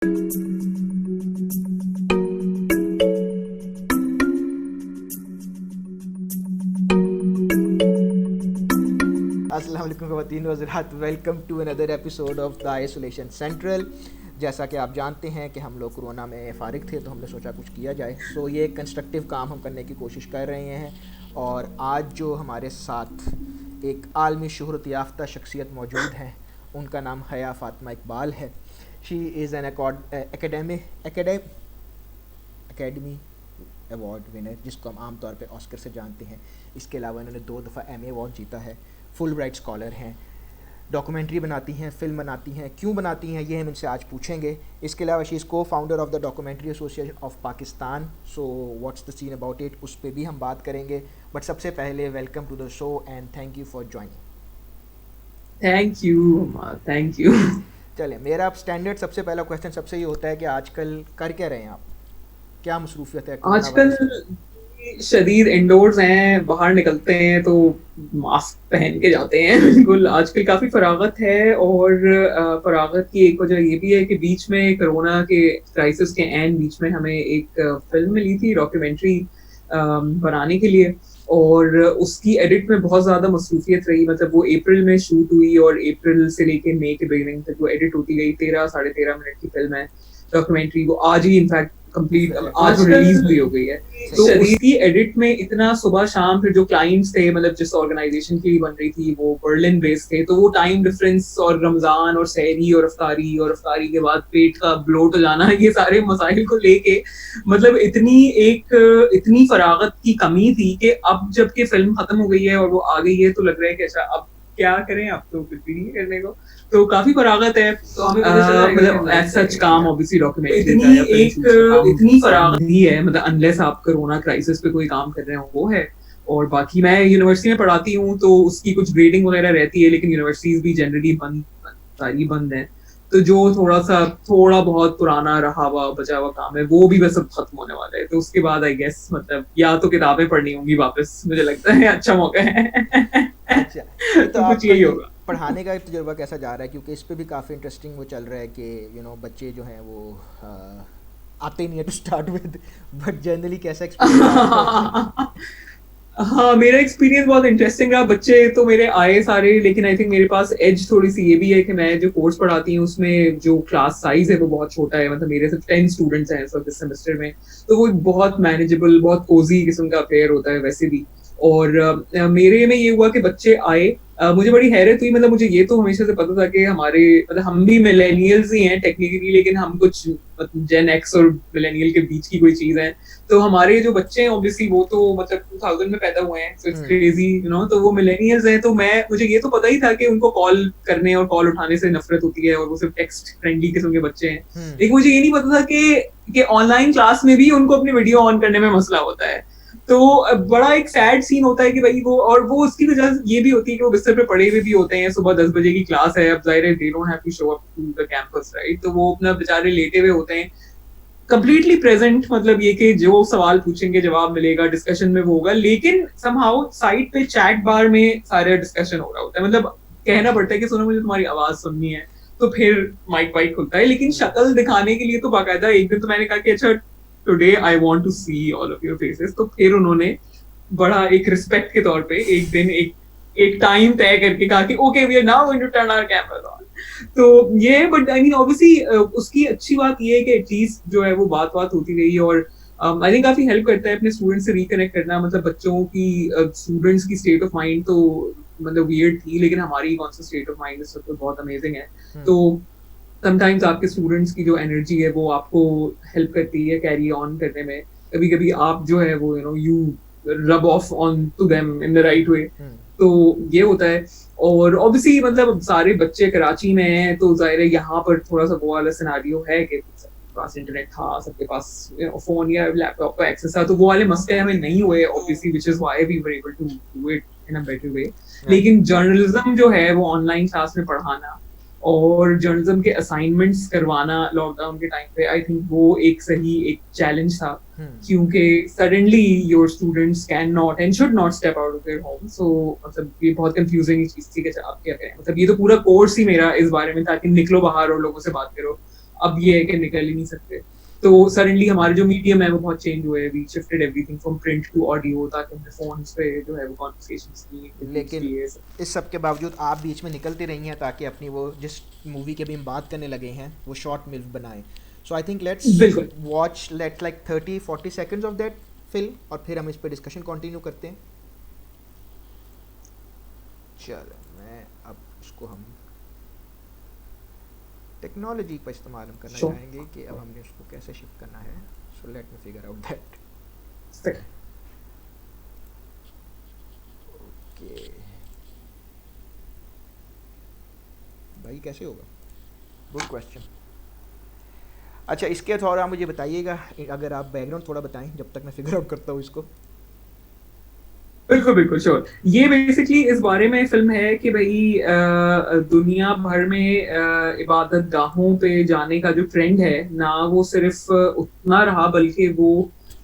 अस्सलाम वालेकुम ख़वातीन व हज़रात, welcome to another episode of the isolation central. जैसा कि आप जानते हैं कि हम लोग कोरोना में फ़ारिग थे तो हमने सोचा कुछ किया जाए। सो ये कंस्ट्रक्टिव काम हम करने की कोशिश कर रहे हैं और आज जो हमारे साथ एक आलमी शोहरत याफ्ता शख्सियत मौजूद हैं उनका नाम हया फ़ातिमा इकबाल है। She is an academy award winner जिसको हम आम तौर पे ऑस्कर से जानते हैं। इसके अलावा इन्होंने 2 दफ़ा एमी अवार्ड जीता है। फुल ब्राइट स्कॉलर हैं, डॉक्यूमेंट्री बनाती हैं, फिल्म बनाती हैं। क्यों बनाती हैं ये हम इनसे आज पूछेंगे। इसके अलावा she is cofounder of the documentary association of Pakistan. So what's the scene about it, उस पर भी हम बात करेंगे। बट सबसे पहले welcome to the show and thank you for joining. Thank you. चले, मेरा स्टैंडर्ड सबसे पहला क्वेश्चन सबसे ये होता है कि आजकल कर क्या रहे हैं आप, क्या मसरूफियत है कोरोना आजकल वायरस में? शदीद इंडोर्स हैं, बाहर निकलते हैं तो मास्क पहन के जाते हैं। बिल्कुल, आजकल काफी फरागत है और फरागत की एक वजह ये भी है कि बीच में कोरोना के क्राइसिस के एंड बीच में हमें एक फिल्म मिली थी डॉक्यूमेंट्री बनाने के लिए और उसकी एडिट में बहुत ज्यादा मसरूफियत रही। मतलब वो अप्रैल में शूट हुई और अप्रैल से लेके मई के बिगिनिंग तक वो एडिट होती गई। 13 साढ़े 13 मिनट की फिल्म है डॉक्यूमेंट्री। वो आज ही इनफैक्ट कंप्लीट आज रिलीज भी हो गई है। तो उसकी एडिट में इतना सुबह शाम, फिर जो क्लाइंट्स थे मतलब जिस ऑर्गेनाइजेशन की बन रही थी वो बर्लिन बेस्ड थे, तो वो टाइम डिफरेंस और रमजान और सहरी और अफ्तारी के बाद पेट का ब्लोट हो जाना, ये सारे मसाइल को लेके मतलब इतनी फरागत की कमी थी कि अब जबकि फिल्म खत्म हो गई है और वो आ गई है तो लग रहा है कि अच्छा अब क्या करें, अब तो कुछ भी नहीं है करने को। तो काफी फरागत है। तो मतलब एज सच काम ऑब्वियसली डॉक्यूमेंट्री इतनी फरागत ही है, मतलब अनलेस आप कोरोना क्राइसिस पे कोई काम कर रहे हो वो है। और बाकी मैं यूनिवर्सिटी में पढ़ाती हूँ तो उसकी कुछ ग्रेडिंग वगैरह रहती है, लेकिन यूनिवर्सिटीज भी जनरली सारी बंद है। तो जो थोड़ा बहुत पुराना रहा हुआ बचा हुआ काम है वो भी बस अब खत्म होने वाला है। तो उसके बाद आई गेस मतलब या तो किताबें पढ़नी होंगी वापस, मुझे लगता है अच्छा मौका है। अच्छा, तो कुछ यही होगा। पढ़ाने का तजुर्बा कैसा जा रहा है? क्योंकि इस पे भी काफ़ी इंटरेस्टिंग वो चल रहा है कि बच्चे जो हैं वो आते नहीं है to start with, but generally कैसा एक्सपीरियंस? हाँ, मेरा एक्सपीरियंस बहुत इंटरेस्टिंग रहा। बच्चे तो मेरे आए सारे, लेकिन आई थिंक मेरे पास एज थोड़ी सी ये भी है कि मैं जो कोर्स पढ़ाती हूँ उसमें जो क्लास साइज है वो बहुत छोटा है। मतलब मेरे सिर्फ 10 स्टूडेंट्स हैं इस सेमेस्टर में, तो वो बहुत मैनेजेबल, बहुत कोजी किस्म का अफेयर होता है वैसे भी। और मेरे में ये हुआ कि बच्चे आए, मुझे बड़ी हैरत हुई। मतलब मुझे ये तो हमेशा से पता था कि हमारे मतलब हम भी मिलेनियल्स ही हैं टेक्निकली, लेकिन हम कुछ जेन एक्स और मिलेनियल के बीच की कोई चीज है। तो हमारे जो बच्चे हैं ऑब्वियसली वो तो मतलब 2000 में पैदा हुए हैं, सो इट्स क्रेजी तो वो मिलेनियल्स हैं। तो मुझे ये तो पता ही था कि उनको कॉल करने और कॉल उठाने से नफरत होती है और वो सिर्फ टेक्स्ट फ्रेंडली किस्म के बच्चे हैं। लेकिन मुझे ये नहीं पता था कि ऑनलाइन क्लास में भी उनको अपनी वीडियो ऑन करने में मसला होता है। तो बड़ा एक सैड सीन होता है कि भाई वो उसकी वजह ये भी होती है कि वो बिस्तर पे पड़े हुए भी होते हैं। सुबह 10 बजे की क्लास है, अब जाहिर है they don't have to show up to the campus, right? तो वो अपना बेचारे लेटे हुए होते हैं कंप्लीटली प्रेजेंट। मतलब ये कि जो सवाल पूछेंगे जवाब मिलेगा, डिस्कशन में वो होगा, लेकिन समहाउ साइड पे चैट बार में सारे डिस्कशन हो रहा होता है। मतलब कहना पड़ता है कि सुनो मुझे तुम्हारी आवाज सुननी है, तो फिर माइक वाइक खुलता है। लेकिन शक्ल दिखाने के लिए तो बाकायदा एक दिन तो मैंने कहा कि अच्छा today I want to see all of your faces. तो फिर उन्होंने बड़ा एक रिस्पेक्ट के तौर पे एक दिन एक टाइम तय करके कहा कि okay we are now going to turn our cameras on. तो ये बट आई मीन ऑब्वियसली उसकी अच्छी बात ये है कि एटलीस्ट जो है वो बात होती रही। और आई थिंक काफी हेल्प करता है अपने स्टूडेंट्स से रिकनेक्ट करना। मतलब बच्चों की स्टूडेंट्स की स्टेट ऑफ माइंड तो मतलब वियर्ड थी, लेकिन हमारी कौन सा स्टेट ऑफ माइंड इस वक्त बहुत अमेजिंग है। तो समटाइम्स आपके स्टूडेंट्स की जो एनर्जी है वो आपको हेल्प करती है कैरी ऑन करने में। कभी कभी आप जो है वो you rub off on to them in the right way. तो ये होता है। और ऑब्वियसली मतलब सारे बच्चे कराची में हैं तो जाहिर है यहाँ पर थोड़ा सा वो वाला सिनेरियो है कि सबके पास इंटरनेट था, सबके पास फोन या लैपटॉप का एक्सेस था, तो वो वाले मसले हमें नहीं हुए obviously, which is why we were able to do it in a better way. लेकिन जर्नलिज्म जो है वो ऑनलाइन क्लास में पढ़ाना और जर्नलिज्म के असाइनमेंट्स करवाना लॉकडाउन के टाइम पे, आई थिंक वो एक चैलेंज था। क्योंकि suddenly your students can not and should not step out of their home. So मतलब ये बहुत कंफ्यूजिंग चीज थी कि आप क्या करें। मतलब ये तो पूरा कोर्स ही मेरा इस बारे में था कि निकलो बाहर और लोगों से बात करो। अब ये है कि निकल ही नहीं सकते। तो सडनली हमारे जो मीडियम है वो बहुत चेंज हुए, we shifted everything from print to audio, ताकि हमने फोन्स पे जो है वो कॉन्वर्सेशंस की, लेकिन ये इस सब के बावजूद आप बीच में निकलती रही हैं ताकि अपनी वो जिस मूवी की अभी हम बात करने लगे हैं वो शॉर्ट फिल्म बनाएं। सो आई थिंक लेट्स बिल्कुल watch let's like 30-40 seconds of that film और फिर हम इस पर डिस्कशन कंटिन्यू करते हैं। चलो मैं अब इसको हम टेक्नोलॉजी का इस्तेमाल हम करना Sure. चाहेंगे कि अब हमने इसको कैसे शिफ्ट करना है। So let me figure out that. Okay भाई कैसे होगा, गुड क्वेश्चन। अच्छा इसके थोड़ा मुझे बताइएगा, अगर आप बैकग्राउंड थोड़ा बताएं जब तक मैं फिगर आउट करता हूँ इसको। बिल्कुल बिल्कुल श्योर। ये बेसिकली इस बारे में फिल्म है कि भाई दुनिया भर में इबादत गाहों पे जाने का जो ट्रेंड है ना, वो सिर्फ उतना रहा, बल्कि वो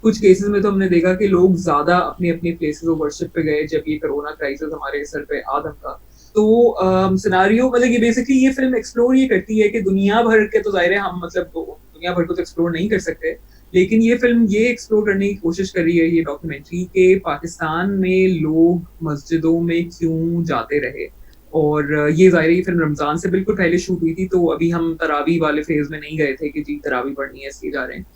कुछ केसेस में तो हमने देखा कि लोग ज्यादा अपनी अपनी प्लेसेस ऑफ वर्शिप पे गए जब ये कोरोना क्राइसिस हमारे सर पे आ धमका। तो सिनारियो मतलब ये बेसिकली ये फिल्म एक्सप्लोर ये करती है कि दुनिया भर के तो जाहिर है हम मतलब दुनिया भर को तो एक्सप्लोर नहीं कर सकते, लेकिन ये फिल्म ये एक्सप्लोर करने की कोशिश कर रही है, ये डॉक्यूमेंट्री, के पाकिस्तान में लोग मस्जिदों में क्यों जाते रहे। और ये जाहिर है ये फिल्म रमजान से बिल्कुल पहले शूट हुई थी, तो अभी हम तरावी वाले फेज में नहीं गए थे कि जी तरावी पढ़नी है इसलिए जा रहे हैं।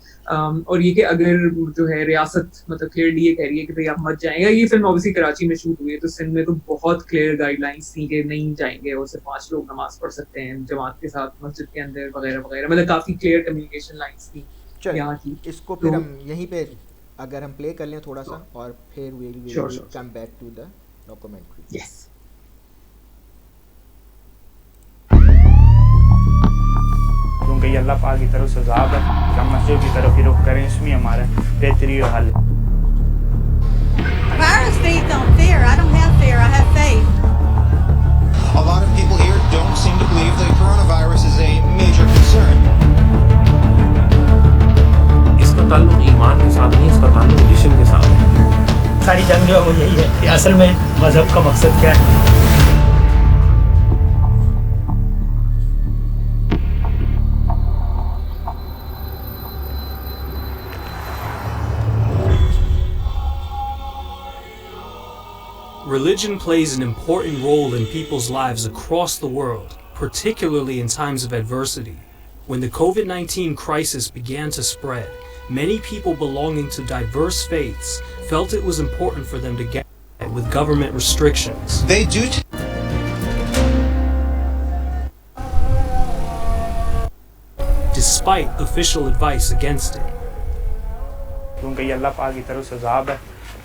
और ये कि अगर जो है रियासत मतलब क्लियरली ये कह रही है कि भाई आप मत जाएंगे, ये फिल्म ऑब्वियसली कराची में शूट हुई है, तो सिंध में तो बहुत क्लियर गाइडलाइंस थी कि नहीं जाएंगे और सिर्फ 5 लोग नमाज पढ़ सकते हैं जमात के साथ मस्जिद के अंदर वगैरह वगैरह, मतलब काफी क्लियर कम्युनिकेशन लाइंस थी यहाँ की। चलिए इसको तो फिर हम यहीं पे अगर हम प्ले कर लें थोड़ा सा और फिर we Sure, will sure. Come back to the documentary. Yes क्योंकि ये अल्लाह पाक की तरफ से अज़ाब है कि हम मस्जिद की तरफ ही रुख करें, इसमें हमारा बेहतरीन हल है। Virus feeds on fear. I don't have fear. I have faith. A lot of people here don't seem to believe that coronavirus is a major concern. इसका ताल्लुक ईमान के साथ नहीं, इसका ताल्लुक जिस्म के साथ है। सारी जंग जो है वो यही है कि असल में मजहब का मकसद क्या है। Religion plays an important role in people's lives across the world, particularly in times of adversity. When the COVID-19 crisis began to spread, many people belonging to diverse faiths felt it was important for them to get with government restrictions. They do Despite official advice against it. क्योंकि ये अल्लाह पाक की तरफ से अज़ाब है,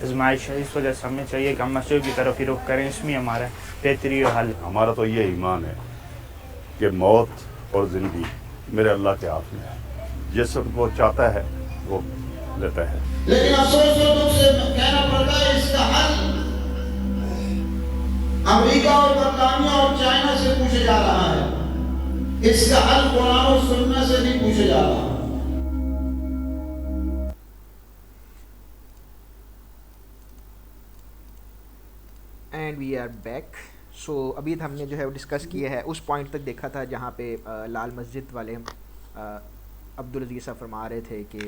आज़माइश है, इस वजह से हमें चाहिए कि हम मस्जिद की तरफ ही रुख करें, इसमें हमारा बेहतरीन हल है। हमारा तो ये ईमान है कि मौत और ज़िंदगी मेरे अल्लाह के हाथ में है, जिस वो चाहता है वो लेता है। लेकिन अफसोस और दुख से कहना पड़ता है इसका हल अमेरिका और बरतानिया और चाइना से पूछा जा रहा है, इसका हल कुरान और सुन्नत से नहीं पूछा जा रहा। And we are back. So अभी हमने जो है वो डिस्कस किया है, उस पॉइंट तक देखा था जहाँ पे लाल मस्जिद वाले अब्दुल अजीज साहब फरमा रहे थे कि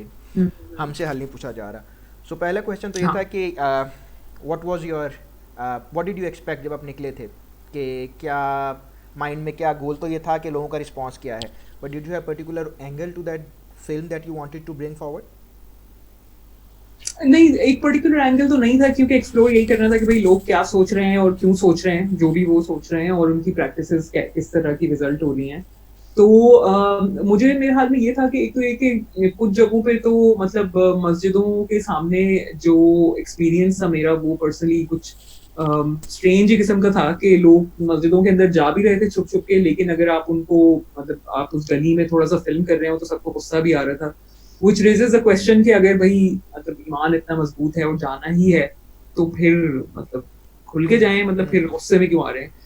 हमसे हल नहीं पूछा जा रहा। सो पहला क्वेश्चन तो ये था कि what was your what did you expect जब आप निकले थे, कि क्या माइंड में क्या गोल, तो ये था कि लोगों का रिस्पांस क्या है, but did you have particular angle to that film that you wanted to bring forward? नहीं, एक पर्टिकुलर एंगल तो नहीं था, क्योंकि एक्सप्लोर यही करना था कि भाई लोग क्या सोच रहे हैं और क्यों सोच रहे हैं जो भी वो सोच रहे हैं, और उनकी प्रैक्टिसेस किस तरह की रिजल्ट हो रही हैं। तो मुझे मेरे हाल में ये था कि एक तो एक कुछ जगहों पे तो मतलब मस्जिदों के सामने जो एक्सपीरियंस था मेरा वो पर्सनली कुछ स्ट्रेंज किस्म का था कि लोग मस्जिदों के अंदर जा भी रहे थे छुप छुप के, लेकिन अगर आप उनको मतलब आप उस गली में थोड़ा सा फिल्म कर रहे हो तो सबको गुस्सा भी आ रहा था, which raises the question कि अगर भाई मतलब ईमान इतना मजबूत है और जाना ही है तो फिर मतलब खुल के जाएं, मतलब फिर गुस्से में क्यों आ रहे हैं।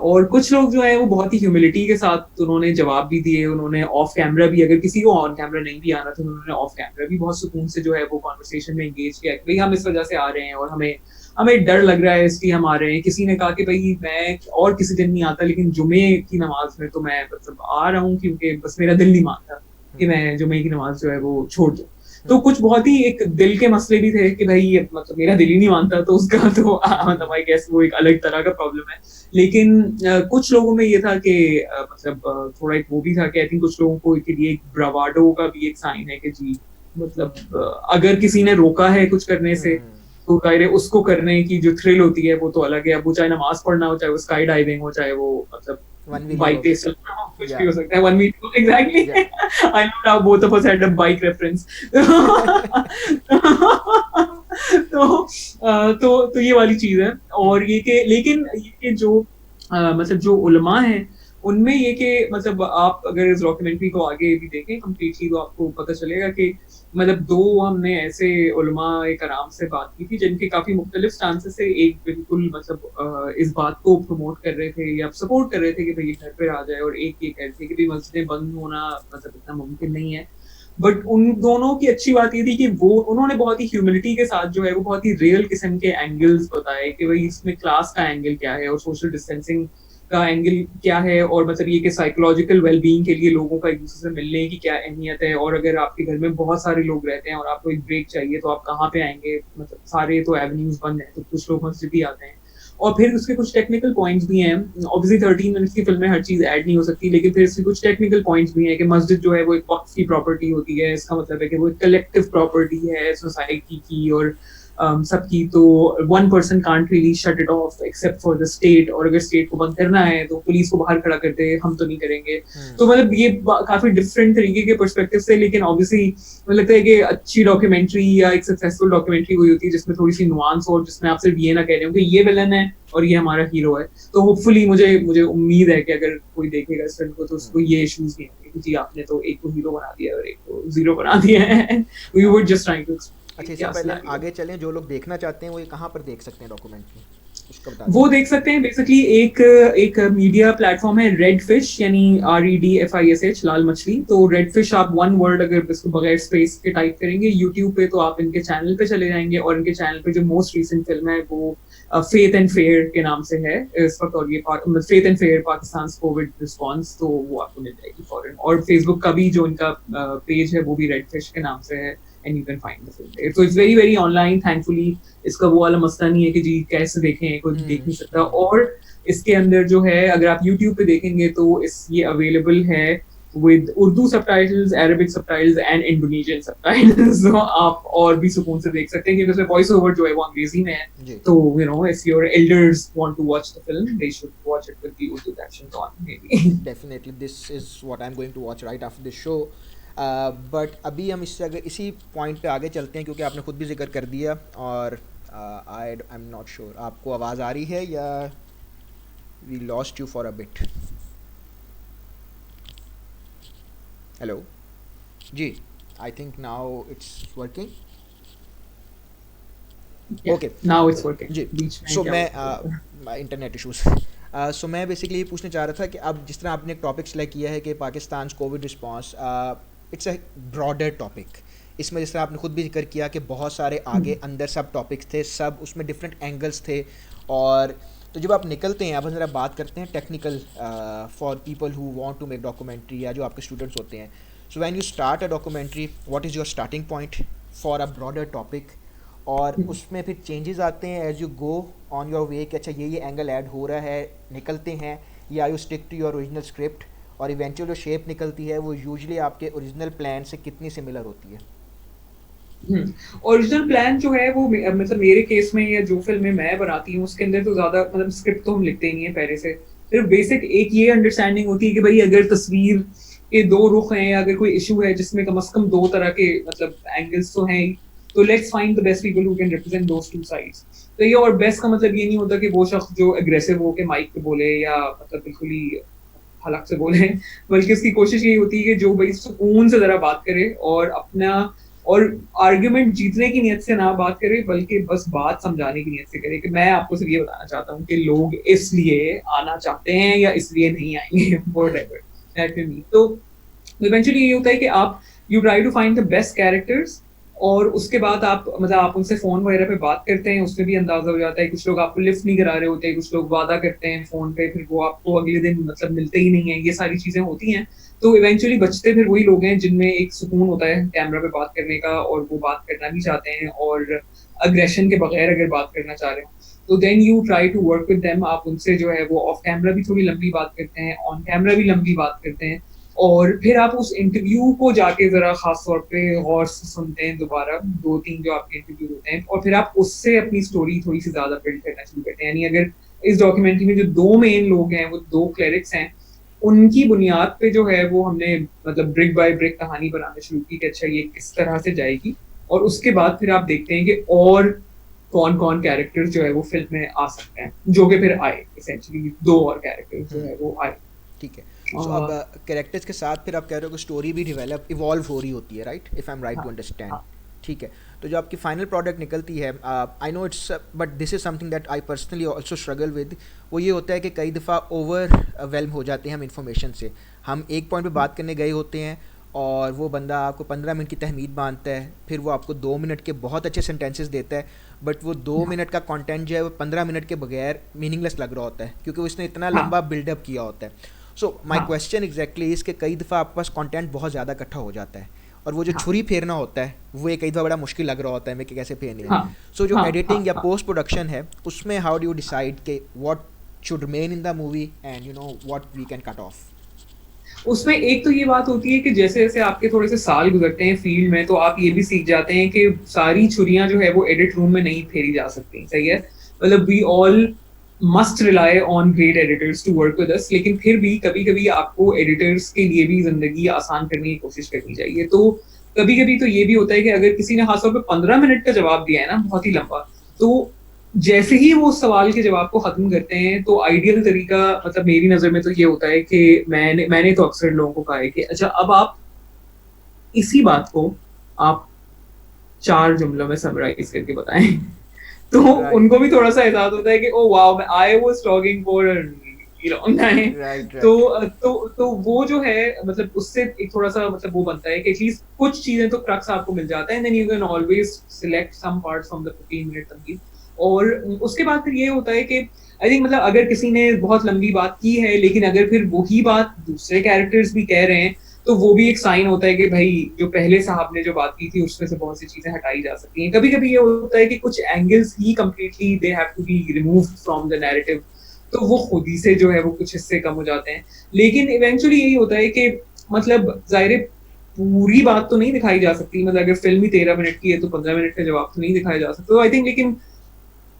और कुछ लोग जो है वो बहुत ही ह्यूमिलिटी के साथ उन्होंने जवाब भी दिए, उन्होंने ऑफ कैमरा भी, अगर किसी को ऑन कैमरा नहीं भी आना था उन्होंने ऑफ कैमरा भी बहुत सुकून से जो है वो कॉन्वर्सेशन में एंगेज किया कि भाई हम इस वजह से आ रहे हैं और हमें हमें डर लग रहा है इसलिए हम आ रहे हैं। किसी ने कहा कि भाई मैं और किसी दिन नहीं आता, लेकिन जुमे की नमाज में तो मैं मतलब आ रहा हूँ क्योंकि बस मेरा दिल नहीं मानता कि मैं जुमे की नमाज जो है वो छोड़ दूँ। तो कुछ बहुत ही एक दिल के मसले भी थे कि भाई मतलब मेरा दिल ही नहीं मानता, तो उसका तो मतलब आई गेस वो एक अलग तरह का प्रॉब्लम है। लेकिन कुछ लोगों में ये था कि मतलब थोड़ा एक वो भी था कि आई थिंक कुछ लोगों को के लिए एक ब्रावाडो का भी एक साइन है कि जी मतलब अगर किसी ने रोका है कुछ करने से तो जाहिर है उसको करने की जो थ्रिल होती है वो तो अलग है। अब वो चाहे नमाज पढ़ना हो, चाहे वो स्काई डाइविंग हो, चाहे वो मतलब बाइक रेस कुछ भी हो सकता है। 1 metre exactly. I know now both of us had a bike reference. तो ये वाली चीज है। और ये कि लेकिन ये जो मतलब जो उलमा हैं उनमें ये कि मतलब आप अगर इस डॉक्यूमेंट्री को आगे भी देखें कंप्लीटली तो आपको पता चलेगा कि मतलब दो हमने ऐसे उलमा कराम से बात की थी जिनके काफी मुख्तलिफ स्टांसेस से, एक बिल्कुल मतलब इस बात को प्रमोट कर रहे थे या सपोर्ट कर रहे थे कि भाई घर पे आ जाए, और एक ये कह रहे थे कि भाई मस्जिदें बंद होना मतलब इतना मुमकिन नहीं है। बट उन दोनों की अच्छी बात ये थी कि वो उन्होंने बहुत ही ह्यूमिलिटी के साथ जो है वो बहुत ही रियल किस्म के एंगल्स बताए कि भाई इसमें क्लास का एंगल क्या है और सोशल डिस्टेंसिंग का एंगल क्या है, और मतलब ये कि साइकोलॉजिकल वेलबीइंग के लिए लोगों का एक दूसरे से मिलने की क्या अहमियत है, और अगर आपके घर में बहुत सारे लोग रहते हैं और आपको एक ब्रेक चाहिए तो आप कहाँ पे आएंगे, मतलब सारे तो एवेन्यूज बंद हैं तो कुछ लोग मस्जिद ही आते हैं। और फिर उसके कुछ टेक्निकल पॉइंट्स भी हैं। ऑब्वियसली 13 मिनट्स की फिल्म में हर चीज ऐड नहीं हो सकती, लेकिन फिर इसके कुछ टेक्निकल पॉइंट्स भी हैं कि मस्जिद जो है वो एक वक्फ की प्रॉपर्टी होती है। इसका मतलब है कि वो एक कलेक्टिव प्रॉपर्टी है सोसाइटी की और सबकी, तो 1 person can't really shut it off except for the state, और अगर स्टेट को बंद करना है तो पुलिस को बाहर खड़ा करते हैं, हम तो नहीं करेंगे। तो मतलब ये काफी डिफरेंट तरीके के पर्सपेक्टिव से, लेकिन ऑब्वियसली मुझे लगता है कि अच्छी डॉक्यूमेंट्री या एक सक्सेसफुल डॉक्यूमेंट्री वही होती है जिसमें थोड़ी सी नुआंस हो, जिसमें आप सिर्फ ये ना कह रहे हो कि ये विलन है और ये हमारा हीरो है। तो होपफुली मुझे उम्मीद है कि अगर कोई देखेगा इस फिल्म को तो उसको ये इश्यूज नहीं होंगे कि जी आपने तो एक को हीरो बना दिया और एक को जीरो बना दिया है। We were just trying to. अच्छा, इससे पहले आगे चलें, जो लोग देखना चाहते हैं वो ये कहाँ पर देख सकते हैं डॉक्यूमेंट्री, उसका बता दें। वो देख सकते हैं बेसिकली एक मीडिया प्लेटफॉर्म है रेड फिश, यानी REDFISH, लाल मछली। तो रेड फिश आप 1 word अगर इसको बगैर स्पेस के टाइप करेंगे यूट्यूब पे तो आप इनके चैनल पे चले जाएंगे, और इनके चैनल पे जो मोस्ट रीसेंट फिल्म है वो फेथ एंड फेयर के नाम से है इस वक्त, और ये faith and fair Pakistan Covid response, तो वो आपको मिल जाएगी फॉरन। और फेसबुक का भी जो इनका पेज है वो भी रेड फिश के नाम से है, and you can find the film there. So it's very very online, thankfully। इसका वो वाला मसला नहीं है कि जी कैसे देखें, कोई देख नहीं सकता। और इसके अंदर जो है अगर आप YouTube पे देखेंगे तो ये अवेलेबल है with Urdu subtitles, Arabic subtitles and Indonesian subtitles. तो आप और भी सुकून से देख सकते हैं क्योंकि उसमें वॉइस ओवर जो है वो अंग्रेजी में है। तो you know if your elders want to watch the film they should watch it with the Urdu captions on maybe। Definitely this is what I'm going to watch right after this show। But अभी हम इससे अगर इसी point पे आगे चलते हैं क्योंकि आपने खुद भी जिक्र कर दिया, और आई एम नॉट श्योर आपको आवाज़ आ रही है या we lost you for a bit. Hello जी, I think now it's working. Okay, now it's working जी। सो मैं इंटरनेट इशूज़ सो मैं बेसिकली ये पूछना चाह रहा था कि अब जिस तरह आपने एक टॉपिक सेलेक्ट किया है कि Pakistan Covid response, it's a broader topic. इसमें जिस तरह आपने खुद भी जिक्र किया कि बहुत सारे आगे अंदर सब टॉपिक्स थे, सब उसमें डिफरेंट एंगल्स थे। और तो जब आप निकलते हैं, आप ज़रा बात करते हैं technical for people who want to make documentary या जो आपके स्टूडेंट्स होते हैं। So when you start a documentary what is your starting point for a broader topic, और उसमें फिर चेंजेस आते हैं as you go on your way कि अच्छा ये एंगल ऐड हो रहा है, निकलते हैं, या you stick to your original script, और इवेंचुअल जो शेप निकलती है वो यूजुअली आपके ओरिजिनल प्लान से कितनी सिमिलर होती है? ओरिजिनल प्लान जो है वो मतलब मेरे केस में या जो फिल्में मैं बनाती हूँ उसके अंदर तो ज्यादा मतलब स्क्रिप्ट तो हम लिखते ही नहीं है पहले से। सिर्फ बेसिक एक ये अंडरस्टैंडिंग होती है कि भाई अगर तस्वीर के 2 रुख हैं, अगर कोई इशू है जिसमें कम से कम 2 तरह के मतलब एंगल्स तो हैं, तो let's find the best people who can represent those 2 sides. तो ये, और बेस्ट का मतलब ये नहीं होता कि वो शख्स जो एग्रेसिव हो के माइक पे बोले या मतलब बिल्कुल ही हलक से बोले, बल्कि उसकी कोशिश यही होती है कि जो भाई सुकून से जरा बात करे और अपना और आर्ग्यूमेंट जीतने की नियत से ना बात करे बल्कि बस बात समझाने की नियत से करे कि मैं आपको सिर्फ ये बताना चाहता हूँ कि लोग इसलिए आना चाहते हैं या इसलिए नहीं आएंगे, व्हाटएवर दैट मे बी। तो इवेंचुअली ये होता है कि आप you try to find the best characters और उसके बाद आप मतलब आप उनसे फोन वगैरह पे बात करते हैं, उसमें भी अंदाजा हो जाता है। कुछ लोग आपको लिफ्ट नहीं करा रहे होते, कुछ लोग वादा करते हैं फोन पे, फिर वो आपको अगले दिन मतलब मिलते ही नहीं है, ये सारी चीजें होती हैं। तो इवेंचुअली बचते फिर वही लोग हैं जिनमें एक सुकून होता है कैमरा पे बात करने का, और वो बात करना भी चाहते हैं और अग्रेशन के बगैर अगर बात करना चाह रहे हो, तो then you try to work with them. आप उनसे जो है वो ऑफ कैमरा भी थोड़ी लंबी बात करते हैं, ऑन कैमरा भी लंबी बात करते हैं, और फिर आप उस इंटरव्यू को जाके जरा खास तौर पे गौर से सुनते हैं दोबारा, 2-3 जो आपके इंटरव्यू होते हैं, और फिर आप उससे अपनी स्टोरी थोड़ी सी ज्यादा बिल्ड करना शुरू करते हैं। यानी अगर इस डॉक्यूमेंट्री में जो 2 मेन लोग हैं, वो 2 क्लेरिक्स हैं, उनकी बुनियाद पे जो है वो हमने मतलब ब्रिक बाय ब्रिक कहानी बनाना शुरू की कि अच्छा ये किस तरह से जाएगी, और उसके बाद फिर आप देखते हैं कि और कौन कौन कैरेक्टर जो है वो फिल्म में आ सकते हैं, जो कि फिर आए एसेंशियली 2 और कैरेक्टर जो है वो आए। ठीक है, तो अब कैरेक्टर्स के साथ फिर आप कह रहे हो कि स्टोरी भी डेवलप इवॉल्व हो रही होती है, right, if I am right to understand. ठीक है, तो जो आपकी फाइनल प्रोडक्ट निकलती है, I know it's but this is something that I personally also struggle with, वो ये होता है कि कई दफ़ा ओवरवेल्म हो जाते हैं हम इन्फॉर्मेशन से। हम एक पॉइंट पे बात करने गए होते हैं और वो बंदा आपको 15 मिनट की तहमीद बांधता है, फिर वो आपको 2 मिनट के बहुत अच्छे सेंटेंसेस देता है, बट वो 2 मिनट का कंटेंट जो है वो 15 मिनट के बगैर मीनिंगलेस लग रहा होता है, क्योंकि उसने इतना लंबा बिल्डअप किया होता है। सो माई क्वेश्चन एग्जैक्टली इज़ कि कई दफ़ा आपके पास कंटेंट बहुत ज़्यादा इकट्ठा हो जाता है, और वो जो छुरी फेरना होता है वो एक कई दफ़ा बड़ा मुश्किल लग रहा होता है मैं कि कैसे फेरनी है। सो जो एडिटिंग या पोस्ट प्रोडक्शन है उसमें हाउ डू यू डिसाइड कि what should remain in the movie and you know what we can cut off? उसमें एक तो ये बात होती है कि जैसे जैसे आपके थोड़े से साल गुजरते हैं फील्ड में, तो आप ये भी सीख जाते हैं कि सारी छुरियां जो है वो एडिट रूम में नहीं फेरी जा सकती। सही है, मतलब we all must rely on great editors to work with us, लेकिन फिर भी कभी कभी आपको एडिटर्स के लिए भी जिंदगी आसान करने की कोशिश करनी चाहिए। तो कभी कभी तो ये भी होता है कि अगर किसी ने खासतौर पर 15 मिनट का जवाब दिया है ना, बहुत ही लंबा, तो जैसे ही वो सवाल के जवाब को खत्म करते हैं, तो आइडियल तरीका मतलब मेरी नजर में तो ये होता है कि मैंने तो अक्सर लोगों को कहा है कि अच्छा अब आप इसी बात को आप 4 जुमलों में समराइज करके बताएं। तो उनको भी थोड़ा सा एहसास होता है कि oh wow, I was talking for long time. तो वो जो है मतलब उससे एक थोड़ा सा मतलब वो बनता है कि एटलीस्ट कुछ चीजें तो क्रक्स आपको मिल जाता है, and then you can always select some parts from the 15 minute तक। और उसके बाद फिर ये होता है कि आई थिंक मतलब अगर किसी ने बहुत लंबी बात की है, लेकिन अगर फिर वही बात दूसरे कैरेक्टर्स भी कह रहे हैं, तो वो भी एक साइन होता है कि भाई जो पहले साहब ने जो बात की थी उसमें से बहुत सी चीजें हटाई जा सकती हैं। कभी कभी ये होता है कि कुछ एंगल्स ही completely they have to be removed from the narrative, तो वो खुद ही से जो है वो कुछ हिस्से कम हो जाते हैं। लेकिन इवेंचुअली यही होता है कि मतलब जाहिर पूरी बात तो नहीं दिखाई जा सकती, मतलब अगर फिल्म ही 13 मिनट की है तो 15 मिनट का जवाब तो नहीं दिखाया जा सकता। तो आई थिंक लेकिन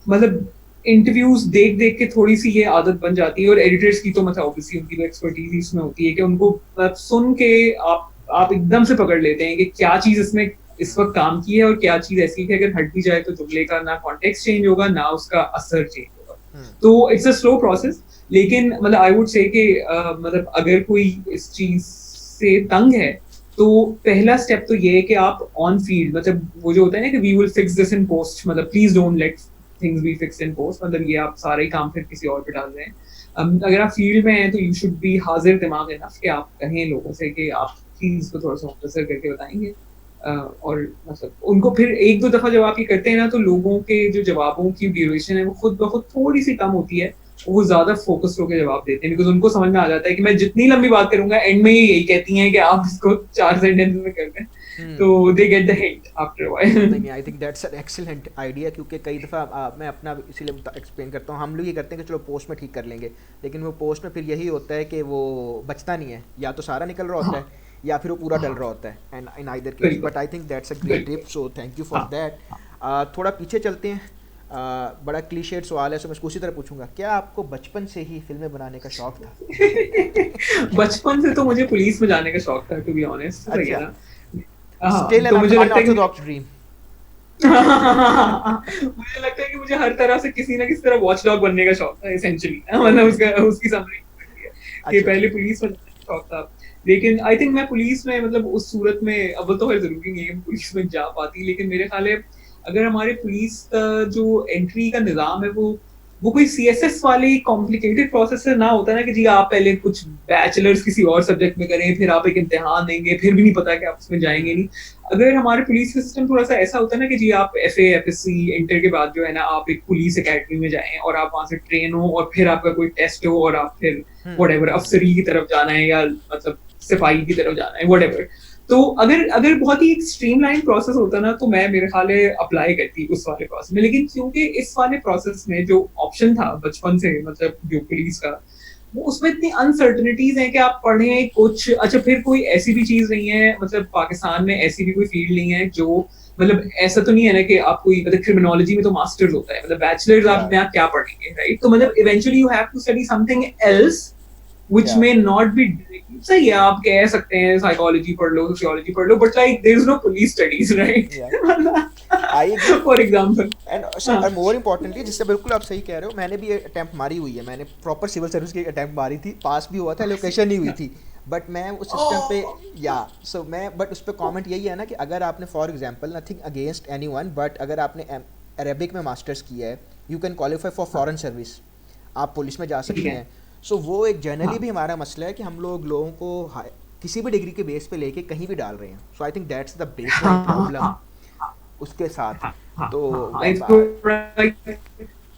मतलब इंटरव्यूज देख देख के थोड़ी सी ये आदत बन जाती है, और एडिटर्स की तो मतलब ऑब्वियसली उनकी तो एक्सपर्टीज इसमें होती है कि उनको सुन के आप एकदम से पकड़ लेते हैं कि क्या चीज इसमें इस वक्त काम की है और क्या चीज ऐसी है कि अगर हट भी जाए तो जुमले का ना कॉन्टेक्स्ट चेंज होगा ना उसका असर चेंज होगा। तो इट्स अ स्लो प्रोसेस, लेकिन मतलब आई वुड से कि मतलब अगर कोई इस चीज से तंग है तो पहला स्टेप तो ये है कि आप ऑन फील्ड मतलब वो जो होता है ना कि we will fix this in post, मतलब please don't let things be fixed in post, मतलब ये आप सारे काम फिर किसी और पे डाल रहे हैं। अगर आप फील्ड में हैं तो यू शुड बी हाजिर दिमाग इनफ कि आप कहें लोगों से कि आप चीज को थोड़ा सा मुख्तसर करके बताएंगे, और मतलब उनको फिर 1-2 दफा जब आप ये करते हैं ना, तो लोगों के जो जवाबों की ड्यूरेशन है वो खुद ब खुद थोड़ी सी कम होती है, वो ज्यादा फोकस होकर जवाब देते हैं, बिकॉज उनको समझ में आ जाता है कि मैं जितनी लंबी बात करूंगा एंड में यही कहती हैं कि आप इसको 4 सेंटेंस में कर दें, तो they get the hint after a while. नहीं, I think that's an excellent idea, क्योंकि कई दफ़ा मैं अपना इसीलिए एक्सप्लेन करता हूँ, हम लोग ये करते हैं कि चलो पोस्ट में ठीक कर लेंगे, लेकिन वो पोस्ट में फिर यही होता है कि वो बचता नहीं है, या तो सारा निकल रहा होता है या फिर वो पूरा डल रहा होता है, and in either case, but I think that's a great tip, so thank you for that. थोड़ा पीछे चलते हैं, बड़ा क्लीशेड सवाल है, सो मैं इसको उसी तरह पूछूंगा, क्या आपको बचपन से ही फिल्में बनाने का शौक था? बचपन से तो मुझे पुलिस में जाने का शौक था, to be honest. Still an unorthodox dream. मुझे लगता है कि मुझे हर तरह से किसी ना किसी तरह वॉचडॉग बनने का शौक था एसेंशियली, मतलब उसकी समरी कि पहले पुलिस में जाने का शौक था, लेकिन आई थिंक मैं पुलिस में मतलब उस सूरत में अव्वल तो खैर जरूरी नहीं है पुलिस में जा पाती, लेकिन मेरे ख्याल है अगर हमारे पुलिस का जो एंट्री का निज़ाम है वो वो कोई CSS वाली कॉम्प्लिकेटेड प्रोसेस ना होता ना कि जी आप पहले कुछ बैचलर्स किसी और सब्जेक्ट में करें, फिर आप एक इम्तिहान देंगे, फिर भी नहीं पता कि आप उसमें जाएंगे नहीं। अगर हमारे पुलिस का सिस्टम थोड़ा सा ऐसा होता है ना कि जी आप FA FSC इंटर के बाद जो है ना आप एक पुलिस एकेडमी में जाएं और आप वहां से ट्रेन हो और फिर आपका कोई टेस्ट हो और आप फिर व्हाटएवर अफसरी की तरफ जाना है या मतलब सिपाही की तरफ जाना है व्हाटएवर। तो अगर बहुत ही स्ट्रीमलाइन प्रोसेस होता ना तो मैं मेरे ख्याल है अप्लाई करती उस वाले प्रोसेस में। लेकिन क्योंकि इस वाले प्रोसेस में जो ऑप्शन था बचपन से मतलब जो पुलिस का, वो उसमें इतनी अनसर्टनिटीज हैं कि आप पढ़ें कुछ, अच्छा फिर कोई ऐसी भी चीज नहीं है, मतलब पाकिस्तान में ऐसी भी कोई फील्ड नहीं है जो मतलब ऐसा तो नहीं है ना कि आप कोई मतलब क्रिमिनोलॉजी में तो मास्टर्स होता है, मतलब बैचलर्स आप में क्या पढ़ेंगे, राइट? तो मतलब eventually you have to study something else which may not be सही है, आप कह सकते हैं साइकोलॉजी पढ़ लो, सोशियोलॉजी पढ़ लो, but like there is no police studies, right? For example and more importantly, जिससे बिल्कुल आप सही कह रहे हो, मैंने भी अटेम्प्ट मारी हुई है, मैंने प्रॉपर सिविल सर्विस की अटेम्प्ट मारी थी, पास भी हुआ था, लोकेशन नहीं हुई थी, बट मैं उस सिस्टम पे बट उस पर कॉमेंट यही है ना कि अगर आपने for example nothing against anyone, but अगर आपने अरेबिक में मास्टर्स किया है you can qualify for foreign service, आप पुलिस में जा सकते हैं। सो वो एक जनरली भी हमारा मसला है कि हम लोगों को किसी भी डिग्री के बेस पे लेके कहीं भी डाल रहे हैं। So I think that's the basic problem उसके साथ। तो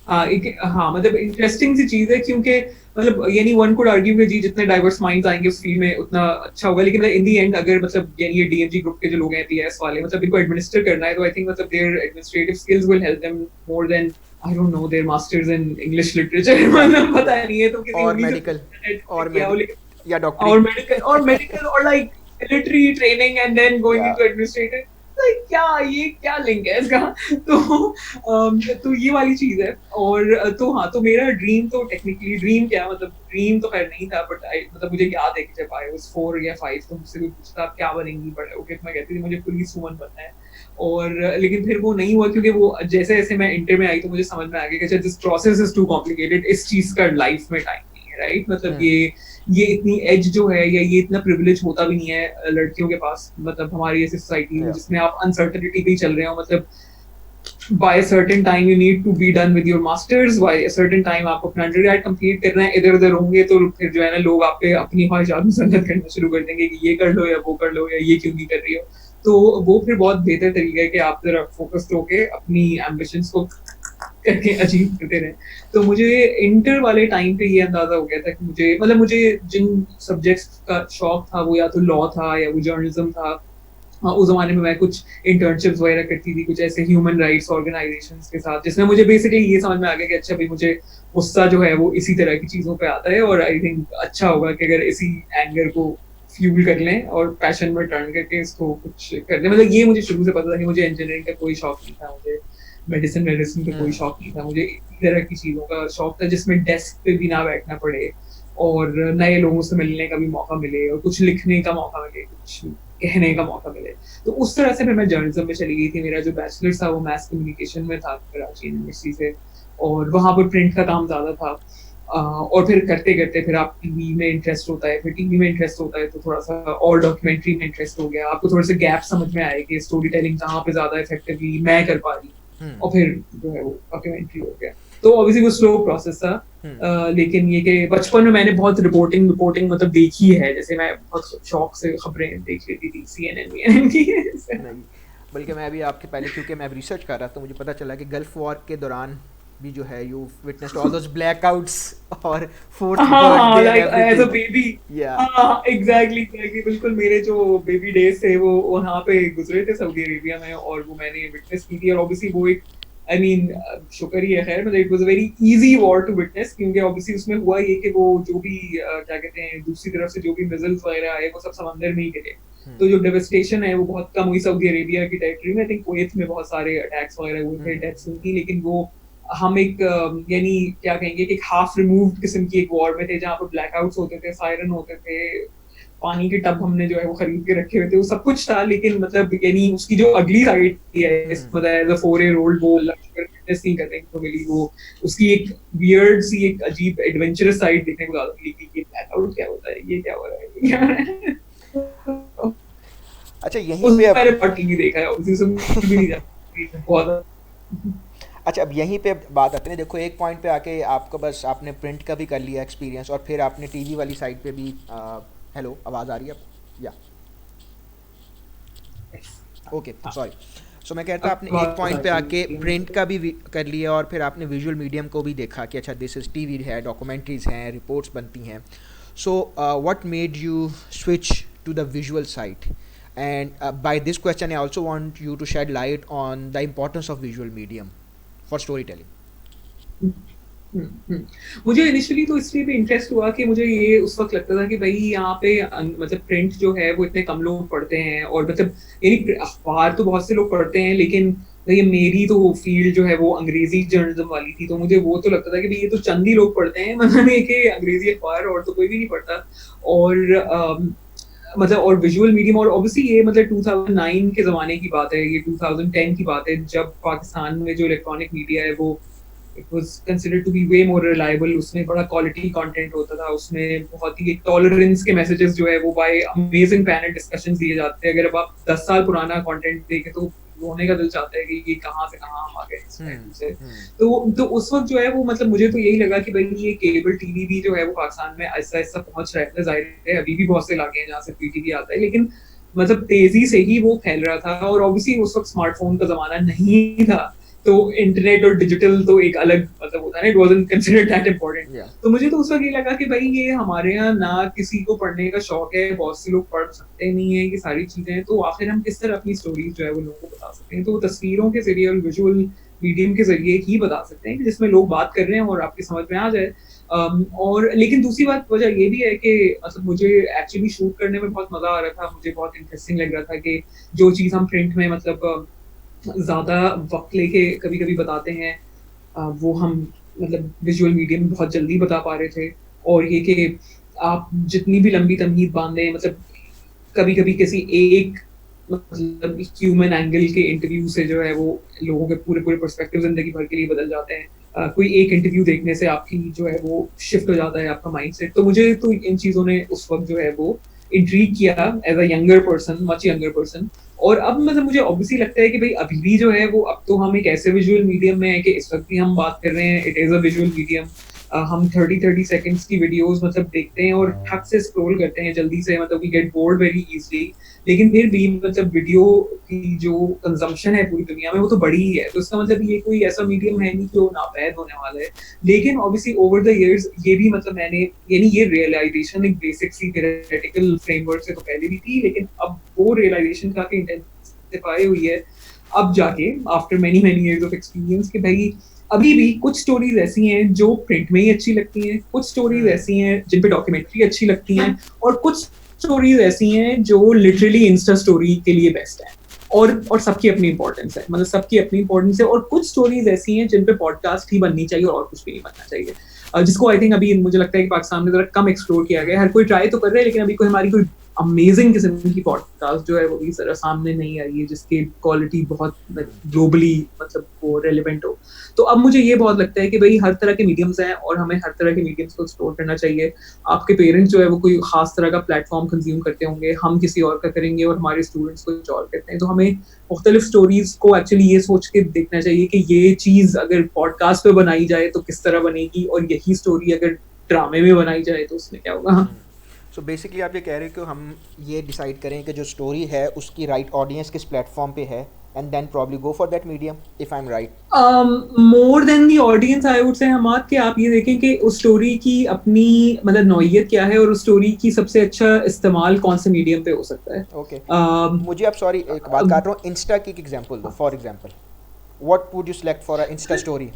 हाँ मतलब इंटरेस्टिंग सी चीज है क्योंकि मतलब यानी वन कुड आर्ग्यू कि जी जितने डाइवर्स माइंड्स आएंगे उस फील्ड में उतना अच्छा होगा, लेकिन इन दी एंड अगर मतलब यानी ये DMG ग्रुप के जो लोग हैं PS वाले मतलब इनको एडमिनिस्टर करना है तो आई थिंक मतलब there administrative skills will help them more than I don't know their masters in English literature मतलब पता नहीं है तो किसी और मेडिकल या डॉक्टर और मेडिकल और like military training and then going into administrative, like क्या लिंक है इसका? तो ये वाली चीज है। और तो हाँ, तो मेरा ड्रीम तो टेक्निकली ड्रीम क्या मतलब ड्रीम तो खैर नहीं था, बट मतलब मुझे याद है कि जब I was 4 या 5 तो मुझसे कोई पूछता आप क्या बनेंगी बड़े होके, तो मैं कहती थी मुझे पुलिस वुमन बनना है। और लेकिन फिर वो नहीं हुआ क्योंकि वो जैसे जैसे मैं इंटर में आई तो मुझे समझ में आ गया कि this process is too complicated, इस चीज का लाइफ में टाइम नहीं है, राइट? मतलब ये इतनी एज जो है या ये इतना प्रिविलेज होता भी नहीं है लड़कियों के पास, मतलब हमारी ऐसी सोसाइटी में जिसमें आप अनसर्टेनिटी पे चल रहे हो, मतलब by a certain time you need to be done with your masters, by a certain time आपको अपना अंडरग्रेड कंप्लीट करना है, इधर उधर होंगे तो फिर जो है ना लोग आप पे अपनी ख्वाहिशात मुसल्लत करना शुरू कर देंगे कि ये कर लो या वो कर लो या ये क्यों नहीं कर रही हो। तो वो फिर बहुत बेहतर तरीका है कि आप जरा फोकस्ड होके अपनी एम्बिशंस को करके अचीव करते रहे। तो मुझे इंटर वाले टाइम पे ये अंदाजा हो गया था कि मुझे जिन सब्जेक्ट्स का शौक था वो या तो लॉ था या वो जर्नलिज्म था। उस जमाने में मैं कुछ इंटर्नशिप्स वगैरह करती थी कुछ ऐसे ह्यूमन राइट्स ऑर्गेनाइजेशंस के साथ, जिसमें मुझे बेसिकली ये समझ में आ गया कि अच्छा भाई मुझे गुस्सा जो है वो इसी तरह की चीजों पे आता है और आई थिंक अच्छा होगा कि अगर इसी एंगर को फ्यूल कर लें और पैशन में टर्न करके इसको कुछ कर लें। मतलब ये मुझे शुरू से पता था कि मुझे इंजीनियरिंग का कोई शौक नहीं था, मुझे मेडिसिन का कोई शौक नहीं था, मुझे इसी तरह की चीजों का शौक था जिसमें डेस्क पे भी ना बैठना पड़े और नए लोगों से मिलने का भी मौका मिले और कुछ लिखने का मौका मिले, कुछ कहने का मौका मिले। तो उस तरह से फिर मैं जर्नलिज्म में चली गई थी। मेरा जो बैचलर्स था वो मैथ कम्युनिकेशन में था कराची यूनिवर्सिटी से, और वहाँ पर प्रिंट का काम ज्यादा था। और फिर करते करते फिर आप टीवी में इंटरेस्ट होता है, फिर टीवी में इंटरेस्ट होता है तो थोड़ा सा और डॉक्यूमेंट्री में इंटरेस्ट हो गया, आपको थोड़े से गैप समझ में आए कि स्टोरी टेलिंग कहाँ पे ज्यादा इफेक्टिवली मैं कर पा रही, और फिर जो है वो डॉक्यूमेंट्री हो गया। तो ऑब्वियसली वो स्लो प्रोसेस था, लेकिन ये कि बचपन में मैंने बहुत रिपोर्टिंग मतलब देखी है, जैसे मैं बहुत शौक से खबरें देख लेती थी CNN की। बल्कि मैं अभी आपके पहले क्योंकि मैं रिसर्च कर रहा था मुझे पता चला कि गल्फ वॉर के दौरान भी जो है you witnessed all those blackouts और fourth birthday like as a baby. Exactly बिल्कुल मेरे जो बेबी डेज थे वो वहाँ पे गुजरे थे सऊदी अरेबिया में, और वो मैंने विटनेस की थी। और ऑब्वियसली वो एक शुक्र ही है खैर, मतलब it was a very easy war to witness, क्योंकि ऑब्वियसली उसमें हुआ ये कि वो जो भी क्या कहते हैं दूसरी तरफ से जो भी मिसाइल्स वगैरह आए वो सब समंदर में ही गिरे, तो जो डेवास्टेशन है वो बहुत कम हुई सऊदी अरेबिया की टेरिटरी में। आई थिंक कुवैत में बहुत सारे अटैक्स वगैरह हुए थे, डेथ्स हुई थी, लेकिन वो हम एक यानी क्या कहेंगे कि एक हाफ रिमूव्ड किस्म की एक वॉर में थे जहाँ पर ब्लैकआउट्स होते थे, सायरन होते थे, पानी के टब हमने जो है वो खरीद के रखे हुए थे, वो सब कुछ था। लेकिन मतलब यानी उसकी जो अगली साइड है मतलब एज अ 4-year-old वो फिटनेस नहीं करने को मिली, वो उसकी एक वियर्ड सी एक अजीब एडवेंचरस साइड देखने को ज्यादा मिली कि ये ब्लैकआउट क्या होता है, ये क्या हो रहा है। अच्छा यहीं पे मैंने टीवी देखा है, उसी से भी नहीं जाती बहुत। अच्छा, अब यहीं पे बात आती है, देखो एक पॉइंट पे आके आपको बस आपने प्रिंट का भी कर लिया एक्सपीरियंस और फिर आपने टीवी वाली साइड पे भी हेलो आवाज़ आ रही है आपको? या ओके सॉरी। सो मैं कहता आपने एक पॉइंट पे आके प्रिंट का भी कर लिया और फिर आपने विजुअल मीडियम को भी देखा कि अच्छा दिस इज़ टीवी है, डॉक्यूमेंट्रीज़ हैं, रिपोर्ट्स बनती हैं। So what made you switch to the visual side? And by this question, I also want you to shed light on the importance of visual medium for storytelling. मुझे initially तो इसलिए भी interest हुआ कि मुझे ये उस वक्त लगता था कि भाई यहाँ पे मतलब प्रिंट जो है वो इतने कम लोग पढ़ते हैं, और मतलब यानी अखबार तो बहुत से लोग पढ़ते हैं, लेकिन भाई मेरी तो फील्ड जो है वो अंग्रेजी जर्नलिज्म वाली थी, तो मुझे वो तो लगता था कि भाई ये तो चंद ही लोग पढ़ते हैं, मतलब कि अंग्रेजी अखबार और तो कोई भी नहीं पढ़ता। और मतलब और विजुअल मीडियम, और ऑब्वियसली ये मतलब 2009 के ज़माने की बात है, ये 2010 की बात है, जब पाकिस्तान में जो इलेक्ट्रॉनिक मीडिया है वो it was considered to be way more reliable, उसमें बड़ा क्वालिटी कंटेंट होता था, उसमें बहुत ही एक टॉलरेंस के मैसेजेस जो है वो बाय अमेजिंग पैनल डिस्कशंस दिए जाते हैं। अगर अब आप 10 साल पुराना कंटेंट देखें तो रोने का दिल चाहता है कि ये कहाँ से कहाँ हम आ गए से। तो उस वक्त जो है वो मतलब मुझे तो यही लगा कि भाई ये केबल टीवी भी जो है वो पाकिस्तान में ऐसा ऐसा पहुंच रहा है, जाहिर है अभी भी बहुत से इलाके हैं जहाँ से फ्री टीवी आता है, लेकिन मतलब तेजी से ही वो फैल रहा था। और ऑब्वियसली उस वक्त स्मार्टफोन का जमाना नहीं था, तो इंटरनेट और डिजिटल तो एक अलग मतलब होता है ना, it wasn't considered that important. तो मुझे तो उस वक्त ये लगा कि भाई ये हमारे यहाँ ना किसी को पढ़ने का शौक है, बहुत से लोग पढ़ सकते नहीं है ये सारी चीजें, तो आखिर हम किस तरह अपनी स्टोरीज जो है वो लोगों को बता सकते हैं। तो तस्वीरों के जरिए और विजुअल मीडियम के जरिए ही बता सकते हैं जिसमें लोग बात कर रहे हैं और आपकी समझ में आ जाए। और लेकिन दूसरी बात वजह ये भी है कि मतलब मुझे एक्चुअली शूट करने में बहुत मजा आ रहा था, मुझे बहुत इंटरेस्टिंग लग रहा था कि जो चीज़ हम प्रिंट में मतलब ज़्यादा वक्त लेके कभी कभी बताते हैं वो हम मतलब विजुअल मीडियम बहुत जल्दी बता पा रहे थे। और ये कि आप जितनी भी लंबी तमहीद बांधें, मतलब कभी कभी किसी एक मतलब ह्यूमन एंगल के इंटरव्यू से जो है वो लोगों के पूरे पूरे पर्सपेक्टिव जिंदगी भर के लिए बदल जाते हैं। कोई एक इंटरव्यू देखने से आपकी जो है वो शिफ्ट हो जाता है आपका माइंडसेट। तो मुझे तो इन चीज़ों ने उस वक्त जो है वो इंट्रीग किया as a younger person, much younger person. और अब मतलब मुझे ऑब्वियसली लगता है कि भाई अभी भी जो है वो अब तो हम एक ऐसे विजुअल मीडियम में है कि इस वक्त भी हम बात कर रहे हैं, it is a visual medium. हम 30 सेकंड्स की वीडियोस मतलब देखते हैं और ठक से स्क्रॉल करते हैं जल्दी से, मतलब we get bored very easily. लेकिन फिर भी मतलब वीडियो की जो कंजम्पशन है पूरी दुनिया में वो तो बड़ी ही है, तो इसका मतलब ये कोई ऐसा मीडियम है नहीं जो नापैद होने वाला है। लेकिन ऑब्वियसली ओवर द इयर्स ये भी मतलब मैंने यानी ये रियलाइजेशन एक बेसिक सी थ्योरेटिकल फ्रेमवर्क से तो पहले भी थी, लेकिन अब वो रियलाइजेशन काफी इंटेंसिफाई हुई है अब जाके after many years of experience कि भाई अभी भी कुछ स्टोरीज ऐसी हैं जो प्रिंट में ही अच्छी लगती हैं, कुछ स्टोरीज ऐसी हैं जिन पे डॉक्यूमेंट्री अच्छी लगती हैं, और कुछ स्टोरीज ऐसी हैं जो लिटरली इंस्टा स्टोरी के लिए बेस्ट है। और सबकी अपनी इंपॉर्टेंस है, मतलब सबकी अपनी इंपॉर्टेंस है। और कुछ स्टोरीज ऐसी हैं जिन पे पॉडकास्ट ही बननी चाहिए और कुछ भी नहीं बनना चाहिए, जिसको आई थिंक अभी मुझे लगता है कि पाकिस्तान में जरा कम एक्सप्लोर किया गया है। हर कोई ट्राई तो कर रहा है, लेकिन अभी कोई हमारी कोई अमेजिंग किस्म की पॉडकास्ट जो है वो इस तरह सामने नहीं आई है जिसकी क्वालिटी बहुत ग्लोबली मतलब वो रेलिवेंट हो। तो अब मुझे ये बहुत लगता है कि भाई हर तरह के मीडियम्स हैं और हमें हर तरह के मीडियम्स को एक्सप्लोर करना चाहिए। आपके पेरेंट्स जो है वो कोई खास तरह का प्लेटफॉर्म कंज्यूम करते होंगे, हम किसी और का करेंगे, और हमारे स्टूडेंट्स कुछ और करते हैं। तो हमें मुख्तलिफ स्टोरीज को एक्चुअली ये सोच के देखना चाहिए कि ये चीज़ अगर पॉडकास्ट पे बनाई जाए तो किस तरह बनेगी, और यही स्टोरी अगर ड्रामे में बनाई जाए तो उसमें क्या होगा। सो बेसिकली आप ये कह रहे हो कि हम ये डिसाइड करें कि जो स्टोरी है उसकी राइट ऑडियंस किस प्लेटफॉर्म पे है, and then probably go for that medium, if I am right. More than the audience I would say Hammad कि आप ये देखें कि उस स्टोरी की अपनी मतलब नौइयत क्या है और उस स्टोरी की सबसे अच्छा इस्तेमाल कौन से मीडियम पे हो सकता है। ओके मुझे आप सॉरी एक बात काट रहा हूँ, इंस्टा की एक एग्जांपल दो। For example what would you select for a Insta story?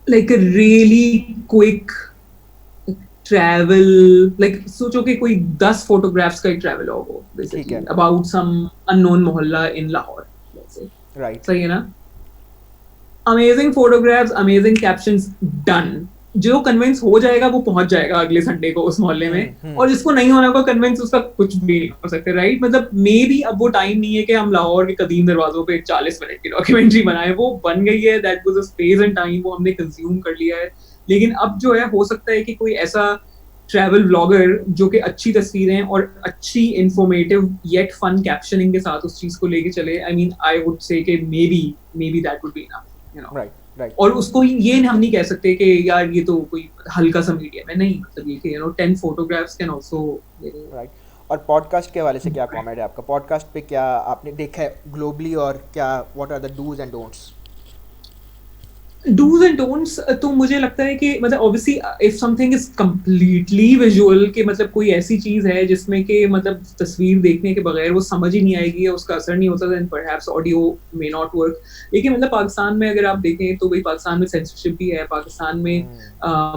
like a really quick travel, like सोचो कि कोई 10 फोटोग्राफ्स का एक ट्रैवल हो वो basically about some unknown मोहल्ला in Lahore, let's say, right? सही है ना? Amazing photographs, amazing captions, done. जो कन्विंस हो जाएगा वो पहुंच जाएगा अगले संडे को उस मोहल्ले में, और जिसको नहीं होना होगा कन्विंस उसका कुछ भी नहीं हो सकता, राइट? मतलब मे बी अब वो टाइम नहीं है कि हम लाहौर के कदीम दरवाजों पे 40 मिनट की डॉक्यूमेंट्री बनाए, वो बन गई है, that was a space and time, वो हमने कंज्यूम कर लिया है। लेकिन अब जो है हो सकता है कि कोई ऐसा ट्रैवल व्लॉगर जो कि अच्छी तस्वीरें और अच्छी इंफॉर्मेटिव येट फन कैप्शनिंग के साथ उस चीज को लेके चले, आई मीन आई वुड से कि may be that would be enough, you know. Right. और उसको ये हम नहीं कह सकते कि यार ये तो कोई हल्का सा मीडियम है, नहीं, मतलब ये कि 10 photographs कैन आल्सो, राइट। और पॉडकास्ट के हवाले से क्या कमेंट है आपका? पॉडकास्ट पे क्या आपने देखा है ग्लोबली, और क्या what are the dos and don'ts? Dos and don'ts तो मुझे लगता है कि मतलब obviously if something is completely visual, कि मतलब कोई ऐसी चीज है जिसमें कि मतलब तस्वीर देखने के बगैर वो समझ ही नहीं आएगी या उसका असर नहीं होता, then perhaps audio may not work. लेकिन मतलब पाकिस्तान में अगर आप देखें तो भाई पाकिस्तान में सेंसरशिप भी है, पाकिस्तान में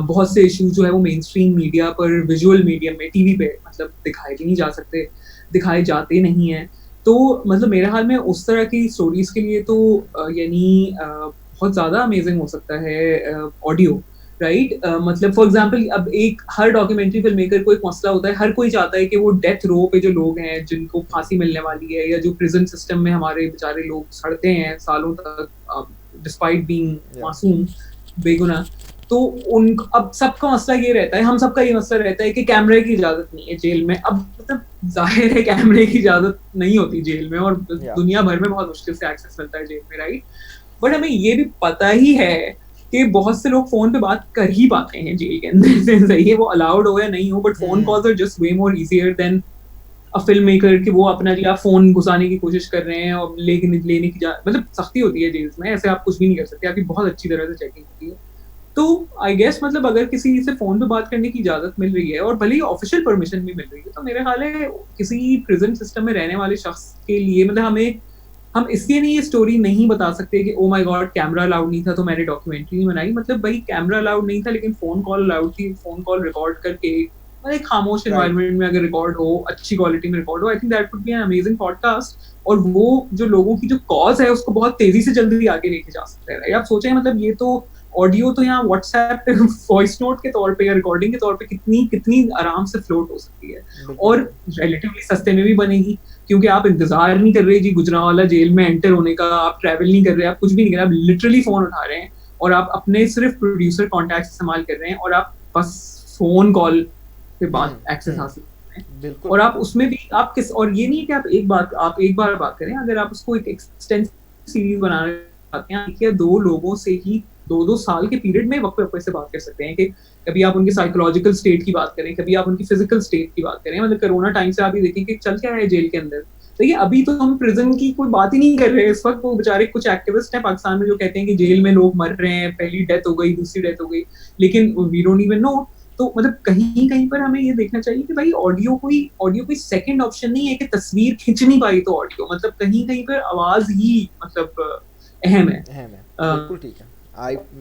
बहुत से इश्यूज जो है वो मेन स्ट्रीम मीडिया पर, विजुअल मीडियम में, टीवी पे मतलब दिखाए भी नहीं जा सकते, दिखाए जाते नहीं हैं। तो मतलब मेरे ख्याल में उस तरह की स्टोरीज के लिए तो यानी बहुत ज़्यादा अमेजिंग हो सकता है ऑडियो, राइट। मतलब फॉर एग्जांपल अब एक हर डॉक्यूमेंट्री फिल्म मेकर को एक मसला होता है, हर कोई चाहता है कि वो डेथ रो पे जो लोग हैं जिनको फांसी मिलने वाली है, या जो प्रिजन सिस्टम में हमारे बेचारे लोग सड़ते हैं सालों तक डिस्पाइट बीइंग मासूम, बेगुनाह, तो उन अब सबका मसला ये रहता है, हम सबका ये मसला रहता है कि कैमरे की इजाजत नहीं है जेल में। अब मतलब जाहिर है कैमरे की इजाजत नहीं होती जेल में, और दुनिया भर में बहुत मुश्किल से एक्सेस मिलता है जेल में, राइट। बट हमें ये भी पता ही है कि बहुत से लोग फोन पे बात कर ही पाते हैं जेल के अंदर से, सही है वो अलाउड हो या नहीं हो, but phone calls are just way more easier than a film maker कि वो अपना जी आप फोन घुसाने की कोशिश कर रहे हैं और लेने की मतलब सख्ती होती है जेल्स में, ऐसे आप कुछ भी नहीं कर सकते, आपकी बहुत अच्छी तरह से चेकिंग होती है। तो आई गेस मतलब अगर किसी से फोन पे बात करने की इजाजत मिल रही है और भले ही ऑफिशियल परमिशन भी मिल रही है, तो मेरे ख्याल है किसी प्रिजन सिस्टम में रहने वाले शख्स के लिए मतलब हम इसलिए नहीं ये स्टोरी नहीं बता सकते कि oh my God camera allowed नहीं था तो मैंने डॉक्यूमेंट्री नहीं बनाई। मतलब भाई कैमरा अलाउड नहीं था लेकिन फोन कॉल अलाउड थी, फोन कॉल रिकॉर्ड करके मतलब एक खामोश एनवायरनमेंट में अगर रिकॉर्ड हो, अच्छी क्वालिटी में रिकॉर्ड हो, I think that would be an amazing podcast. और वो जो लोगों की जो कॉज है उसको बहुत तेजी से जल्दी आगे लेके जा सकते हैं। आप सोचें मतलब ये तो ऑडियो तो यहाँ व्हाट्सएप पे वॉइस नोट के तौर पे या रिकॉर्डिंग के तौर पे कितनी आराम से फ्लोट हो सकती है और रिलेटिवली सस्ते में भी बनेगी, क्योंकि आप इंतजार नहीं कर रहे जी गुजरांवाला जेल में एंटर होने का, आप ट्रैवल नहीं कर रहे, आप कुछ भी नहीं कर रहे, आप लिटरली फोन उठा रहे हैं और आप अपने सिर्फ प्रोड्यूसर कॉन्टैक्ट इस्तेमाल कर रहे हैं और आप बस फोन कॉल के बाद एक्सेस हासिल कर रहे हैं। और आप उसमें भी आप किस, और ये नहीं है कि आप एक बार बात करें, अगर आप उसको एक एक्सटेंसिव सीरीज बनाना चाहते हैं कि दो लोगों से ही 2-2 साल के पीरियड में वक्त से बात कर सकते हैं कि कभी आप उनके साइकोलॉजिकल स्टेट की बात करें, कभी आप उनकी फिजिकल स्टेट की बात करें। मतलब कोरोना टाइम से आप ये देखें कि चल क्या है जेल के अंदर। तो ये अभी तो हम प्रिजन की कोई बात ही नहीं कर रहे हैं इस वक्त। वो बेचारे कुछ एक्टिविस्ट हैं पाकिस्तान में जो कहते हैं कि जेल में लोग मर रहे हैं, पहली डेथ हो गई, दूसरी डेथ हो गई, लेकिन वी डोंट इवन नो। तो मतलब कहीं पर हमें ये देखना चाहिए कि भाई ऑडियो कोई सेकंड ऑप्शन नहीं है कि तस्वीर खींच नहीं पाई तो ऑडियो, मतलब कहीं पर आवाज ही मतलब अहम है। बिल्कुल ठीक है।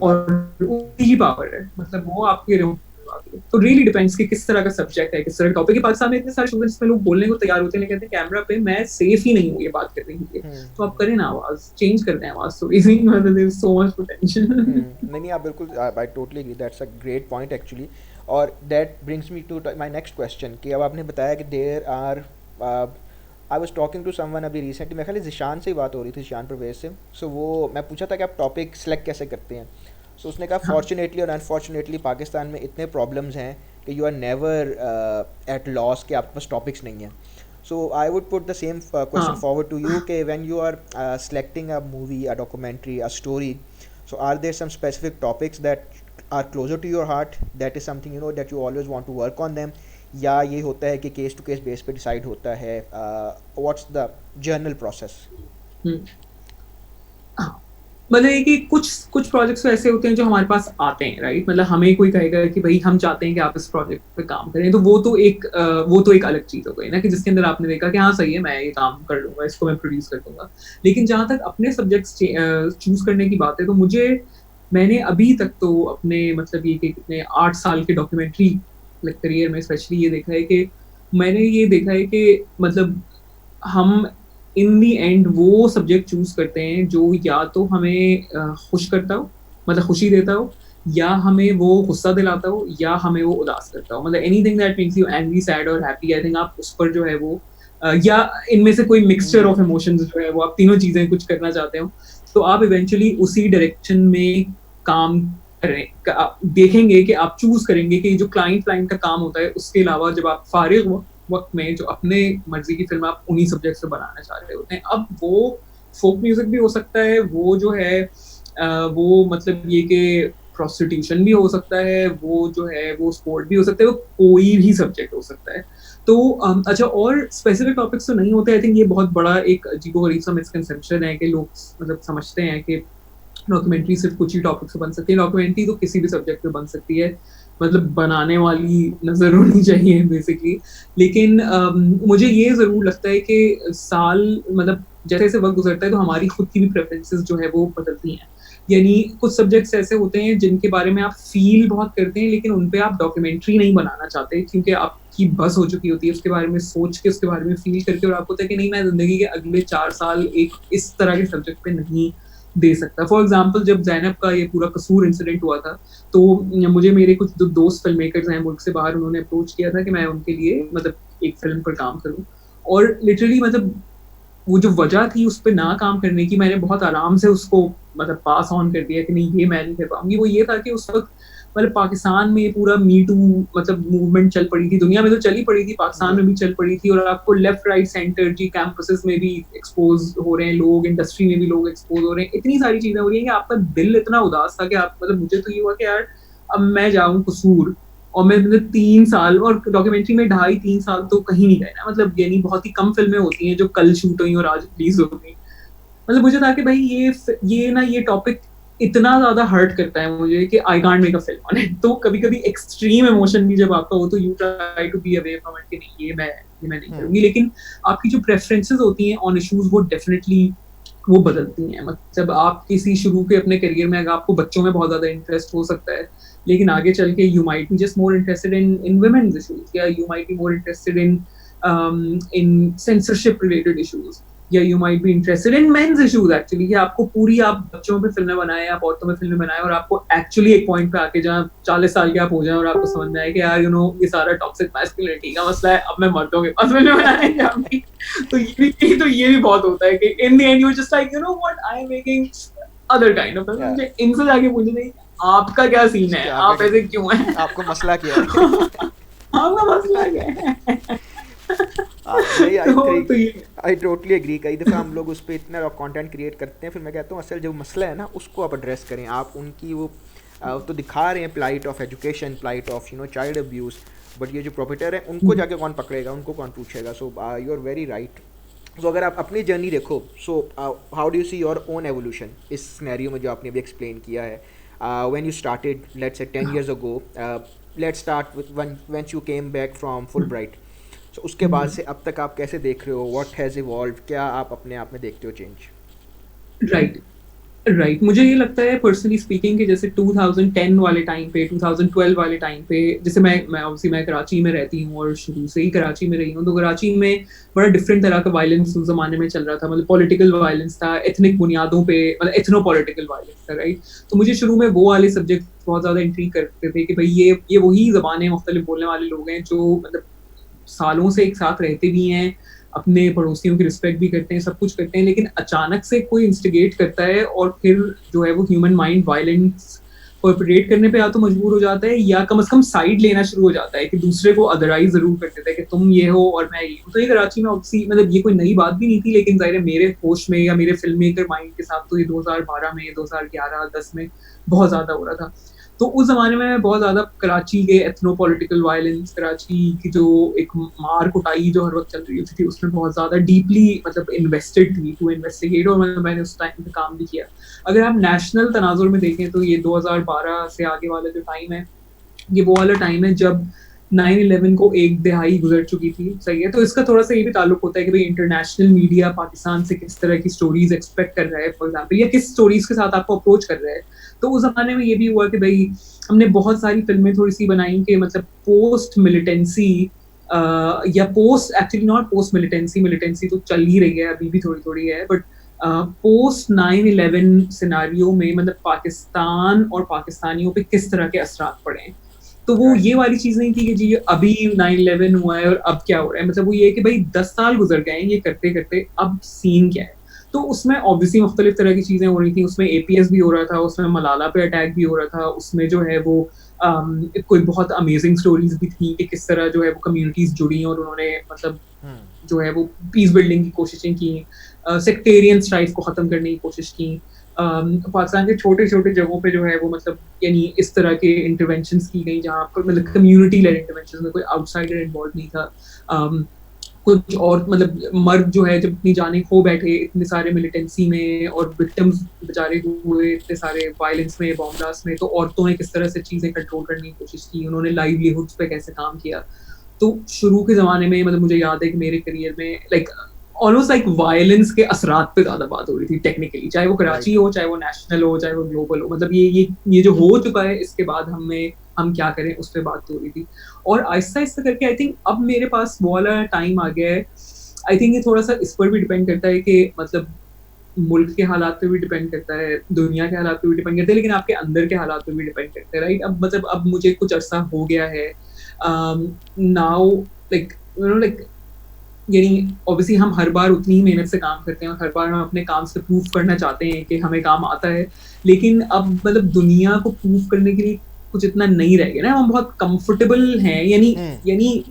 और ही पावर है, मतलब वो आपके तो रियली डिपेंड्स कि किस तरह का सब्जेक्ट है, किस तरह का टॉपिक है। पाकिस्तान में इतने सारे शोज जिसमें लोग बोलने को तैयार होते हैं लेकिन कहते हैं कैमरा पे मैं सेफ ही नहीं हूँ ये बात करने के लिए, तो आप करें ना आवाज चेंज करते हैं आवाज, तो इजी मतलब there is so much potential. नहीं आप बिल्कुल I totally agree, that's a great point actually. और that brings me to my next question कि अब आपने बताया कि there are I was talking to someone अभी रिसेंटली, मेरे ख्याल ज़िशान से ही बात हो रही थी, ज़िशान परवेज़ से। सो वो मैं पूछा था कि आप टॉपिक सेलेक्ट कैसे करते हैं, सो उसने कहा फॉर्चुनेटली और अनफॉर्चुनेटली पाकिस्तान में इतने प्रॉब्लम्स हैं कि you are never at loss कि आपके पास टॉपिक्स नहीं हैं। So I would put the same question forward to you कि when you are selecting a movie, a documentary, a story, so are there some specific topics that are closer to your heart, that is something you know that you always want to work on them, या ये होता है कि case to case base पे decide होता है? What's the journal process? मतलब ये कि कुछ प्रोजेक्ट्स ऐसे होते हैं जो हमारे पास आते हैं, राइट। मतलब हमें कोई कहेगा कि भाई हम चाहते हैं कि आप इस प्रोजेक्ट पे काम करें, तो वो तो एक अलग चीज हो गई ना, कि जिसके अंदर आपने देखा कि हाँ सही है मैं ये काम कर लूंगा, इसको मैं प्रोड्यूस कर दूंगा। लेकिन जहाँ तक अपने सब्जेक्ट्स चूज करने की बात है, तो मैंने अभी तक तो अपने मतलब ये कि कितने 8 साल के डॉक्यूमेंट्री करियर में स्पेशली ये देखा है कि मतलब हम इन दी एंड वो सब्जेक्ट चूज करते हैं जो या तो हमें खुश करता हो, मतलब खुशी देता हो, या हमें वो गुस्सा दिलाता हो, या हमें वो उदास करता हो। मतलब anything that makes you angry, sad और हैप्पी, आई थिंक आप उस पर जो है वो या इनमें से कोई मिक्सचर ऑफ इमोशंस जो है वो आप तीनों चीजें कुछ करना चाहते हो, तो आप इवेंचुअली उसी डायरेक्शन में काम देखेंगे कि आप चूज करेंगे कि जो क्लाइंट का काम होता है, उसके अलावा जब आप फारिग वक्त में जो अपने मर्जी की फिल्म आप उन्हीं सब्जेक्ट से बनाना चाह रहे होते हैं, अब वो फोक म्यूजिक भी हो सकता है, वो जो है वो मतलब ये कि प्रोस्टिट्यूशन भी हो सकता है, वो जो है वो स्पोर्ट भी हो सकता है, वो कोई भी सब्जेक्ट हो सकता है। तो अच्छा, और स्पेसिफिक टॉपिक्स तो नहीं होते। आई थिंक ये बहुत बड़ा एक अजीबोगरीब सा मिसकंसेप्शन है कि लोग मतलब समझते हैं कि डॉक्यूमेंट्री सिर्फ कुछ ही टॉपिक से बन सकती है। डॉक्यूमेंट्री तो किसी भी सब्जेक्ट पे बन सकती है, मतलब बनाने वाली नजर होनी चाहिए बेसिकली। लेकिन मुझे ये जरूर लगता है कि साल मतलब जैसे जैसे वक्त गुजरता है तो हमारी खुद की भी प्रेफरेंसेस जो है वो बदलती हैं। यानी कुछ सब्जेक्ट्स ऐसे होते हैं जिनके बारे में आप फील बहुत करते हैं, लेकिन उन पे आप डॉक्यूमेंट्री नहीं बनाना चाहते क्योंकि आपकी बस हो चुकी होती है उसके बारे में सोच के, उसके बारे में फील करके, और आपको होता है कि नहीं, मैं जिंदगी के अगले 4 साल एक इस तरह के सब्जेक्ट पे नहीं दे सकता। फॉर एग्जाम्पल, जब ज़ैनब का ये पूरा कसूर इंसिडेंट हुआ था तो मुझे मेरे कुछ जो दोस्त फिल्म मेकर्स हैं मुल्क से बाहर, उन्होंने अप्रोच किया था कि मैं उनके लिए मतलब एक फिल्म पर काम करूं, और लिटरली मतलब वो जो वजह थी उस पर ना काम करने की, मैंने बहुत आराम से उसको मतलब पास ऑन कर दिया कि नहीं ये मैं नहीं कर पाऊंगी। वो ये था कि उस वक्त मतलब पाकिस्तान में पूरा मी टू मतलब मूवमेंट चल पड़ी थी, दुनिया में तो चली पड़ी थी, पाकिस्तान में भी चल पड़ी थी, और आपको लेफ्ट राइट सेंटर जी कैंपसेस में भी एक्सपोज हो रहे हैं लोग, इंडस्ट्री में भी लोग एक्सपोज हो रहे हैं, इतनी सारी चीजें हो रही हैं कि आपका दिल इतना उदास था कि आप मतलब मुझे तो ये हुआ कि यार अब मैं जाऊं कसूर, और मैं मतलब 3 साल, और डॉक्यूमेंट्री में 2.5-3 साल तो कहीं नहीं गए ना, मतलब यानी बहुत ही कम फिल्में होती हैं जो कल शूट हुई और आज रिलीज हो गई। मतलब मुझे था कि भाई ये टॉपिक इतना ज्यादा हर्ट करता है मुझे कि I can't make a film on it. तो कभी कभी एक्सट्रीम इमोशन भी जब आपका हो तो you try to be away from it कि नहीं ये मैं नहीं करूंगी। लेकिन आपकी जो प्रेफरेंसेस होती हैं ऑन इश्यूज वो डेफिनेटली वो बदलती हैं। मतलब आप किसी शुरू के अपने करियर में अगर आपको बच्चों में बहुत ज्यादा इंटरेस्ट हो सकता है, लेकिन आगे चल के you might be just more interested in women's issues, या you might be more interested in censorship related issues, या you might be interested in men's issues actually, कि आपको पूरी आप बच्चों पे फिल्में बनाएं, आप औरतों में फिल्में बनाएं, और आपको एक्चुअली एक पॉइंट पे आके जहाँ 40 साल के आप हो जाएं और आपको समझ में आए कि यार यू नो ये सारा टॉक्सिक मैस्कुलिनिटी का मसला है, अब मैं मर्दों के पास फिल्में बनाने जाऊंगी। तो ये भी बहुत होता है कि in the end you just like you know what I am making other kind of film. मुझे इनसे जाके पूछना आपका क्या सीन है, आप ऐसे क्यों हैं, आपको मसला क्या है? आपका मसला क्या है? I totally agree. कई दफ़ा हम लोग उस पर इतना कंटेंट क्रिएट करते हैं, फिर मैं कहता हूँ असल जो मसला है ना उसको आप एड्रेस करें। आप उनकी वो तो दिखा रहे हैं plight of education, plight of you know child abuse, but ये जो प्रोपेटर है उनको जाके कौन पकड़ेगा, उनको कौन पूछेगा। So you are very right. So अगर आप अपनी जर्नी देखो, so how do you see your own evolution इस सिनेरियो में जो आपने अभी एक्सप्लेन किया है? When you started let's say 10 years ago, let's start with when you came back from Fulbright, तो उसके बाद से अब तक आप कैसे देख रहे हो? What has evolved? क्या आप अपने आप में देखते हो चेंज? राइट मुझे ये लगता है पर्सनली स्पीकिंग कि जैसे 2010 वाले टाइम पे, 2012 वाले टाइम पे, जैसे मैं ऑब्वियसली मैं कराची में रहती हूँ और शुरू से ही कराची में रही हूँ, तो कराची में बड़ा डिफरेंट तरह का वायलेंस उस जमाने में चल रहा था। मतलब पॉलिटिकल वायलेंस था, एथनिक बुनियादों पे, मतलब एथनो पॉलिटिकल वायलेंस था, राइट। तो मुझे शुरू में वो वाले सब्जेक्ट बहुत ज़्यादा इंट्रीग करते थे कि भाई ये वही ज़बानें मुख्तलिफ बोलने वाले लोग हैं जो मतलब सालों से एक साथ रहते भी हैं, अपने पड़ोसियों की रिस्पेक्ट भी करते हैं, सब कुछ करते हैं, लेकिन अचानक से कोई इंस्टिगेट करता है और फिर जो है वो ह्यूमन माइंड वायलेंस परपेट्रेट करने पे या तो मजबूर हो जाता है या कम से कम साइड लेना शुरू हो जाता है कि दूसरे को अदराइज जरूर कर देता है कि तुम ये हो और मैं ये हूँ। तो ये कराची में ऑब्वियसली मतलब ये कोई नई बात भी नहीं थी, लेकिन जाहिर है मेरे होश में या मेरे फिल्म मेकर माइंड के साथ तो ये 2012 में, 2011-10 में बहुत ज्यादा हो रहा था। तो उस जमाने में बहुत ज्यादा कराची के एथनो पॉलिटिकल वायलेंस, कराची की जो एक मार कुटाई जो हर वक्त चल रही थी उसमें बहुत ज्यादा डीपली मतलब इन्वेस्टेड थी टू इन्वेस्टिगेट, और मैंने उस टाइम पे काम भी किया। अगर आप नेशनल तनाजुर में देखें तो ये 2012 से आगे वाला जो टाइम है, ये वो वाला टाइम है जब 9/11 को एक दिहाई गुजर चुकी थी, सही है। तो इसका थोड़ा सा ये भी ताल्लुक होता है कि भाई इंटरनेशनल मीडिया पाकिस्तान से किस तरह की स्टोरीज एक्सपेक्ट कर रहा है, फॉर एग्जांपल, या किस स्टोरीज के साथ आपको अप्रोच कर रहा है। तो उस जमाने में ये भी हुआ कि भाई हमने बहुत सारी फिल्में थोड़ी सी बनाई कि मतलब पोस्ट मिलिटेंसी या post, actually not post militancy तो चल ही रही है, अभी भी थोड़ी थोड़ी है, बट पोस्ट 9/11 सिनारियो में मतलब पाकिस्तान और पाकिस्तानियों पे किस तरह के असरात पड़े हैं। तो वो ये वाली चीज नहीं थी कि जी अभी 9/11 हुआ है और अब क्या हो रहा है, मतलब वो ये है कि भाई 10 साल गुजर गए हैं ये करते करते, अब सीन क्या है। तो उसमें ऑब्वियसली मुख्तलिफ तरह की चीज़ें हो रही थी, उसमें APS भी हो रहा था, उसमें मलाला पे अटैक भी हो रहा था, उसमें जो है वो कोई बहुत अमेजिंग स्टोरीज भी थी कि किस तरह जो है वो कम्युनिटीज़ जुड़ी और उन्होंने मतलब जो है वो पीस बिल्डिंग की कोशिशें की, सेक्टेरियन स्ट्राइफ को ख़त्म करने की कोशिश की। पाकिस्तान के छोटे छोटे जगहों पे जो है वो मतलब यानी इस तरह के इंटरवेंशंस की गई जहाँ पर मतलब कम्युनिटी लेड इंटरवेंशंस में कोई आउटसाइडर इन्वॉल्व नहीं था। कुछ और मतलब मर्द जो है जब अपनी जानें खो बैठे इतने सारे मिलिटेंसी में और विक्टिम्स बेचारे हुए इतने सारे वायलेंस में, बॉम्ब ब्लास्ट में, तो औरतों ने किस तरह से चीज़ें कंट्रोल करने की कोशिश की, उन्होंने लाइवलीहुड्स पे कैसे काम किया। तो शुरू के ज़माने में मतलब मुझे याद है कि मेरे करियर में लाइक ऑलमोस्ट लाइक वायलेंस के असरात पे ज़्यादा बात हो रही थी टेक्निकली, चाहे वो कराची हो, चाहे वो नेशनल हो, चाहे वो ग्लोबल हो। मतलब ये जो हो चुका है इसके बाद हम क्या करें उस पर बात हो रही थी। और आहिस्ता आहिस्ता करके आई थिंक अब मेरे पास वो वाला टाइम आ गया है। आई थिंक ये थोड़ा सा इस पर भी डिपेंड करता है कि मतलब मुल्क के हालात पे भी डिपेंड करता है, दुनिया के हालात पे भी डिपेंड करता है, लेकिन आपके अंदर के हालात पे भी डिपेंड करता है, राइट। अब मतलब अब मुझे कुछ अरसा हो गया है now like you know like यानी ऑब्वियसली हम हर बार उतनी ही मेहनत से काम करते हैं और हर बार हम अपने काम से प्रूव करना चाहते हैं कि हमें काम आता है, लेकिन अब मतलब दुनिया को प्रूव करने के लिए कुछ इतना नहीं रह गया ना। हम बहुत कंफर्टेबल हैं, यानी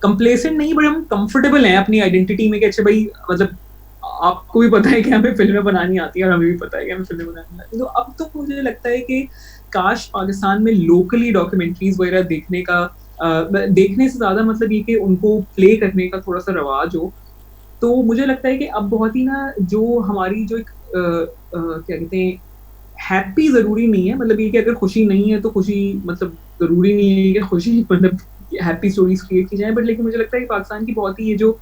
कंप्लेसेंट नहीं, बट हम कंफर्टेबल हैं अपनी आइडेंटिटी में कि अच्छा भाई मतलब आपको भी पता है कि हमें फिल्में बनानी आती है और हमें भी पता है कि हमें फिल्में बनानी आती है। तो अब तो मुझे लगता है कि काश पाकिस्तान में लोकली डॉक्यूमेंट्रीज वगैरह देखने से ज्यादा मतलब ये कि उनको प्ले करने का थोड़ा सा रवाज हो। तो मुझे लगता है कि अब बहुत ही ना जो हमारी जो एक क्या कहते हैं हैप्पी जरूरी नहीं है, मतलब ये कि अगर खुशी नहीं है तो खुशी मतलब जरूरी नहीं है कि खुशी मतलब हैप्पी स्टोरीज क्रिएट की जाए, बट लेकिन मुझे लगता है कि पाकिस्तान की बहुत ही ये जो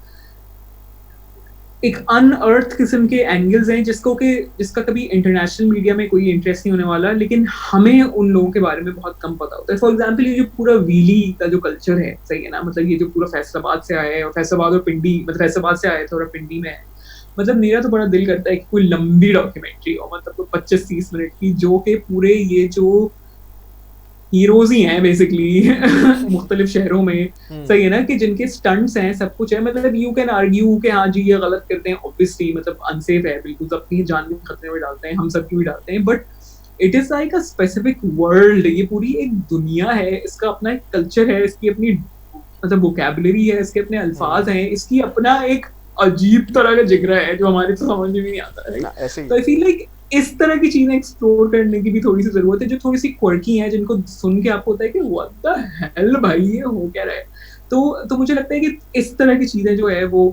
एक अनअर्थ किस्म के एंगल्स हैं जिसका कभी इंटरनेशनल मीडिया में कोई इंटरेस्ट नहीं होने वाला, लेकिन हमें उन लोगों के बारे में बहुत कम पता होता है। फॉर एग्जांपल ये जो पूरा वीली का जो कल्चर है, सही है ना, मतलब ये जो पूरा फैसलाबाद से आया है और फैसलाबाद और पिंडी, मतलब फैसलाबाद से आया था और पिंडी में है। मतलब मेरा तो बड़ा दिल करता है कि कोई लंबी डॉक्यूमेंट्री हो, मतलब 25-30 मिनट की, जो कि पूरे ये जो हीरोज ही हैं बेसिकली मुख्तलिफ शहरों में, सही है ना, कि जिनके स्टंट्स हैं, सब कुछ है। मतलब यू कैन आर्ग्यू कि हाँ जी ये गलत करते हैं, ऑब्वियसली मतलब अनसेफ है, बिल्कुल अपनी जान भी खतरे में डालते हैं, हम सब की भी डालते हैं, but it is like a specific world. ये पूरी एक दुनिया है, इसका अपना एक कल्चर है, इसकी अपनी मतलब वोकैबुलरी है, इसके अपने अल्फाज हैं, इसकी अपना एक अजीब तरह का जिगरा है जो हमारे तो समझ में नहीं आता है। तो आई फील लाइक इस तरह की चीजें एक्सप्लोर करने की भी थोड़ी सी जरूरत है, जो थोड़ी सी क्वर्की हैं, जिनको सुन के आपको होता है कि व्हाट द हेल भाई ये हो क्या रहा है। तो मुझे लगता है कि इस तरह की चीजें जो है वो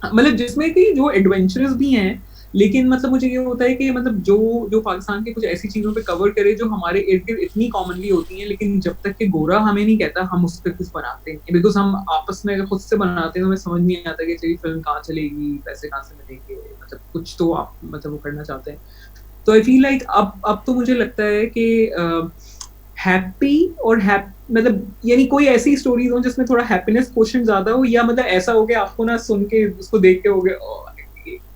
मतलब जिसमें कि जो एडवेंचरस भी हैं, लेकिन मतलब मुझे ये होता है कि मतलब जो पाकिस्तान के कुछ ऐसी चीजों पे कवर करे जो हमारे इर्द गिर्द इतनी कॉमनली होती हैं, लेकिन जब तक कि गोरा हमें नहीं कहता हम उस पर कुछ बनाते हैं, बिकॉज हम आपस में अगर खुद से बनाते हैं तो हमें समझ नहीं आता कि चलिए फिल्म कहाँ चलेगी, पैसे कहाँ से मिलेंगे, मतलब कुछ तो आप मतलब वो करना चाहते हैं। तो आई फील लाइक अब तो मुझे लगता है कि हैप्पी और मतलब यानी कोई ऐसी स्टोरीज हो जिसमें थोड़ा हैप्पीनेस क्वेश्चन ज्यादा हो, या मतलब ऐसा हो कि आपको ना सुन के उसको देख के हो गए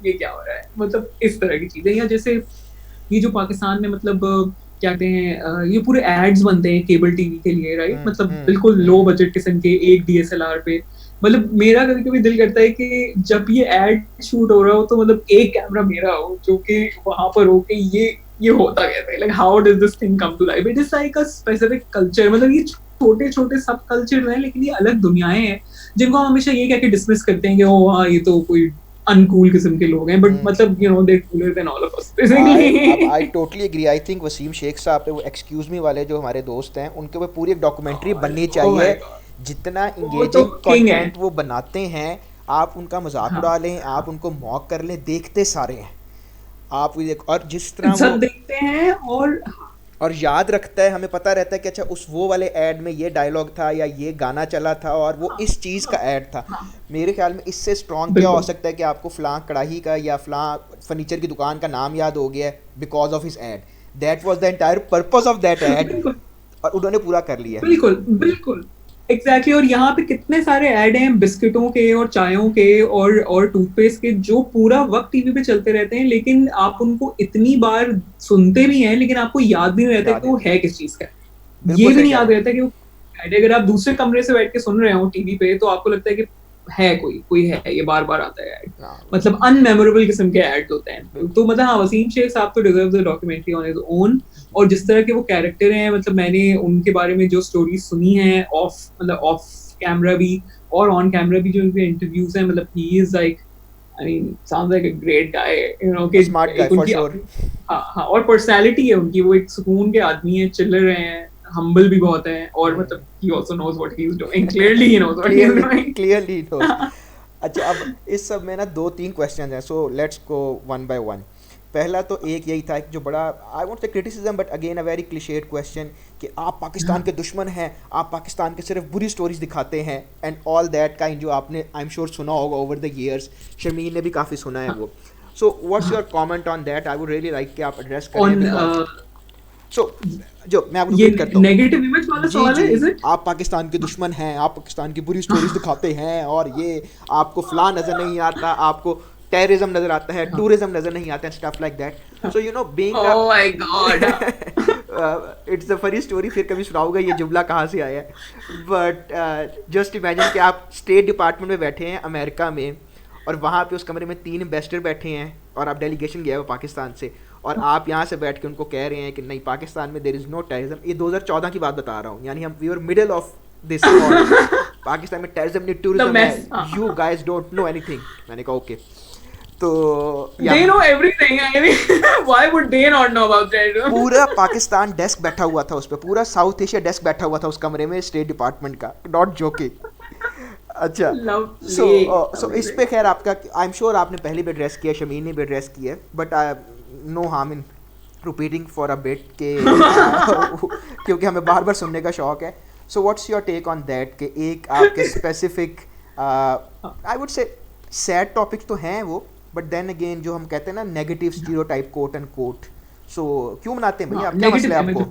ये क्या हो रहा है, मतलब इस तरह की चीजें। या जैसे ये जो पाकिस्तान में मतलब क्या कहते हैं ये पूरे एड्स बनते हैं केबल टीवी के लिए, राइट, मतलब बिल्कुल लो बजट किस्म के, एक DSLR पे। मतलब मेरा कभी कभी दिल करता है कि जब ये एड शूट हो रहा हो तो मतलब एक कैमरा मेरा हो जो कि वहां पर हो कि ये होता कैसे है, like how does this thing come to life. It is like a specific culture, मतलब ये छोटे छोटे सब कल्चर हैं, लेकिन ये अलग दुनियाएं हैं जिनको हम हमेशा ये कह के डिसमिस करते हैं कि ओ हाँ ये तो कोई अनकूल किस्म के लोग हैं, बट मतलब you know they cooler than all of us basically. I totally agree. I think Wasim Sheikh Sahab पे वो एक्सक्यूज मी वाले जो हमारे दोस्त हैं उनके ऊपर पूरी एक डॉक्यूमेंट्री बननी चाहिए। जितना इंगेजिंग कंटेंट वो बनाते हैं, आप उनका मजाक उड़ा लें, आप उनको मॉक कर लें, देखते सारे हैं आप। और जिस तरह वो देखते हैं और याद रखता है, हमें पता रहता है कि अच्छा उस वो वाले ऐड में ये डायलॉग था या ये गाना चला था और वो इस चीज़ का ऐड था। मेरे ख्याल में इससे स्ट्रॉन्ग क्या हो सकता है कि आपको फलां कढ़ाई का या फलां फर्नीचर की दुकान का नाम याद हो गया because of his add. That was the entire purpose of that add और उन्होंने पूरा कर लिया। बिल्कुल एग्जैक्टली। और यहाँ पे कितने सारे ऐड हैं बिस्किटों के और चायों के और टूथपेस्ट के जो पूरा वक्त टीवी पे चलते रहते हैं, लेकिन आप उनको इतनी बार सुनते भी हैं लेकिन आपको याद भी नहीं रहता कि वो है किस चीज का। ये भी नहीं याद रहता कि वो अगर आप दूसरे कमरे से बैठ के सुन रहे हो टीवी पे तो आपको लगता है कि है कोई है, ये बार बार आता है ऐड, हाँ। मतलब अनमेमोरेबल किस्म के एड्स होते हैं। तो मतलब हाँ, वसीम शेख साहब तो deserve the documentary on his own. और जिस तरह के वो कैरेक्टर हैं, मतलब मैंने उनके बारे में जो स्टोरीज सुनी है ऑफ कैमरा भी और ऑन कैमरा भी, जो उनके इंटरव्यूज हैं, मतलब he is like, I mean, sounds like a great guy, you know, कि Smart guy, for sure. हाँ, और पर्सनालिटी है उनकी, वो एक सुकून के आदमी है, चिल्लर हैं, हम्बल भी बहुत हैं, और मतलब he also knows what he is doing, clearly he knows what he is doing. Clearly he knows. अच्छा, अब इस सब में ना 2-3 क्वेश्चन हैं, so let's go one by one. पहला तो एक यही था जो बड़ा, I won't say criticism, but again a very clichéd question, कि आप पाकिस्तान के दुश्मन हैं, आप पाकिस्तान के सिर्फ बुरी स्टोरीज दिखाते हैं एंड ऑल दैट काइंड, जो आपने आई एम श्योर सुना होगा ओवर द ईयर्स। शमीन ने भी काफ़ी सुना है वो। सो what's your comment on that? I would really like कि आप एड्रेस करें। सो जो मैं आपको रिपीट करता हूं, नेगेटिव इमेज वाला सवाल है, इज इट? आप पाकिस्तान के दुश्मन हैं, आप पाकिस्तान की बुरी स्टोरीज दिखाते हैं, और ये आपको फलां नजर नहीं आता, आपको टेररिज्म नजर आता है, टूरिज्म नजर नहीं आता है, stuff like that. So you know being, oh my God, it's a funny story, फिर कभी सुनाऊंगा ये जुमला कहाँ से आया है। बट जस्ट इमेजिन कि आप स्टेट डिपार्टमेंट में बैठे हैं अमेरिका में, और वहाँ पे उस कमरे में 3 एम्बेसडर बैठे हैं, और आप डेलीगेशन गया हुआ पाकिस्तान से, और आप यहाँ से बैठ के उनको कह रहे हैं कि नहीं, पाकिस्तान में देयर इज़ नो टेररिज्म। ये 2014 की बात बता रहा हूँ, यानी हम we were middle of this war, Pakistan में टेररिज्म नहीं, टूरिज्म है, you guys don't know anything. मैंने कहा ओके, तो they know everything, I mean, why would they not know about terrorism? पूरा पाकिस्तान डेस्क बैठा हुआ था उस पे, पूरा साउथ एशिया डेस्क बैठा हुआ था उस कमरे में स्टेट डिपार्टमेंट का, नॉट जोकिंग। अच्छा, सो इस पे खैर आपका, आई एम श्योर आपने पहले भी एड्रेस किया, शमीन ने भी एड्रेस किया, but no harm in repeating for a bit के क्योंकि हमें बार बार सुनने का शौक है। So what's your take on that, कि एक आपके specific, I would say sad topics तो हैं वो, बट देन अगेन जो हम कहते हैं ना negative stereotype, quote and quote, so क्यों बनाते हैं भैया? क्या मसला है आपको?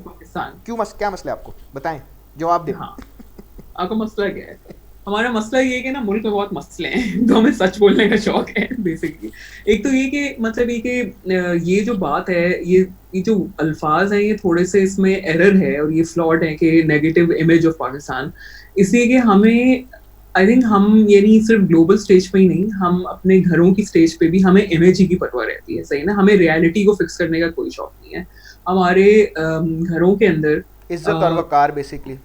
क्या मसला है आपको, बताएं, जवाब दें। आपका मसला क्या है? हमारा मसला ये है कि ना मुल्क में बहुत मसले हैं, तो हमें सच बोलने का शौक है बेसिकली। एक तो ये कि मतलब ये कि ये जो बात है, ये जो अल्फाज हैं, ये थोड़े से इसमें एरर है और ये फ्लॉड है कि नेगेटिव इमेज ऑफ पाकिस्तान, इसलिए कि हमें, आई थिंक हम ये नहीं सिर्फ ग्लोबल स्टेज पे ही नहीं, हम अपने घरों की स्टेज पे भी हमें इमेज ही की परवाह रहती है, सही ना? हमें रियलिटी को फिक्स करने का कोई शौक नहीं है। हमारे घरों के अंदर इज्जत और वकार, बेसिकली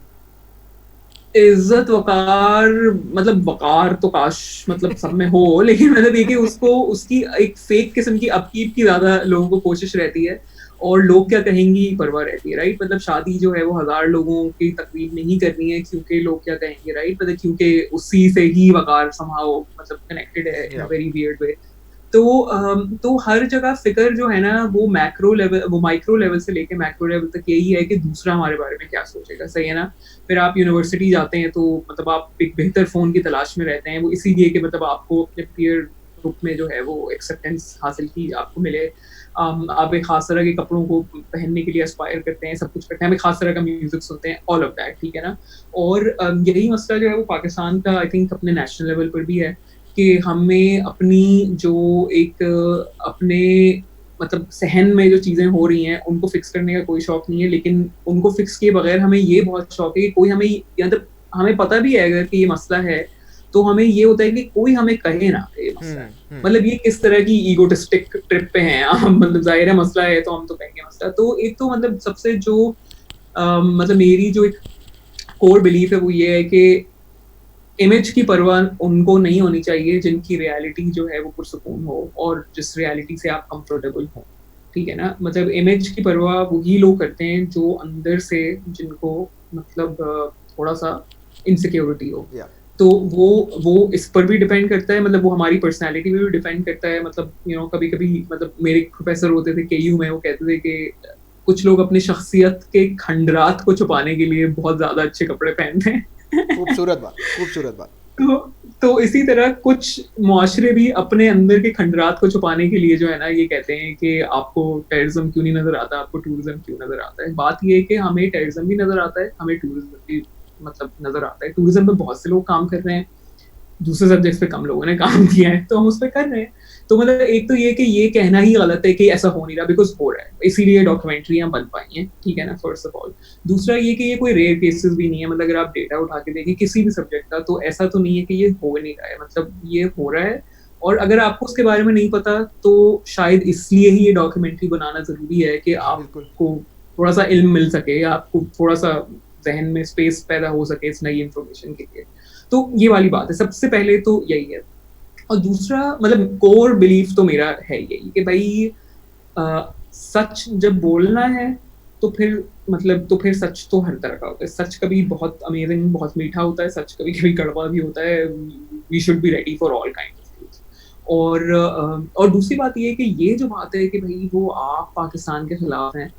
इज्जत वकार, मतलब वकार तो काश मतलब सब में हो, लेकिन मतलब ये कि उसको, उसकी एक फेक किस्म की अपकीप की ज्यादा लोगों को कोशिश रहती है, और लोग क्या कहेंगी परवाह रहती है, राइट? मतलब शादी जो है वो 1000 लोगों की तकरीब नहीं करनी है, क्योंकि लोग क्या कहेंगे, राइट? मतलब क्योंकि उसी से ही वकार समहाउ मतलब कनेक्टेड है इन अ वेरी वियर्ड वे। तो हर जगह फिक्र जो है ना, वो मैक्रो लेवल, वो माइक्रो लेवल से लेके मैक्रो लेवल तक यही है कि दूसरा हमारे बारे में क्या सोचेगा, सही है ना? फिर आप यूनिवर्सिटी जाते हैं तो मतलब आप एक बेहतर फोन की तलाश में रहते हैं, वो इसीलिए कि मतलब आपको अपने पीयर ग्रुप में जो है वो एक्सेप्टेंस हासिल की आपको मिले। आप एक खास तरह के कपड़ों को पहनने के लिए एस्पायर करते हैं, सब कुछ करते हैं, हम एक खास तरह का म्यूजिक सुनते हैं, ऑल ऑफ दैट, ठीक है ना? और यही मसला जो है वो पाकिस्तान का आई थिंक अपने नेशनल लेवल पर भी है, कि हमें अपनी जो एक अपने मतलब सहन में जो चीज़ें हो रही हैं उनको फिक्स करने का कोई शौक नहीं है, लेकिन उनको फिक्स किए बगैर हमें ये बहुत शौक है कि कोई हमें, मतलब हमें पता भी है अगर कि ये मसला है, तो हमें ये होता है कि कोई हमें कहे ना ये मसला है। मतलब ये किस तरह की ईगोटिस्टिक ट्रिप पे हैं हम, मतलब जाहिर है मसला है तो हम तो कहेंगे मसला। तो एक तो मतलब सबसे जो मतलब मेरी जो एक कोर बिलीफ है वो ये है कि इमेज की परवाह उनको नहीं होनी चाहिए जिनकी रियलिटी जो है वो पुरसुकून हो और जिस रियलिटी से आप कंफर्टेबल हो, ठीक है ना? मतलब इमेज की परवाह वही लोग करते हैं जो अंदर से जिनको मतलब थोड़ा सा इनसिक्योरिटी हो, तो वो इस पर भी डिपेंड करता है, मतलब वो हमारी पर्सनैलिटी पे भी डिपेंड करता है। मतलब यू नो कभी कभी मतलब मेरे प्रोफेसर होते थे KU में, वो कहते थे कि कुछ लोग अपनी शख्सियत के खंडरात को छुपाने के लिए बहुत ज्यादा अच्छे कपड़े पहनते हैं। खूबसूरत बात, खूबसूरत बात। तो इसी तरह कुछ मुआशरे भी अपने अंदर के खंडरात को छुपाने के लिए जो है ना ये कहते हैं कि आपको टेररिज्म क्यों नहीं नजर आता, आपको टूरिज्म क्यों नजर आता है। बात ये है कि हमें टेररिज्म भी नजर आता है, हमें टूरिज्म भी मतलब नजर आता है। टूरिज्म पे बहुत से लोग काम कर रहे हैं, दूसरे सब्जेक्ट्स पे कम लोगों ने काम किया है, तो हम उस पर कर रहे हैं। तो मतलब एक तो ये कि ये कहना ही गलत है कि ऐसा हो नहीं रहा, बिकॉज हो रहा है, इसीलिए डॉक्यूमेंट्रियां बन पाई हैं, ठीक है ना, फर्स्ट ऑफ ऑल। दूसरा ये कि ये कोई रेयर केसेस भी नहीं है, मतलब अगर आप डेटा उठा के देखें किसी भी सब्जेक्ट का, तो ऐसा तो नहीं है कि ये हो नहीं रहा है, मतलब ये हो रहा है। और अगर आपको उसके बारे में नहीं पता तो शायद इसलिए ही ये डॉक्यूमेंट्री बनाना जरूरी है कि आपको थोड़ा सा इल्म मिल सके, या आपको थोड़ा सा जहन में स्पेस पैदा हो सके इस नई इंफॉर्मेशन के लिए। तो ये वाली बात है, सबसे पहले तो यही है। और दूसरा मतलब कोर बिलीफ तो मेरा है यही कि भाई सच जब बोलना है तो फिर सच तो हर तरह का होता है। सच कभी बहुत अमेजिंग, बहुत मीठा होता है, सच कभी कभी कड़वा भी होता है। We should be ready for all kind of truth. और दूसरी बात ये है कि ये जो बात है कि भाई वो आप पाकिस्तान के खिलाफ हैं,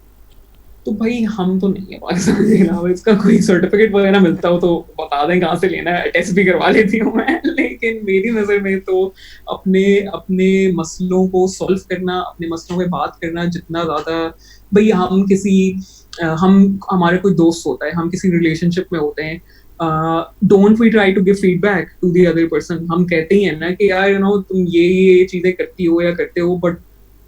तो भाई हम तो नहीं है पाकिस्तान के खिलाफ। इसका कोई सर्टिफिकेट वगैरह मिलता हो तो बता दें कहाँ से लेना है, टेस्ट भी करवा लेती हूँ मैं। लेकिन मेरी नज़र में तो अपने मसलों को सॉल्व करना, अपने मसलों पे बात करना जितना ज़्यादा, भाई हमारे कोई दोस्त होता है, हम किसी रिलेशनशिप में होते हैं, don't we try to give feedback to the other person. हम कहते ही हैं ना कि यार तुम ये चीज़ें करती हो या करते हो, बट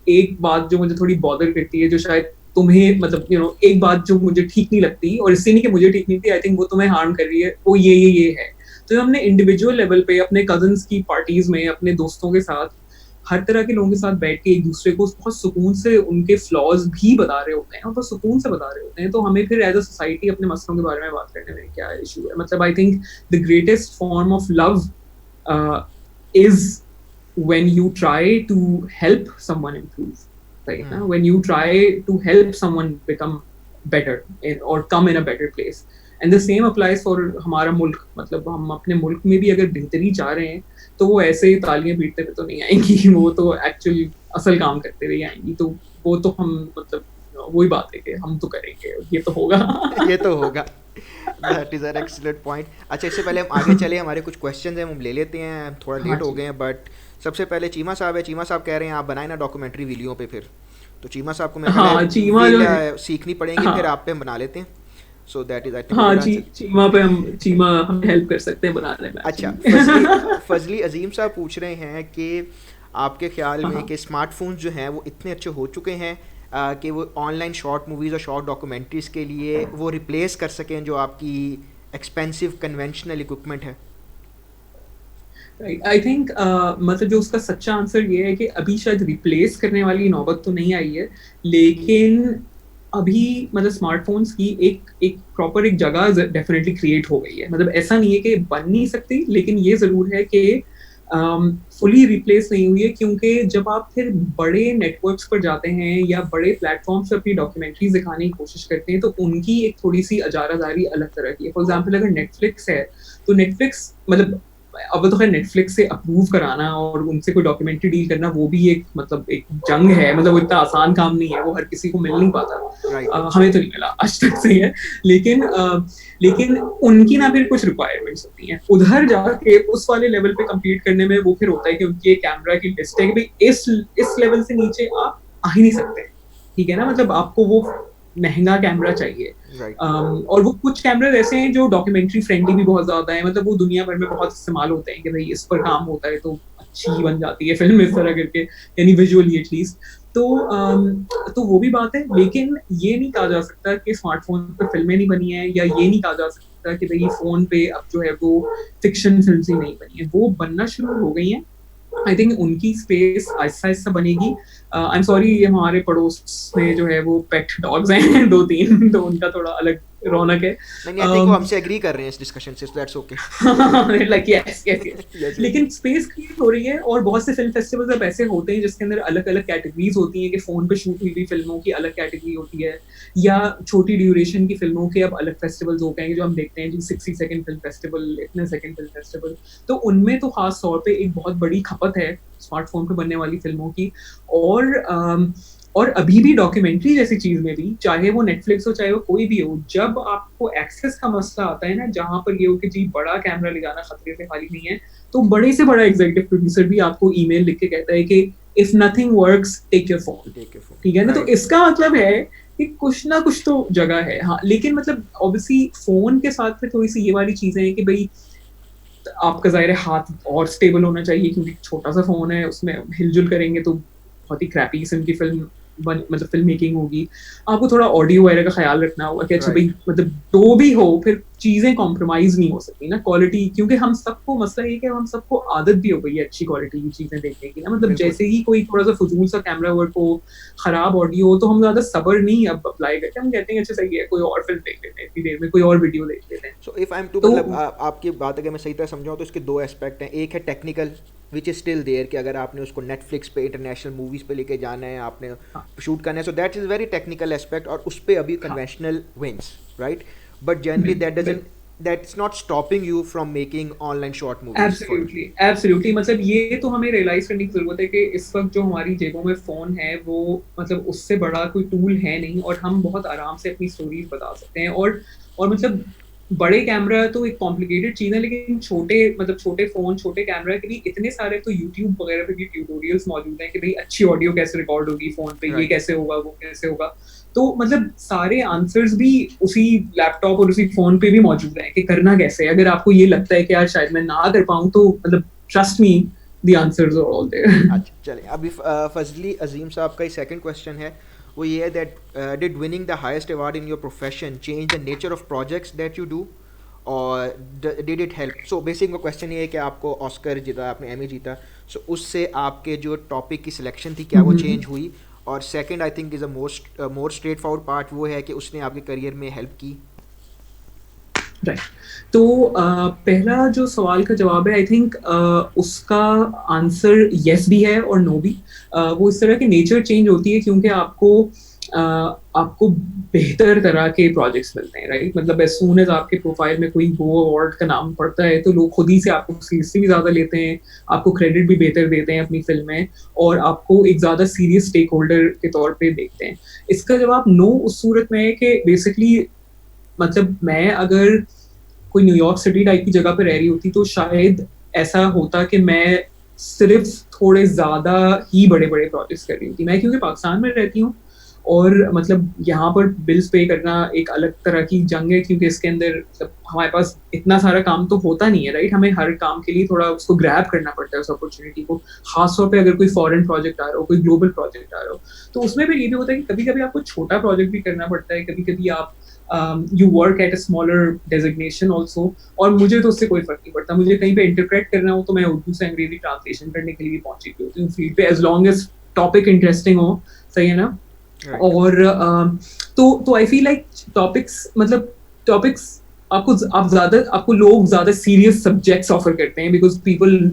एक बात जो मुझे थोड़ी बॉदर करती है, जो शायद तुम्हें मतलब एक बात जो मुझे ठीक नहीं लगती, और इससे नहीं कि मुझे ठीक नहीं लगती, आई थिंक वो तुम्हें हार्म कर रही है, वो ये है। तो हमने इंडिविजुअल लेवल पे अपने कजन्स की पार्टीज में, अपने दोस्तों के साथ, हर तरह के लोगों के साथ बैठ के एक दूसरे को बहुत सुकून से उनके फ्लॉज भी बता रहे होते हैं, और बहुत सुकून से बता रहे होते हैं। तो हमें फिर एज अ सोसाइटी अपने मसलों के बारे में बात करने में क्या इशू है? मतलब I think the greatest form of love is when you try to help someone improve, right? When you try to help someone become better or come in a better place. And the same applies for हमारा मुल्क। मतलब हम अपने मुल्क में भी अगर बेहतरी चाह रहे हैं तो वो ऐसे ही तालियां पीटते पे तो नहीं आएंगी, वो तो एक्चुअली असल काम करते हुए आएंगी। तो वो तो हम मतलब वही बात है कि हम तो करेंगे, ये तो होगा। ये तो होगा। That is an excellent point. अच्छा, इससे पहले हम आगे चले, हमारे कुछ क्वेश्चन हैं हम ले लेते हैं, थोड़ा लेट हो गए हैं, बट सबसे पहले चीमा साहब है। चीमा साहब कह रहे हैं आप बनाए ना डॉक्यूमेंट्री वीडियो पे। फिर तो चीमा साहब को मैं सीखनी पड़ेगी, फिर आप पे हम बना लेते हैं। So that is I think Cheema हम हेल्प कर सकते हैं बनाने में। अच्छा, फजली अजीम साहब पूछ रहे हैं कि आपके ख्याल में कि स्मार्टफोन्स जो हैं वो इतने अच्छे हो चुके हैं कि वो ऑनलाइन शॉर्ट मूवीज़ और शॉर्ट डॉक्यूमेंट्रीज़ के लिए वो रिप्लेस कर सकें जो आपकी एक्सपेंसिव कन्वेंशनल इक्विपमेंट है? आई थिंक मतलब जो उसका सच्चा आंसर ये है कि अभी शायद रिप्लेस करने वाली नौबत तो नहीं आई है, लेकिन अभी मतलब स्मार्टफोन्स की एक प्रॉपर एक जगह डेफिनेटली क्रिएट हो गई है। मतलब ऐसा नहीं है कि बन नहीं सकती, लेकिन ये ज़रूर है कि फुली रिप्लेस नहीं हुई है, क्योंकि जब आप फिर बड़े नेटवर्क्स पर जाते हैं या बड़े प्लेटफॉर्म्स पर अपनी डॉक्यूमेंट्रीज दिखाने की कोशिश करते हैं, तो उनकी एक थोड़ी सी अजारादारी अलग तरह की है। फॉर एग्जांपल अगर नेटफ्लिक्स है, तो नेटफ्लिक्स मतलब अब तो खैर नेटफ्लिक्स से अप्रूव कराना और उनसे कोई डॉक्यूमेंट्री डील करना वो भी एक मतलब एक जंग है। मतलब वो इतना आसान काम नहीं है, वो हर किसी को मिल नहीं पाता। हमें तो नहीं मिला आज तक से है, लेकिन उनकी ना फिर कुछ रिक्वायरमेंट्स होती हैं। उधर जाके उस वाले लेवल पे कम्पीट करने में वो फिर होता है कि उनकी एक कैमरा की लिस्ट है कि भाई इस लेवल से नीचे आप आ ही नहीं सकते, ठीक है ना। मतलब आपको वो महंगा कैमरा चाहिए। और वो कुछ कैमरे ऐसे हैं जो डॉक्यूमेंट्री फ्रेंडली भी बहुत ज्यादा है, मतलब वो दुनिया भर में बहुत इस्तेमाल होते हैं कि भाई इस पर काम होता है तो अच्छी बन जाती है फिल्म इस तरह करके, यानी विजुअली एटलीस्ट। तो वो भी बात है, लेकिन ये नहीं कहा जा सकता कि स्मार्टफोन पर फिल्में नहीं बनी है, या ये नहीं कहा जा सकता कि भाई फोन पे अब जो है वो फिक्शन फिल्म ही नहीं बनी है। वो बनना शुरू हो गई है। आई थिंक उनकी स्पेस आहिस्ता आहिस्ता बनेगी। आई एम सॉरी, हमारे पड़ोस में जो है वो पेट डॉग्स हैं 2-3, तो उनका थोड़ा अलग रौनक है। नहीं, आई थिंक वो हमसे एग्री कर रहे हैं इस डिस्कशन से, so that's okay. Like yes. लेकिन स्पेस क्रिएट हो रही है, और बहुत से फिल्म फेस्टिवल्स अब ऐसे होते हैं जिसके अंदर अलग अलग कैटेगरीज होती हैं कि फोन पे शूट हुई हुई फिल्मों की अलग कैटेगरी होती है, या छोटी ड्यूरेशन की फिल्मों के अब अलग फेस्टिवल्स हो गए हैं जो हम देखते हैं जी 60 सेकंड फिल्म फेस्टिवल, इतने सेकंड फिल्म फेस्टिवल। तो उनमें तो खास तौर पे एक बहुत बड़ी खपत है स्मार्टफोन पे बनने वाली फिल्मों की। और अभी भी डॉक्यूमेंट्री जैसी चीज में भी, चाहे वो नेटफ्लिक्स हो चाहे वो कोई भी हो, जब आपको एक्सेस का मसला आता है ना, जहां पर ये हो कि जी बड़ा कैमरा ले जाना खतरे से खाली नहीं है, तो बड़े से बड़ा एग्जीक्यूटिव प्रोड्यूसर भी आपको ईमेल लिख के कहता है कि if nothing works take your phone, ठीक है ना। तो इसका मतलब है कि कुछ ना कुछ तो जगह है। हाँ, लेकिन मतलब ऑब्वियसली फोन के साथ फिर थोड़ी सी ये वाली चीजें हैं कि भाई आपका ज़ाहिर है हाथ और स्टेबल होना चाहिए, क्योंकि छोटा सा फ़ोन है, उसमें हिलजुल करेंगे तो बहुत ही क्रैपी किस्म की मतलब फिल्म मेकिंग होगी। आपको थोड़ा ऑडियो वगैरह का ख्याल रखना होगा कि अच्छा भाई मतलब जो भी हो फिर चीज़ें कॉम्प्रोमाइज़ नहीं हो सकती ना क्वालिटी, क्योंकि हम सबको मसला ये कि हम सबको आदत भी हो गई है अच्छी क्वालिटी की चीज़ें देखने की ना, मतलब जैसे ही कोई थोड़ा सा फजूल सा कैमरा वर्क हो, खराब ऑडियो हो, तो हम ज़्यादा सब्र नहीं अब अप्लाई करते, हम कहते हैं अच्छा सही है कोई और फिल्म देख लेते हैं, इतनी देर में कोई और वीडियो देख लेते हैं। So if I am to मतलब आपकी बात अगर मैं सही तरह समझाऊँ तो इसके दो एस्पेक्ट हैं। एक है technical which is still there कि अगर आपने उसको नेटफ्लिक्स पे इंटरनेशनल मूवीज़ पे लेके जाना है, आपने शूट करना है, so that is very technical aspect और उस पर अभी conventional wins right, but generally that doesn't that's not stopping you from making online short movies. Absolutely. मतलब ये तो हमें रियलाइज करने की जरूरत है कि इस वक्त जो हमारी जेबों में फोन है वो मतलब उससे बड़ा कोई टूल है नहीं, और हम बहुत आराम से अपनी स्टोरीज बता सकते हैं। और मतलब बड़े कैमरा तो एक कॉम्प्लिकेटेड चीज़ है, लेकिन छोटे फोन छोटे कैमरा के लिए इतने सारे तो यूट्यूब वगैरह पे भी ट्यूटोरियल्स मौजूद हैं कि भाई अच्छी ऑडियो कैसे रिकॉर्ड होगी फोन पे, ये कैसे होगा, वो कैसे होगा। तो मतलब सारे आंसर्स भी उसी लैपटॉप और उसी फोन पे भी मौजूद हैं कि करना कैसे है। अगर आपको ये लगता है कि यार शायद मैं ना कर पाऊँ तो मतलब trust me the answers are all there. अच्छा चलिए, अभी फजली अजीम साहब का ही सेकंड क्वेश्चन है, वो ये है that did winning the highest award in your profession change the nature of projects that you do और did it help? So basic वो क्वेश्चन ये है कि आपको ऑस्कर जीता, आपने एमी जीता, सो उससे आपके जो टॉपिक की सिलेक्शन थी क्या वो चेंज हुई? और second I think is a more straight forward part वो है कि उसने आपके करियर में हेल्प की। राइट, तो पहला जो सवाल का जवाब है आई थिंक उसका आंसर येस भी है और नो भी। वो इस तरह की नेचर चेंज होती है क्योंकि आपको बेहतर तरह के प्रोजेक्ट्स मिलते हैं, राइट। मतलब एज सून एज आपके प्रोफाइल में कोई गो अवार्ड का नाम पड़ता है तो लोग खुद ही से आपको सीरियसली भी ज़्यादा लेते हैं, आपको क्रेडिट भी बेहतर देते हैं अपनी फिल्म में, और आपको एक ज़्यादा सीरियस स्टेक होल्डर के तौर पे देखते हैं। इसका जवाब नो उस सूरत में है कि बेसिकली मतलब मैं अगर कोई न्यूयॉर्क सिटी टाइप की जगह पे रह रही होती तो शायद ऐसा होता कि मैं सिर्फ थोड़े ज़्यादा ही बड़े बड़े प्रोजेक्ट्स कर रही होती। मैं क्योंकि पाकिस्तान में रहती हूँ और मतलब यहाँ पर बिल्स पे करना एक अलग तरह की जंग है, क्योंकि इसके अंदर हमारे पास इतना सारा काम तो होता नहीं है, राइट। हमें हर काम के लिए थोड़ा उसको ग्रैब करना पड़ता है उस अपॉर्चुनिटी को, खासतौर पे अगर कोई फॉरेन प्रोजेक्ट आ रहा हो, कोई ग्लोबल प्रोजेक्ट आ रहा हो। तो उसमें भी ये भी होता है कि कभी कभी आपको छोटा प्रोजेक्ट भी करना पड़ता है, कभी कभी आप you work at a smaller designation also, और मुझे तो उससे कोई फर्क नहीं पड़ता। मुझे कहीं पे इंटरप्रेट करना हो तो मैं उर्दू से अंग्रेजी ट्रांसलेशन करने के लिए भी पहुंची होती हूँ फील्ड पे, as long as topic interesting हो, सही है ना। और तो आई फील लाइक टॉपिक्स आपको लोग ज्यादा सीरियस सब्जेक्ट्स ऑफर करते हैं बिकॉज पीपल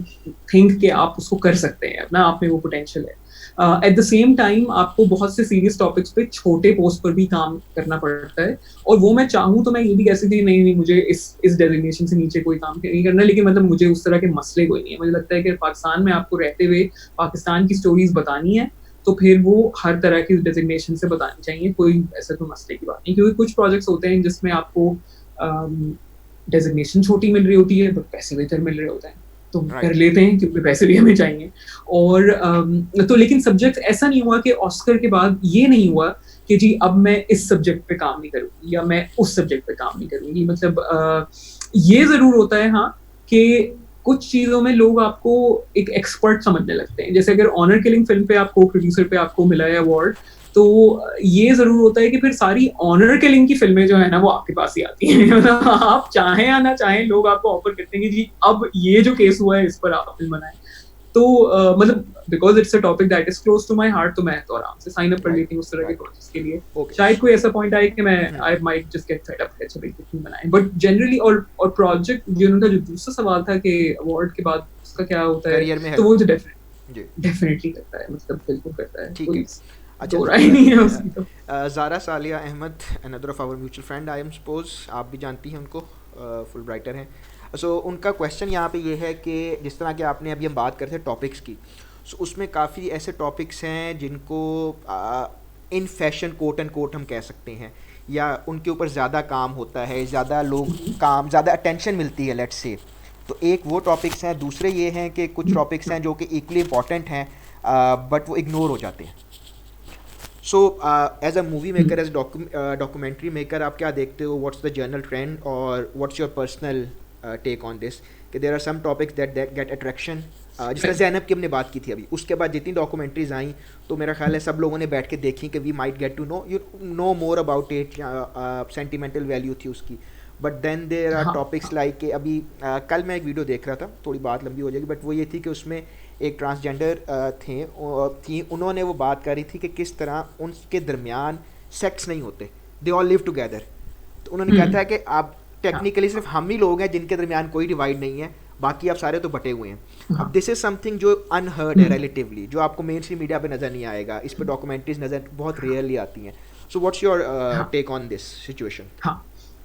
थिंक कि आप उसको कर सकते हैं, ना आप में वो पोटेंशियल है। एट द सेम टाइम आपको बहुत से सीरियस टॉपिक्स पे छोटे पोस्ट पर भी काम करना पड़ता है, और वो मैं चाहूँ तो मैं ये भी कह सकती हूँ नहीं मुझे इस डेजिग्नेशन से नीचे कोई काम नहीं करना, लेकिन मतलब मुझे उस तरह के मसले कोई नहीं है। मुझे लगता है कि पाकिस्तान में आपको रहते हुए पाकिस्तान की स्टोरीज बतानी है तो फिर वो हर तरह की डेजिग्नेशन से बतानी चाहिए, कोई ऐसा तो मसले की बात नहीं। क्योंकि कुछ प्रोजेक्ट्स होते हैं जिसमें आपको डेजिग्नेशन छोटी मिल रही होती है बट पैसे बेहतर मिल रहे होते हैं, तो कर लेते हैं क्योंकि पैसे भी हमें चाहिए। और तो लेकिन सब्जेक्ट ऐसा नहीं हुआ कि ऑस्कर के बाद ये नहीं हुआ कि जी अब मैं इस सब्जेक्ट पे काम नहीं करूँगी या मैं उस सब्जेक्ट पे काम नहीं करूँगी। मतलब ये ज़रूर होता है हाँ कि कुछ चीज़ों में लोग आपको एक एक्सपर्ट समझने लगते हैं। जैसे अगर ऑनर किलिंग फिल्म पे आपको प्रोड्यूसर पे आपको मिला है अवार्ड, तो ये जरूर होता है कि फिर सारी ऑनर किलिंग की फिल्में जो है ना वो आपके पास ही आती हैं। मतलब आप चाहें या ना चाहें लोग आपको ऑफर करते हैं कि जी अब ये जो केस हुआ है इस पर आप फिल्म बनाएं। तो मतलब because it's a topic that is close to my heart, तो मैं तो आराम से साइन अप कर लेती हूँ उस तरह के प्रोजेक्ट्स के लिए। शायद कोई ऐसा पॉइंट आए कि मैं I might just get fed up कि अच्छा भाई फिल्म बनाएं, बट जनरली और प्रोजेक्ट जो उनका जो दूसरा सवाल था कि अवार्ड के बाद उसका क्या होता है, तो वो जो डेफिनेटली करता है, मतलब बिल्कुल करता है। ठीक है, अच्छा। Zara Saliya Ahmed, another of our mutual friend I am suppose, आप भी जानती हैं उनको, फुल ब्राइटर हैं। सो उनका क्वेश्चन यहाँ पे ये है कि जिस तरह के आपने अभी हम बात करते हैं टॉपिक्स की, सो उसमें काफ़ी ऐसे टॉपिक्स हैं जिनको in fashion quote and quote हम कह सकते हैं, या उनके ऊपर ज़्यादा काम होता है, ज़्यादा लोग काम, ज़्यादा अटेंशन मिलती है लेट्स से। तो एक वो टॉपिक्स हैं, दूसरे ये हैं कि कुछ टॉपिक्स हैं जो कि इक्वली इम्पॉर्टेंट हैं बट वो इग्नोर हो जाते हैं। So as a movie maker, as documentary maker, आप क्या देखते हो, व्हाट्स द जनरल ट्रेंड और what's your personal take on this कि there are some topics that get attraction. जिस तरह ज़ैनब की हमने बात की थी अभी, उसके बाद जितनी डॉक्यूमेंट्रीज आई तो मेरा ख्याल है सब लोगों ने बैठ के देखी कि we might get to know more about it, sentimental value थी उसकी। But then there are topics like कि अभी कल मैं एक वीडियो देख रहा था, थोड़ी बात लंबी हो जाएगी, बट वो ये थी कि उसमें एक ट्रांसजेंडर थी, उन्होंने वो बात करी थी कि किस तरह उनके दरमियान सेक्स नहीं होते, दे ऑल लिव टुगेदर। तो उन्होंने कहता है कि आप टेक्निकली सिर्फ हम ही लोग हैं जिनके दरमियान कोई डिवाइड नहीं है, बाकी आप सारे तो बटे हुए हैं। अब दिस इज समथिंग जो अनहर्ड है रिलेटिवली, जो आपको मेन स्ट्रीम मीडिया पे नज़र नहीं आएगा, इस पे डॉक्यूमेंट्रीज नज़र बहुत रेयरली आती हैं। So what's your take on this situation? हाँ,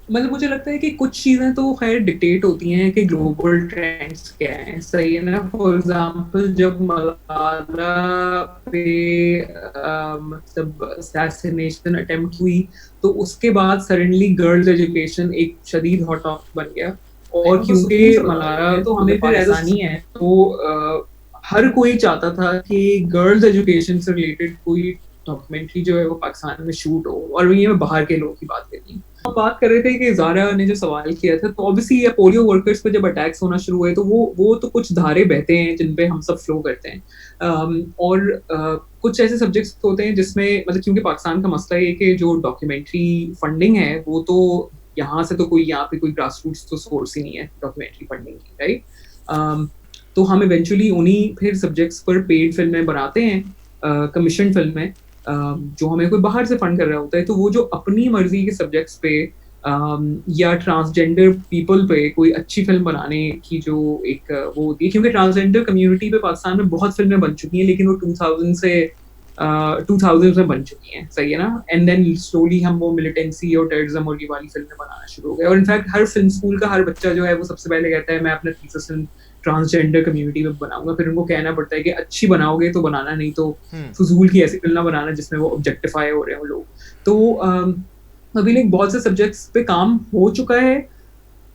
मतलब मुझे लगता है कि कुछ चीज़ें तो खैर डिक्टेट होती हैं कि ग्लोबल ट्रेंड्स क्या हैं, सही है ना। फॉर एग्जांपल जब मलाला पे मतलब असैसिनेशन अटेम्प्ट हुई तो उसके बाद सडनली गर्ल्स एजुकेशन एक शदीद हॉट टॉपिक बन गया, और क्योंकि मलाला तो हमें पाकिस्तानी है तो हर कोई चाहता था कि गर्ल्स एजुकेशन से रिलेटेड कोई डॉक्यूमेंट्री जो है वो पाकिस्तान में शूट हो। और ये मैं बाहर के लोगों की बात कर रही हूँ। हम बात कर रहे थे कि ज़ारा ने जो सवाल किया था, तो ऑब्वियसली ये पोलियो वर्कर्स पे जब अटैक्स होना शुरू हुए तो वो तो कुछ धारे बहते हैं जिन पे हम सब फ्लो करते हैं, और कुछ ऐसे सब्जेक्ट्स होते हैं जिसमें मतलब क्योंकि पाकिस्तान का मसला ये कि जो डॉक्यूमेंट्री फंडिंग है वो तो यहाँ से तो कोई यहाँ पे कोई ग्रास रूट्स तो सोर्स ही नहीं है डॉक्यूमेंट्री फंडिंग की, राइट। तो हम इवेंचुअली उन्हीं फिर सब्जेक्ट्स पर पेड फिल्में बनाते हैं, कमीशन फिल्में, जो हमें कोई बाहर से फंड कर रहा होता है। तो वो जो अपनी मर्जी के सब्जेक्ट्स पे या ट्रांसजेंडर पीपल पे कोई अच्छी फिल्म बनाने की जो एक वो होती है, क्योंकि ट्रांसजेंडर कम्युनिटी पे पाकिस्तान में बहुत फिल्में बन चुकी हैं, लेकिन वो 2000 में बन चुकी हैं, सही है ना। एंड देन स्लोली हम वो मिलिटेंसी और टेररिज्म और ये वाली फिल्में बनाना शुरू हो गए। और इनफैक्ट हर फिल्म स्कूल का हर बच्चा जो है वो सबसे पहले कहता है मैं अपना थीसिस ट्रांसजेंडर कम्युनिटी में बनाऊंगा। फिर उनको कहना पड़ता है कि अच्छी बनाओगे तो बनाना, नहीं तो फजूल की ऐसी फिल्म ना बनाना जिसमें वो ऑब्जेक्टिफाई हो रहे हो लोग। तो अभी लाइक बहुत से सब्जेक्ट्स पे काम हो चुका है,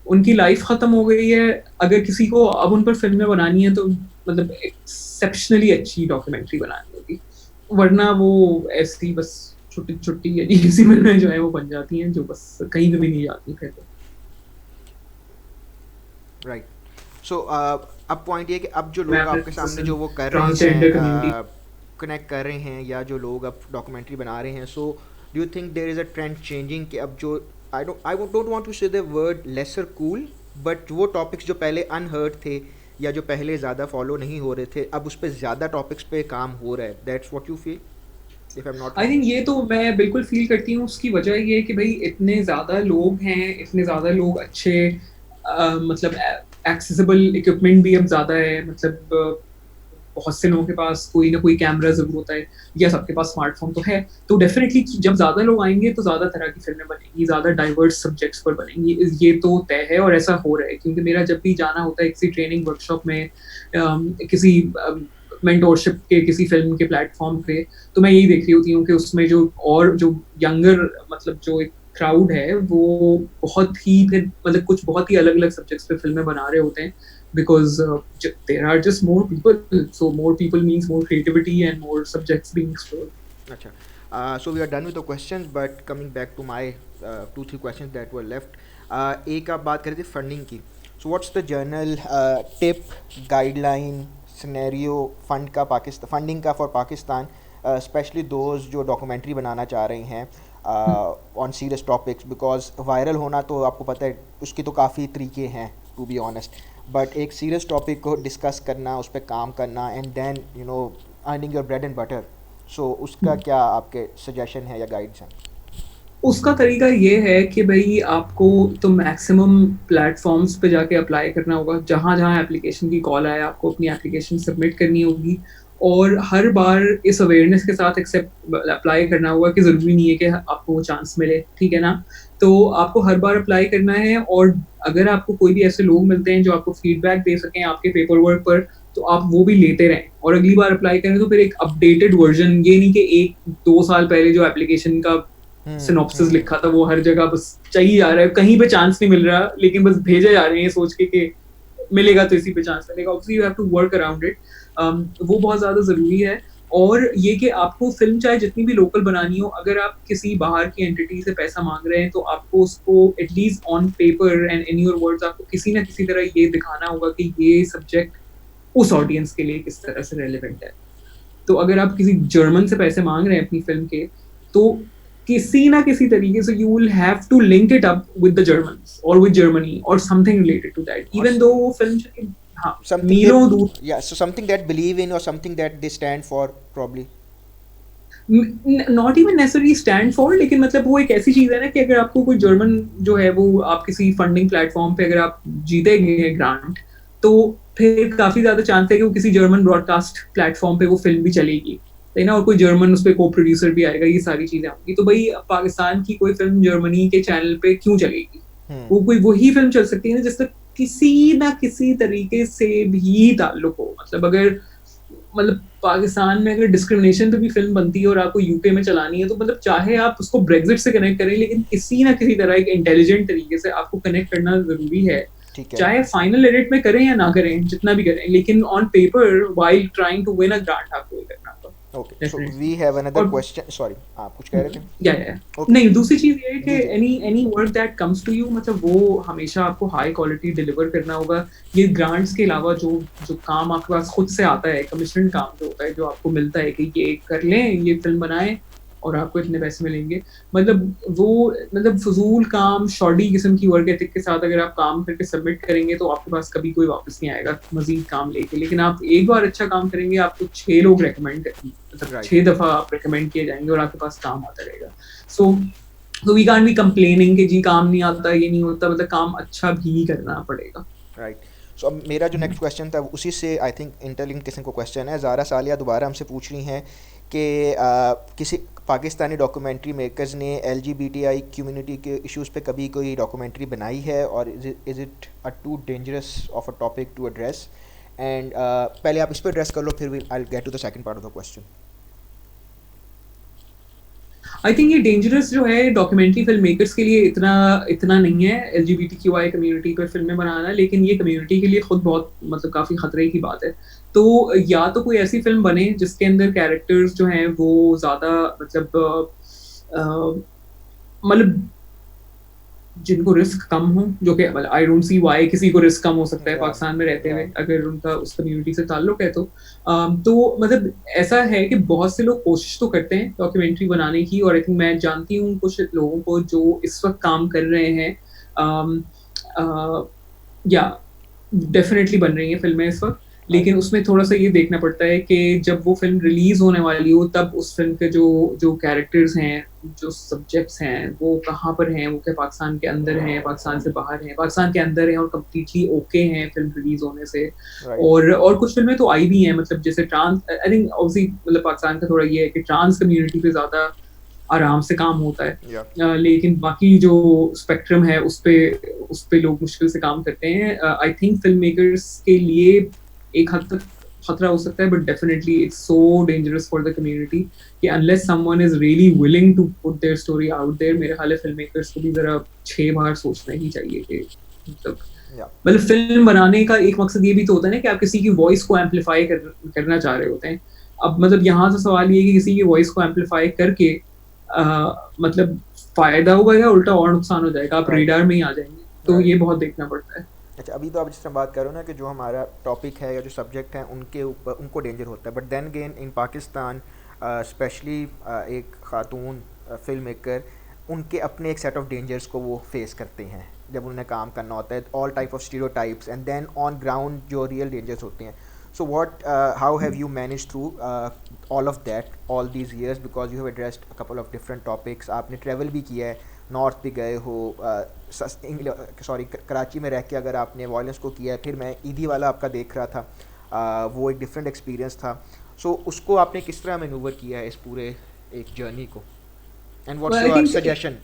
उनकी लाइफ खत्म हो गई है। अगर किसी को अब उन पर फिल्में बनानी है तो मतलब एक्सेप्शनली अच्छी डॉक्यूमेंट्री बनानी होगी, वरना वो ऐसी बस छोटी छोटी अजीब सी फिल्में जो है वो बन जाती हैं जो बस कहीं भी नहीं जाती फिर। राइट। सो अब पॉइंट ये कि अब जो लोग आपके सामने जो वो कर रहे हैं, कनेक्ट कर रहे हैं, या जो लोग अब डॉक्यूमेंट्री बना रहे हैं, so do you think there is a trend changing कि अब जो I don't want to say the word lesser cool, but वो टॉपिक्स जो पहले अनहर्ड थे या जो पहले ज़्यादा फॉलो नहीं हो रहे थे, अब उस पर ज़्यादा टॉपिक्स पे काम हो रहा है? That's what you feel? If I am not, I think ये तो मैं बिल्कुल फील करती हूँ। उसकी वजह ये है कि भाई इतने ज़्यादा लोग हैं, इतने ज़्यादा लोग अच्छे मतलब एक्सेसिबल इक्विपमेंट भी अब ज़्यादा है, मतलब बहुत से लोगों के पास कोई ना कोई कैमरा ज़रूर होता है, या सबके पास स्मार्टफोन तो है। तो डेफिनेटली जब ज़्यादा लोग आएंगे तो ज़्यादा तरह की फिल्में बनेंगी, ज़्यादा डाइवर्स सब्जेक्ट्स पर बनेंगी, ये तो तय है और ऐसा हो रहा है। क्योंकि मेरा जब भी जाना होता है किसी ट्रेनिंग वर्कशॉप में, किसी मेंटोरशिप के किसी फिल्म के प्लेटफॉर्म पे, तो मैं यही देख रही होती हूँ कि उसमें जो यंगर मतलब जो एक क्राउड है वो बहुत ही फिर मतलब कुछ बहुत ही अलग अलग सब्जेक्ट्स पे फिल्में बना रहे होते हैं, because there are just more people, so more people means more creativity and more subjects being explored. Acha. So we are done with the questions, but coming back to my 2-3 questions that were left. एक आप बात कर रहे थे funding की, so what's the general tip, guideline, scenario funding का for Pakistan, especially those जो documentary बनाना चाह रहे हैं on serious topics, because viral होना तो आपको पता है उसकी तो काफ़ी तरीके हैं टू बी ऑनेस्ट, बट एक सीरियस टॉपिक को डिस्कस करना, उस पर काम करना, and then you know earning your bread and butter, so उसका क्या आपके सजेशन है या गाइड्स हैं? उसका तरीका ये है कि भाई आपको तो मैक्सिमम प्लेटफॉर्म्स पे जाके अप्लाई करना होगा, जहाँ जहाँ एप्लीकेशन की कॉल आए आपको अपनी एप्लीकेशन सबमिट करनी होगी, और हर बार इस अवेयरनेस के साथ अप्लाई करना होगा कि ज़रूरी नहीं है कि आपको वो चांस मिले, ठीक है ना। तो आपको हर बार अप्लाई करना है, और अगर आपको कोई भी ऐसे लोग मिलते हैं जो आपको फीडबैक दे सकें आपके पेपर वर्क पर, तो आप वो भी लेते रहें, और अगली बार अप्लाई करें तो फिर एक अपडेटेड वर्जन, ये नहीं कि 1-2 साल पहले जो एप्लीकेशन का सिनॉप्सिस लिखा था वो हर जगह बस चाहिए जा रहा है, कहीं पे चांस नहीं मिल रहा, लेकिन बस भेजे जा रहे हैं सोच के कि मिलेगा तो इसी पे चांस मिलेगा। Obviously you have to work around it, वो बहुत ज़्यादा ज़रूरी है। और ये कि आपको फिल्म चाहे जितनी भी लोकल बनानी हो, अगर आप किसी बाहर की एंटिटी से पैसा मांग रहे हैं तो आपको उसको at least on paper and in your words आपको किसी ना किसी तरह ये दिखाना होगा कि ये सब्जेक्ट उस ऑडियंस के लिए किस तरह से रेलेवेंट है। तो अगर आप किसी जर्मन से पैसे मांग रहे हैं अपनी फिल्म के, तो किसी ना किसी तरीके से you will have to link it up with the Germans or with Germany or something related to that, even though वो फिल्म मीलों दूर, yeah, so something that believe in or something that they stand for probably, not even necessarily stand for, लेकिन मतलब वो एक ऐसी चीज है ना कि अगर आपको कोई जर्मन जो है वो आप किसी फंडिंग प्लेटफॉर्म पे अगर आप जीतेंगे ग्रांट, तो फिर काफी ज्यादा चांस है कि वो किसी जर्मन ब्रॉडकास्ट प्लेटफॉर्म पे वो फिल्म भी चलेगी, है ना, और कोई जर्मन उस पर को प्रोड्यूसर भी आएगा, ये सारी चीजें होंगी। तो भाई पाकिस्तान की कोई फिल्म जर्मनी के चैनल पे क्यों चलेगी? वो कोई वही फिल्म चल सकती है ना जिसका किसी ना किसी तरीके से भी ताल्लुक हो। मतलब अगर मतलब पाकिस्तान में अगर डिस्क्रिमिनेशन पे भी फिल्म बनती है और आपको यूके में चलानी है, तो मतलब चाहे आप उसको ब्रेग्जिट से कनेक्ट करें, लेकिन किसी ना किसी तरह एक इंटेलिजेंट तरीके से आपको कनेक्ट करना जरूरी है, चाहे फाइनल एडिट में करें या ना करें, जितना भी करें, लेकिन on paper while trying to win a grant आपको ये करना होगा। Okay, so we have another question. Sorry, आप कुछ कह रहे थे? Yeah. Okay. नहीं, दूसरी चीज ये है कि any work that comes to you, मतलब वो हमेशा आपको हाई क्वालिटी डिलीवर करना होगा। ये ग्रांट्स के अलावा जो काम आपके पास खुद से आता है, कमीशन काम जो होता है, जो आपको मिलता है कि ये कर लें, ये फिल्म बनाएं और आपको इतने पैसे मिलेंगे, मतलब वो मतलब फजूल काम, शॉर्डी किस्म की वर्क एथिक के साथ अगर आप काम करके सबमिट करेंगे तो आपके पास कभी कोई वापस नहीं आएगा मजीद काम लेके। लेकिन आप एक बार अच्छा काम करेंगे, आपको 6 लोग रेकमेंड करेंगे, मतलब 6 दफा आप रेकमेंड किए जाएंगे और आपके पास काम आता रहेगा। So we can't be complaining कि जी काम नहीं आता, ये नहीं होता, मतलब काम अच्छा भी करना पड़ेगा। राइट। सो अब मेरा जो नेक्स्ट क्वेश्चन था उसी से आई थिंक इंटरलिंक किस्म को क्वेश्चन है। ज़ारा सालिया दोबारा हमसे पूछ रही हैं कि किसी पाकिस्तानी डॉक्यूमेंट्री मेकर्स ने LGBTI कम्युनिटी के इश्यूज़ पे कभी कोई डॉक्यूमेंट्री बनाई है, और is it a too dangerous of a topic to address? And पहले आप इस पर एड्रेस कर लो, फिर I will get to the second part of the question. I think ये डेंजरस जो है डॉक्यूमेंट्री फिल्म मेकर्स के लिए इतना नहीं है LGBTQI कम्युनिटी पर फिल्में बनाना, लेकिन ये कम्युनिटी के लिए खुद बहुत मतलब काफ़ी खतरे की बात है। तो या तो कोई ऐसी फिल्म बने जिसके अंदर कैरेक्टर्स जो हैं वो ज़्यादा मतलब जिनको रिस्क कम हो, जो कि आई डोंट सी व्हाई किसी को रिस्क कम हो सकता है पाकिस्तान में रहते हुए अगर उनका उस कम्युनिटी से ताल्लुक है। तो मतलब ऐसा है कि बहुत से लोग कोशिश तो करते हैं डॉक्यूमेंट्री बनाने की, और आई थिंक मैं जानती हूँ कुछ लोगों को जो इस वक्त काम कर रहे हैं, या डेफिनेटली बन रही हैं फिल्में इस वक्त, लेकिन उसमें थोड़ा सा ये देखना पड़ता है कि जब वो फिल्म रिलीज होने वाली हो तब उस फिल्म के जो कैरेक्टर्स हैं, जो सब्जेक्ट्स हैं, वो कहाँ पर हैं, वो क्या पाकिस्तान के अंदर हैं, पाकिस्तान से बाहर हैं, पाकिस्तान के अंदर हैं और कम्प्लीटली ओके हैं फिल्म रिलीज होने से। और कुछ फिल्में तो आई भी हैं, मतलब जैसे ट्रांस, आई थिंक ऑब्वियसली मतलब पाकिस्तान का थोड़ा ये है कि ट्रांस कम्युनिटी पे ज़्यादा आराम से काम होता है, लेकिन बाकी जो स्पेक्ट्रम है उस पे लोग मुश्किल से काम करते हैं। आई थिंक फिल्म मेकर्स के लिए एक हद तक खतरा हो सकता है, but definitely it's so dangerous for the community कि unless someone is really willing to put their story out there, मेरे ख्याल है फिल्म मेकर्स को भी जरा 6 बार सोचना ही चाहिए कि मतलब फिल्म बनाने का एक मकसद ये भी तो होता है ना कि आप किसी की वॉइस को एम्पलीफाई करना चाह रहे होते हैं। अब मतलब यहाँ से सवाल ये है कि किसी की वॉइस को एम्पलीफाई करके मतलब फायदा होगा या उल्टा और नुकसान हो जाएगा, आप रेडार में ही आ जाएंगे, तो ये बहुत देखना पड़ता है। अच्छा, अभी तो आप जिस तरह बात कर रहे हो ना कि जो हमारा टॉपिक है या जो सब्जेक्ट है उनके ऊपर उनको डेंजर होता है, but then again in Pakistan specially एक खातून फिल्म मेकर, उनके अपने एक सेट ऑफ डेंजर्स को वो फेस करते हैं जब उन्हें काम करना होता है, all type of stereotypes and then on ground जो रियल डेंजर्स होते हैं। So what how have you manage through all of that all these years, because you have addressed a couple of different topics, आपने travel भी किया है, north भी गए हो, कराची में रह के अगर आपने वायलेंस को किया है, फिर मैं ईदी वाला आपका देख रहा था, वो एक डिफरेंट एक्सपीरियंस था। सो उसको आपने किस तरह मैनूवर किया है इस पूरे एक जर्नी को, एंड व्हाट्स योर सजेशन?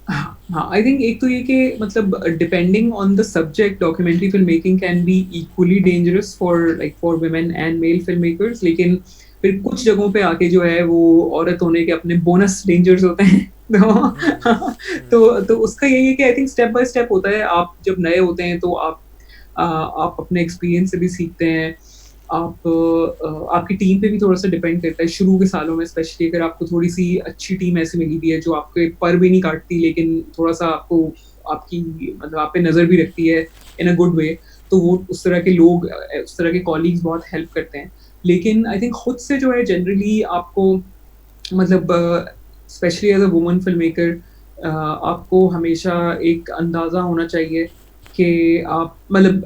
हाँ, आई थिंक एक तो ये कि मतलब depending on the subject documentary film making can be equally dangerous for women and male film makers, लेकिन फिर कुछ जगहों पे आके जो है वो औरत होने के अपने बोनस डेंजर्स होते हैं। तो उसका यही है कि I think step by step होता है। आप जब नए होते हैं तो आप अपने एक्सपीरियंस से भी सीखते हैं, आपकी टीम पे भी थोड़ा सा डिपेंड करता है शुरू के सालों में, स्पेशली अगर आपको थोड़ी सी अच्छी टीम ऐसी मिली हुई है जो आपके पर भी नहीं काटती लेकिन थोड़ा सा आपको आपकी मतलब आप पे नज़र भी रखती है इन अ गुड वे, तो वो उस तरह के लोग, उस तरह के कॉलीग्स बहुत हेल्प करते हैं। लेकिन आई थिंक खुद से जो है जनरली आपको मतलब specially as a woman film maker आपको हमेशा एक अंदाज़ा होना चाहिए कि आप मतलब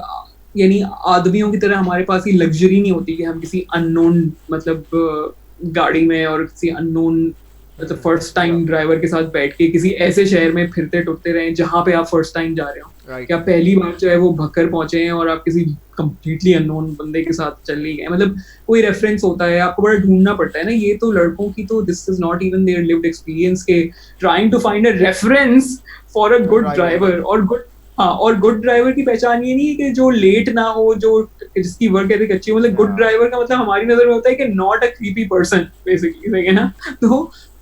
यानी आदमियों की तरह हमारे पास ये लग्जरी नहीं होती कि हम किसी अननोन मतलब गाड़ी में और किसी अननोन मतलब फर्स्ट टाइम ड्राइवर के साथ बैठ के किसी ऐसे शहर में फिरते टुरते रहें जहाँ पे आप फर्स्ट टाइम जा रहे हो, Right. कि आप पहली बार जो है वो भक्कर पहुंचे हैं और आप किसी कंप्लीटली अननोन बंदे के साथ चल ही गए, मतलब कोई रेफरेंस होता है, आपको बड़ा ढूंढना पड़ता है ना। ये तो लड़कों की तो this is not even their lived experience के trying to find a reference for a good driver. और गुड और गुड ड्राइवर की पहचान ये नहीं है कि जो लेट ना हो, जो जिसकी वर्क एथिक अच्छी हो, मतलब गुड ड्राइवर का मतलब हमारी नजर में होता है कि not a creepy person basically, ठीक है ना।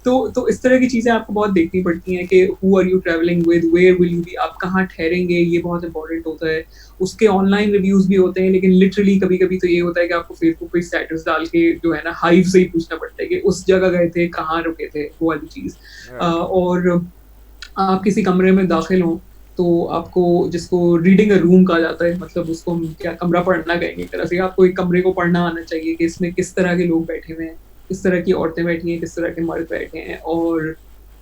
तो इस तरह की चीजें आपको बहुत देखनी पड़ती हैं कि who are you travelling with, where will you be, आप कहाँ ठहरेंगे, ये बहुत इंपॉर्टेंट होता है। उसके ऑनलाइन रिव्यूज भी होते हैं, लेकिन लिटरली कभी कभी तो ये होता है कि आपको फेसबुक पे स्टेटस डाल के जो है ना हाइव से ही पूछना पड़ता है कि उस जगह गए थे, कहाँ रुके थे, वो वाली चीज। और आप किसी कमरे में दाखिल हों तो आपको, जिसको रीडिंग अ रूम कहा जाता है, मतलब उसको हम क्या कमरा पढ़ना कहेंगे एक तरह से, आपको एक कमरे को पढ़ना आना चाहिए कि इसमें किस तरह के लोग बैठे हुए हैं, किस तरह की औरतें बैठी हैं, किस तरह के मर्द बैठे हैं और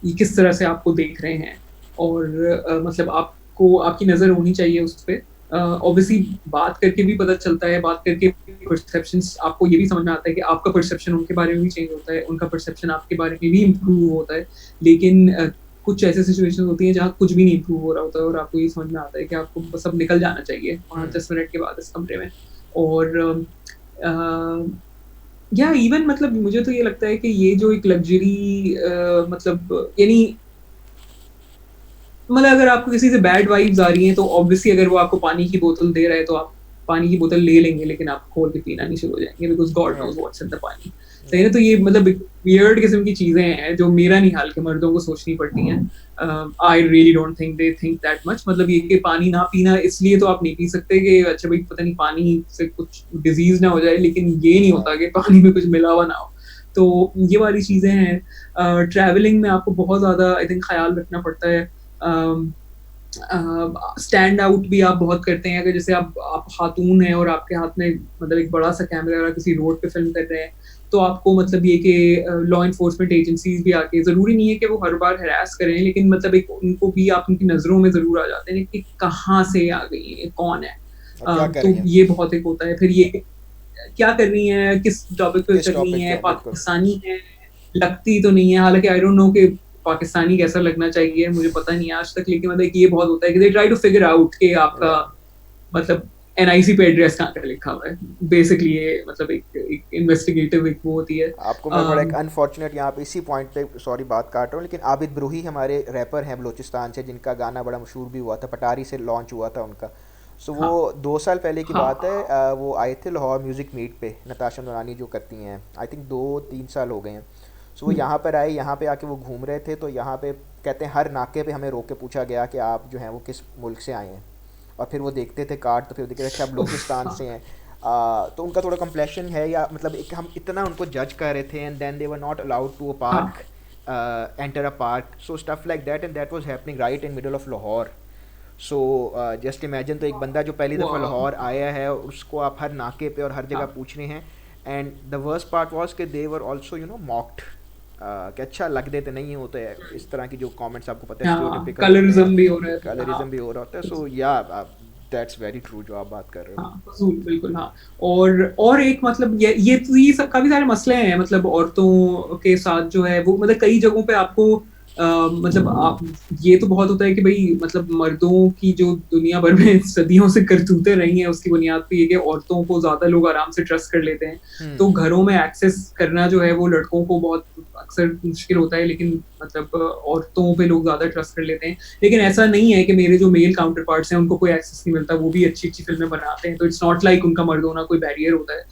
ये किस तरह से आपको देख रहे हैं। और मतलब आपको आपकी नज़र होनी चाहिए उस पर। ऑब्वियसली बात करके भी पता चलता है, बात करके परसेप्शंस आपको ये भी समझ में आता है कि आपका परसेप्शन उनके बारे में भी चेंज होता है, उनका परसेप्शन आपके बारे में भी इम्प्रूव होता है। लेकिन कुछ ऐसे सिचुएशन होती हैं जहाँ कुछ भी नहीं इम्प्रूव हो रहा होता है और आपको ये समझ में आता है कि आपको बस अब निकल जाना चाहिए 5-10 मिनट के बाद इस कमरे में। और या इवन मतलब मुझे तो ये लगता है कि ये जो एक लग्जरी मतलब यानी मतलब अगर आपको किसी से बैड वाइब्स आ रही हैं तो ऑब्वियसली अगर वो आपको पानी की बोतल दे रहा है तो आप पानी की बोतल ले लेंगे, लेकिन आप खोल के पीना नहीं शुरू हो जाएंगे, because God knows what's in the pani. सही है। तो ये मतलब वियर्ड किस्म की चीजें हैं जो मेरा नहीं हाल के मर्दों को सोचनी पड़ती हैं। I really don't think they think that much. मतलब ये कि पानी ना पीना इसलिए तो आप नहीं पी सकते कि अच्छा भाई पता नहीं पानी से कुछ डिजीज ना हो जाए, लेकिन ये नहीं होता कि पानी में कुछ मिला हुआ ना हो। तो ये वाली चीजें हैं। ट्रैवलिंग में आपको बहुत ज्यादा आई थिंक ख्याल रखना पड़ता है। स्टैंड आउट भी आप बहुत करते हैं। अगर जैसे आप खातून हैं और आपके हाथ में मतलब एक बड़ा सा कैमरा किसी रोड पे फिल्म कर रहे हैं, तो आपको मतलब ये कि लॉ इन्फोर्समेंट एजेंसीज भी आके, जरूरी नहीं है कि वो हर बार हरास करें, लेकिन मतलब एक उनको भी आप उनकी नजरों में जरूर आ जाते हैं कि कहाँ से आ गई है, कौन है। तो ये बहुत एक होता है। फिर ये क्या कर रही है, किस टॉपिक पे कर रही है, पाकिस्तानी है, लगती तो नहीं है। हालांकि आई डोंट नो कि पाकिस्तानी कैसा लगना चाहिए, मुझे पता नहीं आज तक, लेकिन मतलब ये बहुत होता है कि they try to figure out कि आपका मतलब एनआईसी पे एड्रेस कहाँ पे लिखा हुआ है। बेसिकली ये मतलब एक इन्वेस्टिगेटिव एक वो होती है। आपको मैं बड़ा एक अनफॉर्चुनेट यहाँ पे इसी पॉइंट पे सॉरी बात काट रहा हूँ, लेकिन आबिद ब्रूही हमारे रैपर हैं बलूचिस्तान से, जिनका गाना बड़ा मशहूर भी हुआ था, पटारी से लॉन्च हुआ था उनका। सो वो 2 साल पहले की बात है। वो आए थे लाहौर म्यूज़िक मीट पे, नताशा नूरानी जो करती हैं, आई थिंक 2-3 साल हो गए हैं। सो वो यहाँ पर आए, यहाँ पे आके वो घूम रहे थे, तो यहाँ पे कहते हैं हर नाके पे हमें रोक के पूछा गया कि आप जो हैं वो किस मुल्क से आए हैं, और फिर वो देखते थे कार्ड, तो फिर देखते थे अच्छा आप बलूचिस्तान से हैं। तो उनका थोड़ा कम्प्लेक्शन है, या मतलब एक हम इतना उनको जज कर रहे थे, and then they were not allowed to a park, enter a park, so stuff like that, and that was happening right in middle of Lahore. So just imagine, तो एक बंदा जो पहली दफ़ा लाहौर आया है, उसको आप हर नाके पे और हर जगह पूछ रहे हैं। And the worst part was कि they were also you know mocked, कि अच्छा लग देते नहीं होते हैं इस तरह की जो कमेंट्स आपको पता है, कलरिज्म भी हो रहा है, कलरिज्म भी हो रहा होता है। सो या दैट्स वेरी ट्रू जो आप बात कर रहे हो। बिल्कुल। हाँ, और एक मतलब ये तो ये सब काफी सारे मसले हैं मतलब औरतों के साथ जो है वो, मतलब कई जगहों पे आपको मतलब आप ये तो बहुत होता है कि भाई मतलब मर्दों की जो दुनिया भर में सदियों से करतूतें रही हैं, उसकी बुनियाद पे ये कि औरतों को ज्यादा लोग आराम से ट्रस्ट कर लेते हैं। तो घरों में एक्सेस करना जो है वो लड़कों को बहुत अक्सर मुश्किल होता है, लेकिन मतलब औरतों पे लोग ज्यादा ट्रस्ट कर लेते हैं। लेकिन ऐसा नहीं है कि मेरे जो मेल काउंटर पार्ट्स हैं उनको कोई एक्सेस नहीं मिलता, वो भी अच्छी अच्छी फिल्में बनाते हैं। तो इट्स नॉट लाइक उनका मर्द होना कोई बैरियर होता है।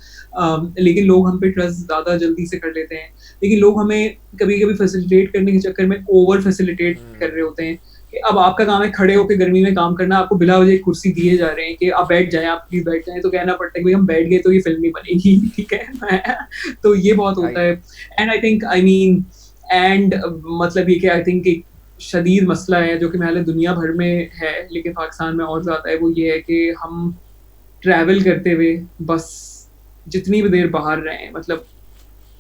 लेकिन लोग हम पे ट्रस्ट ज्यादा जल्दी से कर लेते हैं, लेकिन लोग हमें कभी कभी फैसिलिटेट करने के चक्कर में ओवर फैसिलिटेट कर रहे होते हैं कि अब आपका काम है खड़े होकर गर्मी में काम करना, आपको बिला वजह कुर्सी दिए जा रहे हैं कि आप बैठ जाएं, आप प्लीज बैठ जाएं, तो कहना पड़ता है कि हम बैठ गए तो ये फिल्म नहीं बनेगी, ठीक है। तो ये बहुत होता है। एंड आई थिंक मतलब ये कि आई थिंक एक शदीद मसला है जो कि मेरे दुनिया भर में है लेकिन पाकिस्तान में और ज्यादा है, वो ये है कि हम ट्रैवल करते हुए बस जितनी भी देर बाहर रहे, मतलब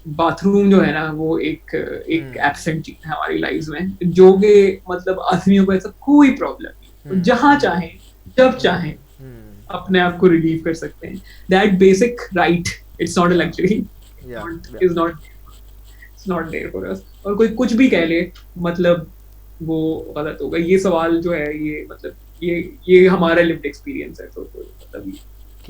बाथरूम जो है ना वो एक एब्सेंट चीज है हमारी लाइफ में, जो कि मतलब आदमियों को ऐसा कोई प्रॉब्लम नहीं, जहां चाहे जब चाहे अपने आप को रिलीव कर सकते हैं। That basic right, it's not a luxury, is not there for us. और कोई कुछ भी कह ले मतलब वो गलत होगा। ये सवाल जो है ये मतलब ये हमारा लिव्ड एक्सपीरियंस है, तो मतलब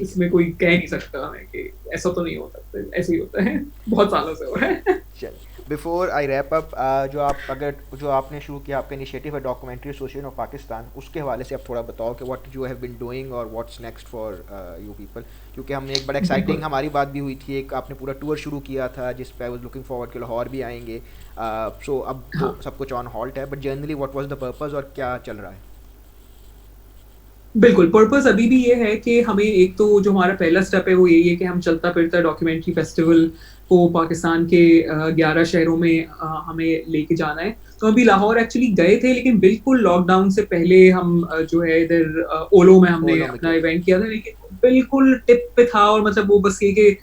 इसमें कोई कह नहीं सकता हमें कि ऐसा तो नहीं हो सकता, ऐसे ही होता है, बहुत सालों से हो रहा है। बिफोर आई रैप अप, जो आपने शुरू किया, आपका इनिशिएटिव है डॉक्यूमेंट्री एसोसिएशन ऑफ पाकिस्तान, उसके हवाले से आप थोड़ा बताओ कि what you have been doing और what's next for you people, क्योंकि हमने एक बड़ा एक्साइटिंग हमारी बात भी हुई थी, एक आपने पूरा टूर शुरू किया था जिस पे आई वाज लुकिंग फॉरवर्ड कि लाहौर भी आएंगे, सो अब तो सब कुछ ऑन हॉल्ट है, but generally what was the purpose और क्या चल रहा है? बिल्कुल, पर्पस अभी भी ये है कि हमें एक तो जो हमारा पहला स्टेप है वो यही है कि हम चलता फिरता डॉक्यूमेंट्री फेस्टिवल को पाकिस्तान के 11 शहरों में हमें लेके जाना है। तो अभी लाहौर एक्चुअली गए थे लेकिन बिल्कुल लॉकडाउन से पहले हम जो है इधर ओलो में हमने अपना इवेंट किया था, लेकिन बिल्कुल टिप पे था और मतलब वो बस ये कि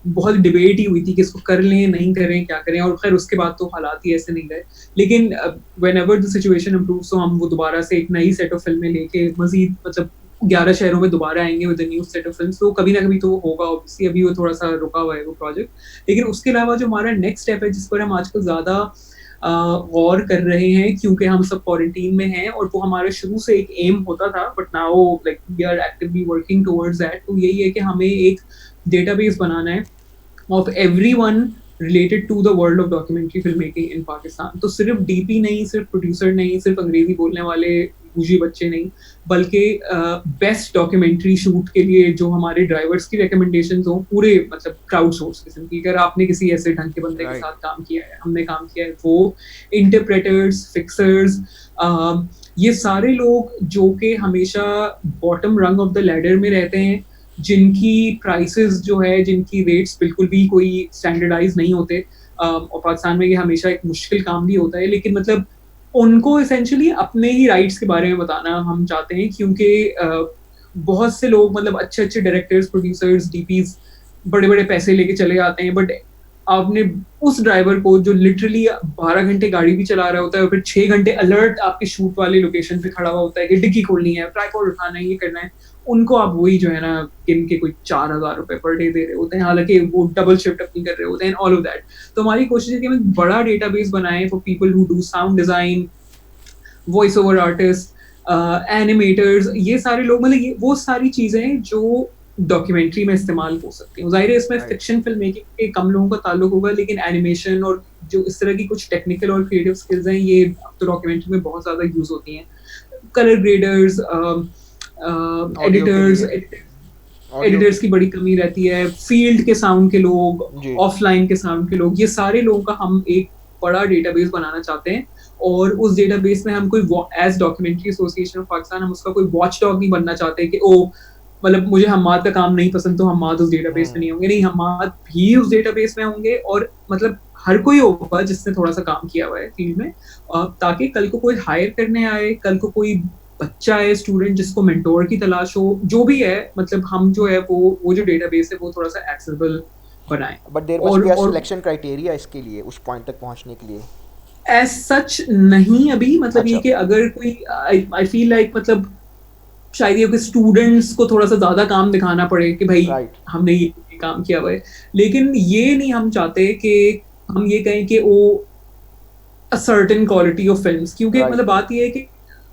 बहुत डिबेट ही हुई थी कि इसको कर लें नहीं करें क्या करें, और खैर उसके बाद तो हालात ही ऐसे नहीं गए। लेकिन व्हेनेवर द सिचुएशन इम्प्रूव्स तो हम वो दोबारा से एक नई सेट ऑफ फिल्में लेके मजीद मतलब 11 शहरों में दोबारा आएंगे with new set of films, तो कभी ना कभी तो होगा ऑब्वियसली। अभी वो थोड़ा सा रुका हुआ है वो प्रोजेक्ट, लेकिन उसके अलावा जो हमारा नेक्स्ट स्टेप है जिस पर हम आजकल ज्यादा गौर कर रहे हैं क्योंकि हम सब क्वारंटीन में हैं और वो हमारा शुरू से एक एम होता था, but now like we are actively working towards that. तो यही है कि हमें एक डेटाबेस बनाना है of everyone related to the world of documentary filmmaking in Pakistan। तो सिर्फ डीपी नहीं, सिर्फ प्रोड्यूसर नहीं, सिर्फ अंग्रेजी बोलने वाले बूझी बच्चे नहीं, बल्कि बेस्ट डॉक्यूमेंट्री शूट के लिए जो हमारे ड्राइवर्स की रिकमेंडेशंस हो, पूरे मतलब क्राउड सोर्स किस्म की। अगर आपने किसी ऐसे ढंग के बंदे के साथ काम किया है, हमने काम किया है, वो इंटरप्रेटर्स, फिक्सर्स, ये सारे लोग जो कि हमेशा बॉटम रंग ऑफ द लैडर में रहते हैं, जिनकी प्राइसेस जो है, जिनकी रेट्स बिल्कुल भी कोई स्टैंडर्डाइज नहीं होते, और पाकिस्तान में ये हमेशा एक मुश्किल काम भी होता है, लेकिन मतलब उनको एसेंशियली अपने ही राइट्स के बारे में बताना हम चाहते हैं, क्योंकि बहुत से लोग मतलब अच्छे अच्छे डायरेक्टर्स, प्रोड्यूसर्स, डीपीज बड़े बड़े पैसे लेके चले जाते हैं, बट आपने उस ड्राइवर को जो लिटरली 12 घंटे गाड़ी भी चला रहा होता है और फिर 6 घंटे अलर्ट आपके शूट वाले लोकेशन पे खड़ा हुआ होता है कि डिग्गी खोलनी है, ट्राइपॉड उठाना है, ये करना है, उनको आप वही जो है ना इनके कोई 4,000 रुपए पर डे दे रहे होते हैं, हालांकि वो डबल शिफ्ट अपनी कर रहे होते हैं, ऑल ऑफ दैट। तो हमारी कोशिश है कि हम बड़ा डेटाबेस बनाएं for people who do sound design, voice over artist, animators, ये सारे लोग, मतलब ये वो सारी चीजें जो डॉक्यूमेंट्री में इस्तेमाल हो सकती है। जाहिर है इसमें फिक्शन फिल्म मेकिंग के कम लोगों का ताल्लुक होगा, लेकिन एनिमेशन और जो इस तरह की कुछ टेक्निकल और क्रिएटिव स्किल्स हैं ये अब तो डॉक्यूमेंट्री में बहुत ज्यादा यूज होती हैं। कलर ग्रेडर्स, एडिटर्स की बड़ी कमी रहती है, फील्ड के साउंड के लोग, ऑफलाइन के साउंड के लोग, ये सारे लोगों का हम एक बड़ा डेटाबेस बनाना चाहते हैं। और उस डेटाबेस में हम कोई as documentary association of Pakistan हम उसका कोई वॉच डॉग नहीं बनना चाहते कि ओ मतलब मुझे हम्माद का काम नहीं पसंद तो हम्माद उस डेटाबेस में नहीं होंगे, नहीं, हम्माद भी उस डेटाबेस में होंगे, और मतलब हर कोई होगा जिसने थोड़ा सा काम किया हुआ है फील्ड में, ताकि कल को कोई हायर करने आए, कल को कोई बच्चा है, स्टूडेंट जिसको मेंटोर की तलाश हो, जो भी है, मतलब हम जो है वो जो डेटाबेस है वो थोड़ा सा एक्सेसिबल बनाएं। But there must be a selection criteria इसके लिए, उस पॉइंट तक पहुंचने के लिए एज सच नहीं अभी, मतलब ये कि अगर कोई आई फील लाइक मतलब शायद ये स्टूडेंट्स को थोड़ा सा ज्यादा काम दिखाना पड़े कि भाई हमने ये काम किया हुआ है, लेकिन ये नहीं हम चाहते कि हम ये कहें कि वो a certain quality of films, क्योंकि मतलब बात ये है कि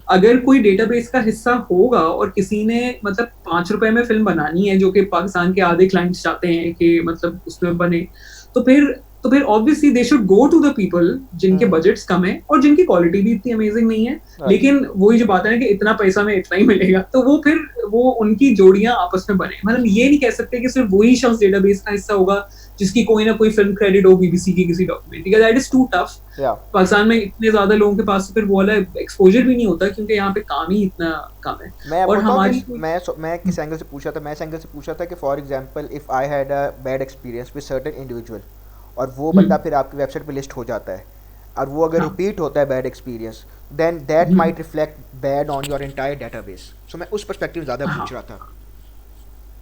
अगर कोई डेटाबेस का हिस्सा होगा और किसी ने मतलब 5 रुपए में फिल्म बनानी है, जो कि पाकिस्तान के आधे क्लाइंट्स चाहते हैं कि मतलब उसमें बने, तो फिर obviously they should go to the people जिनके बजट्स कम है और जिनकी क्वालिटी भी इतनी अमेजिंग नहीं है, लेकिन वही जो बात है ना कि इतना पैसा में इतना ही मिलेगा, तो वो फिर वो उनकी जोड़ियां आपस में बने। मतलब ये नहीं कह सकते कि सिर्फ वही शख्स डेटाबेस का हिस्सा होगा जिसकी कोई ना कोई फिल्म क्रेडिट हो बीबीसी की किसी डॉक्यूमेंट्री का, that is too tough. Pakistan में इतने ज्यादा लोगों के पास फिर वो वाला एक्सपोजर भी नहीं होता क्योंकि यहाँ पे काम ही इतना कम है। और हमारी मैं किस एंगल से पूछा था, मैं इस एंगल से पूछा था कि for example if I had a bad experience with certain individual और वो बंदा फिर आपकी वेबसाइट पे लिस्ट हो जाता है और वो अगर रिपीट होता है bad experience, then that might reflect bad on your entire database. So मैं उस पर्सपेक्टिव ज़्यादा पूछ रहा था।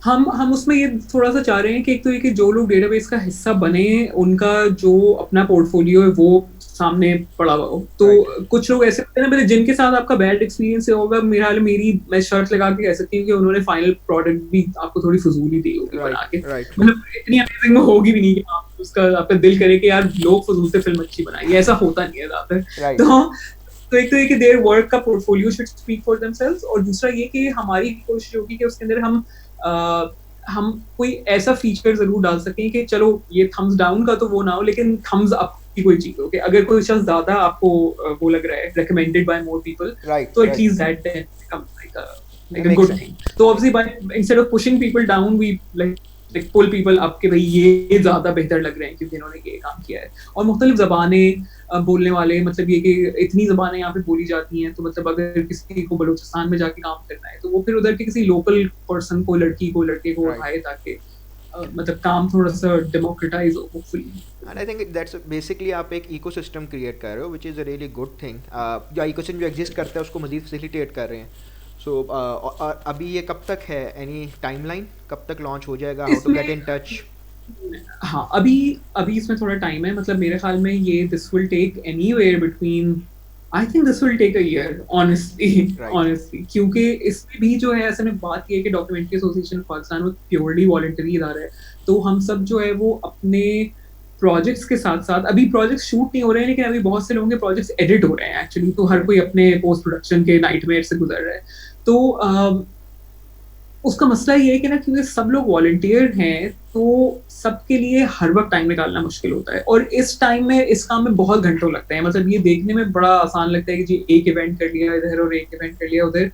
हम उसमें ये थोड़ा सा चाह रहे हैं कि एक तो ये कि जो लोग डेटाबेस का हिस्सा बने उनका जो अपना पोर्टफोलियो है वो सामने पड़ा हुआ हो। तो कुछ लोग ऐसे होते हैं ना जिनके साथ आपका बैड एक्सपीरियंस होगा, मेरा हाल मैं शर्त लगा के कह सकती हूँ कि उन्होंने फाइनल प्रोडक्ट भी आपको थोड़ी फजूल ही दी होगी बना के, मतलब इतनी अमेजिंग होगी भी नहीं कि आप उसका आपका दिल करे कि यार लोग फजूल से फिल्म अच्छी बनाएंगे, ऐसा होता नहीं है ज्यादातर। तो एक तो ये कि देयर वर्क का portfolio should speak for themselves, और दूसरा ये कि हमारी कोशिश होगी कि उसके अंदर हम कोई ऐसा फीचर जरूर डाल सकें कि चलो ये थम्स डाउन का तो वो ना हो लेकिन थम्स अप की कोई चीज हो कि अगर कोई शख्स ज्यादा आपको वो लग रहा है रिकमेंडेड बाय मोर पीपल, तो at least that becomes like a good thing. तो obviously by instead of pushing people down we like pull people up के भाई ये ज्यादा बेहतर लग रहे हैं क्योंकि इन्होंने ये काम किया है। और मुख्तलिफ जबानें बोलने वाले, मतलब ये कि इतनी जबानें यहाँ पे बोली जाती हैं, तो मतलब अगर किसी को बलूचिस्तान में जाके काम करना है तो वो फिर उधर के किसी लोकल पर्सन को, लड़की को, लड़के को उठाए ताकि मतलब काम थोड़ा सा डेमोक्रेटाइज हो hopefully. And I think that's basically आप एक इकोसिस्टम क्रिएट कर रहे हो which is a really good thing. जो इकोसिस्टम जो एग्जिस्ट करता है उसको मजीद फैसिलिटेट कर रहे हैं। सो अभी ये कब तक है, एनी टाइमलाइन कब तक लॉन्च हो जाएगा, how to get in touch? हाँ, अभी इसमें थोड़ा टाइम है, मतलब मेरे ख्याल में ये this will take anywhere between, I think this will take a year honestly, क्योंकि इसमें भी जो है ऐसे में बात ये है कि डॉक्यूमेंट्री एसोसिएशन पाकिस्तान में प्योरली वॉलंटरी इदारा है, तो हम सब जो है वो अपने प्रोजेक्ट्स के साथ साथ, अभी प्रोजेक्ट्स शूट नहीं हो रहे हैं लेकिन अभी बहुत से लोगों के प्रोजेक्ट्स एडिट हो रहे हैं एक्चुअली, तो हर कोई अपने पोस्ट प्रोडक्शन के नाइटमेयर से गुजर रहा है। तो उसका मसला ये है कि ना क्योंकि सब लोग वॉलंटियर हैं तो सबके लिए हर वक्त टाइम निकालना मुश्किल होता है, और इस टाइम में इस काम में बहुत घंटों लगते हैं। मतलब ये देखने में बड़ा आसान लगता है कि जी एक इवेंट कर लिया इधर और एक इवेंट कर लिया उधर,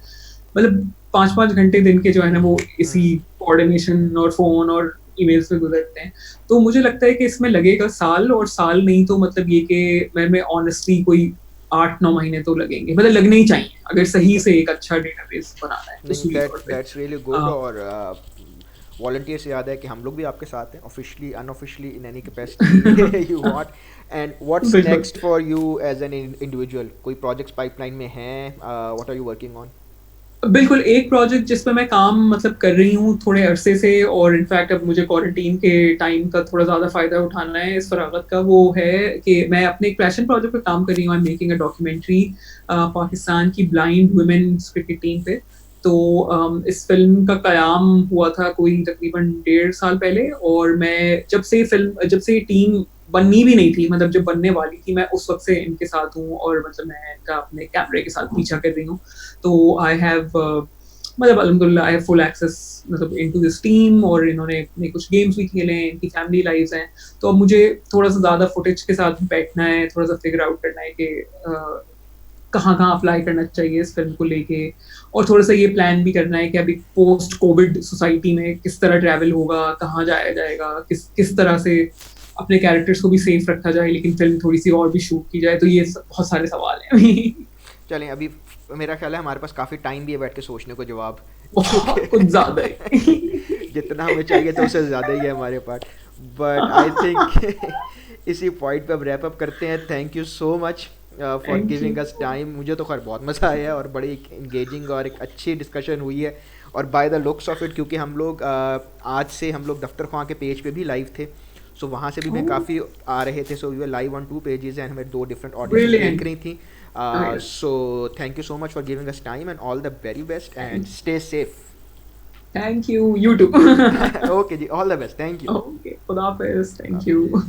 मतलब 5-5 घंटे दिन के जो है ना वो इसी कोऑर्डिनेशन और फोन और ईमेल्स पे गुजरते हैं। तो मुझे लगता है कि इसमें लगेगा साल, और साल नहीं तो मतलब ये कि मैं ऑनेस्टली कोई 8-9 महीने तो लगेंगे, मतलब लगने ही चाहिए अगर सही से एक अच्छा डेटाबेस बनाना है। That's really good. और वॉलंटियर से याद है कि हम लोग भी आपके साथ हैं officially unofficially in any capacity you want. And what's next for you as an individual? कोई प्रोजेक्ट्स पाइपलाइन में हैं? What are you working on? बिल्कुल, एक प्रोजेक्ट जिस पे मैं काम मतलब कर रही हूँ थोड़े अरसे से, और इनफैक्ट अब मुझे क्वारंटीन के टाइम का थोड़ा ज़्यादा फ़ायदा उठाना है इस फरागत का, वो है कि मैं अपने एक पैशन प्रोजेक्ट पे काम कर रही हूँ। I am making a documentary Pakistan की ब्लाइंड वुमेन्स क्रिकेट टीम पे। तो इस फिल्म का क़याम हुआ था कोई तकरीबन 1.5 साल पहले, और मैं जब से टीम बननी भी नहीं थी, मतलब जब बनने वाली थी, मैं उस वक्त से इनके साथ हूँ, और मतलब मैं इनका अपने कैमरे के साथ पीछा कर रही हूँ। तो आई हैव मतलब अल्हम्दुलिल्लाह आई हैव फुल एक्सेस मतलब इनटू दिस टीम, और इन्होंने कुछ गेम्स भी खेले हैं, इनकी फैमिली लाइव्स हैं। तो अब मुझे थोड़ा सा ज़्यादा फुटेज के साथ बैठना है, थोड़ा सा फिगर आउट करना है कि कहाँ अप्लाई करना चाहिए इस फिल्म को लेके, और थोड़ा सा ये प्लान भी करना है कि अभी पोस्ट कोविड सोसाइटी में किस तरह ट्रैवल होगा, कहाँ जाया जाएगा, किस तरह से अपने कैरेक्टर्स को भी सेफ रखा जाए लेकिन फिल्म थोड़ी सी और भी शूट की जाए। तो ये बहुत सारे सवाल हैं अभी। चलें, अभी मेरा ख्याल है हमारे पास काफ़ी टाइम भी है बैठ के सोचने को जवाब, कुछ ज़्यादा है जितना हमें चाहिए तो उससे ज़्यादा ही है हमारे पास। बट आई थिंक इसी पॉइंट पे अब रैप अप करते हैं। Thank you so much for giving us time. मुझे तो खैर बहुत मज़ा आया और बड़ी इंगेजिंग और एक अच्छी डिस्कशन हुई है। और by the looks of it, क्योंकि हम लोग आज से हम लोग दफ्तर ख्वां के पेज पे भी लाइव थे, सो वहाँ से भी मैं काफ़ी आ रहे थे। So we were live on 2 pages and हमें 2 डिफरेंट ऑडियंस देख रही थी। So thank you so much for giving us time and all the very best and stay safe. Thank you, you too. Okay जी, all the best, thank you. Okay, खुदा हाफिज़, thank you.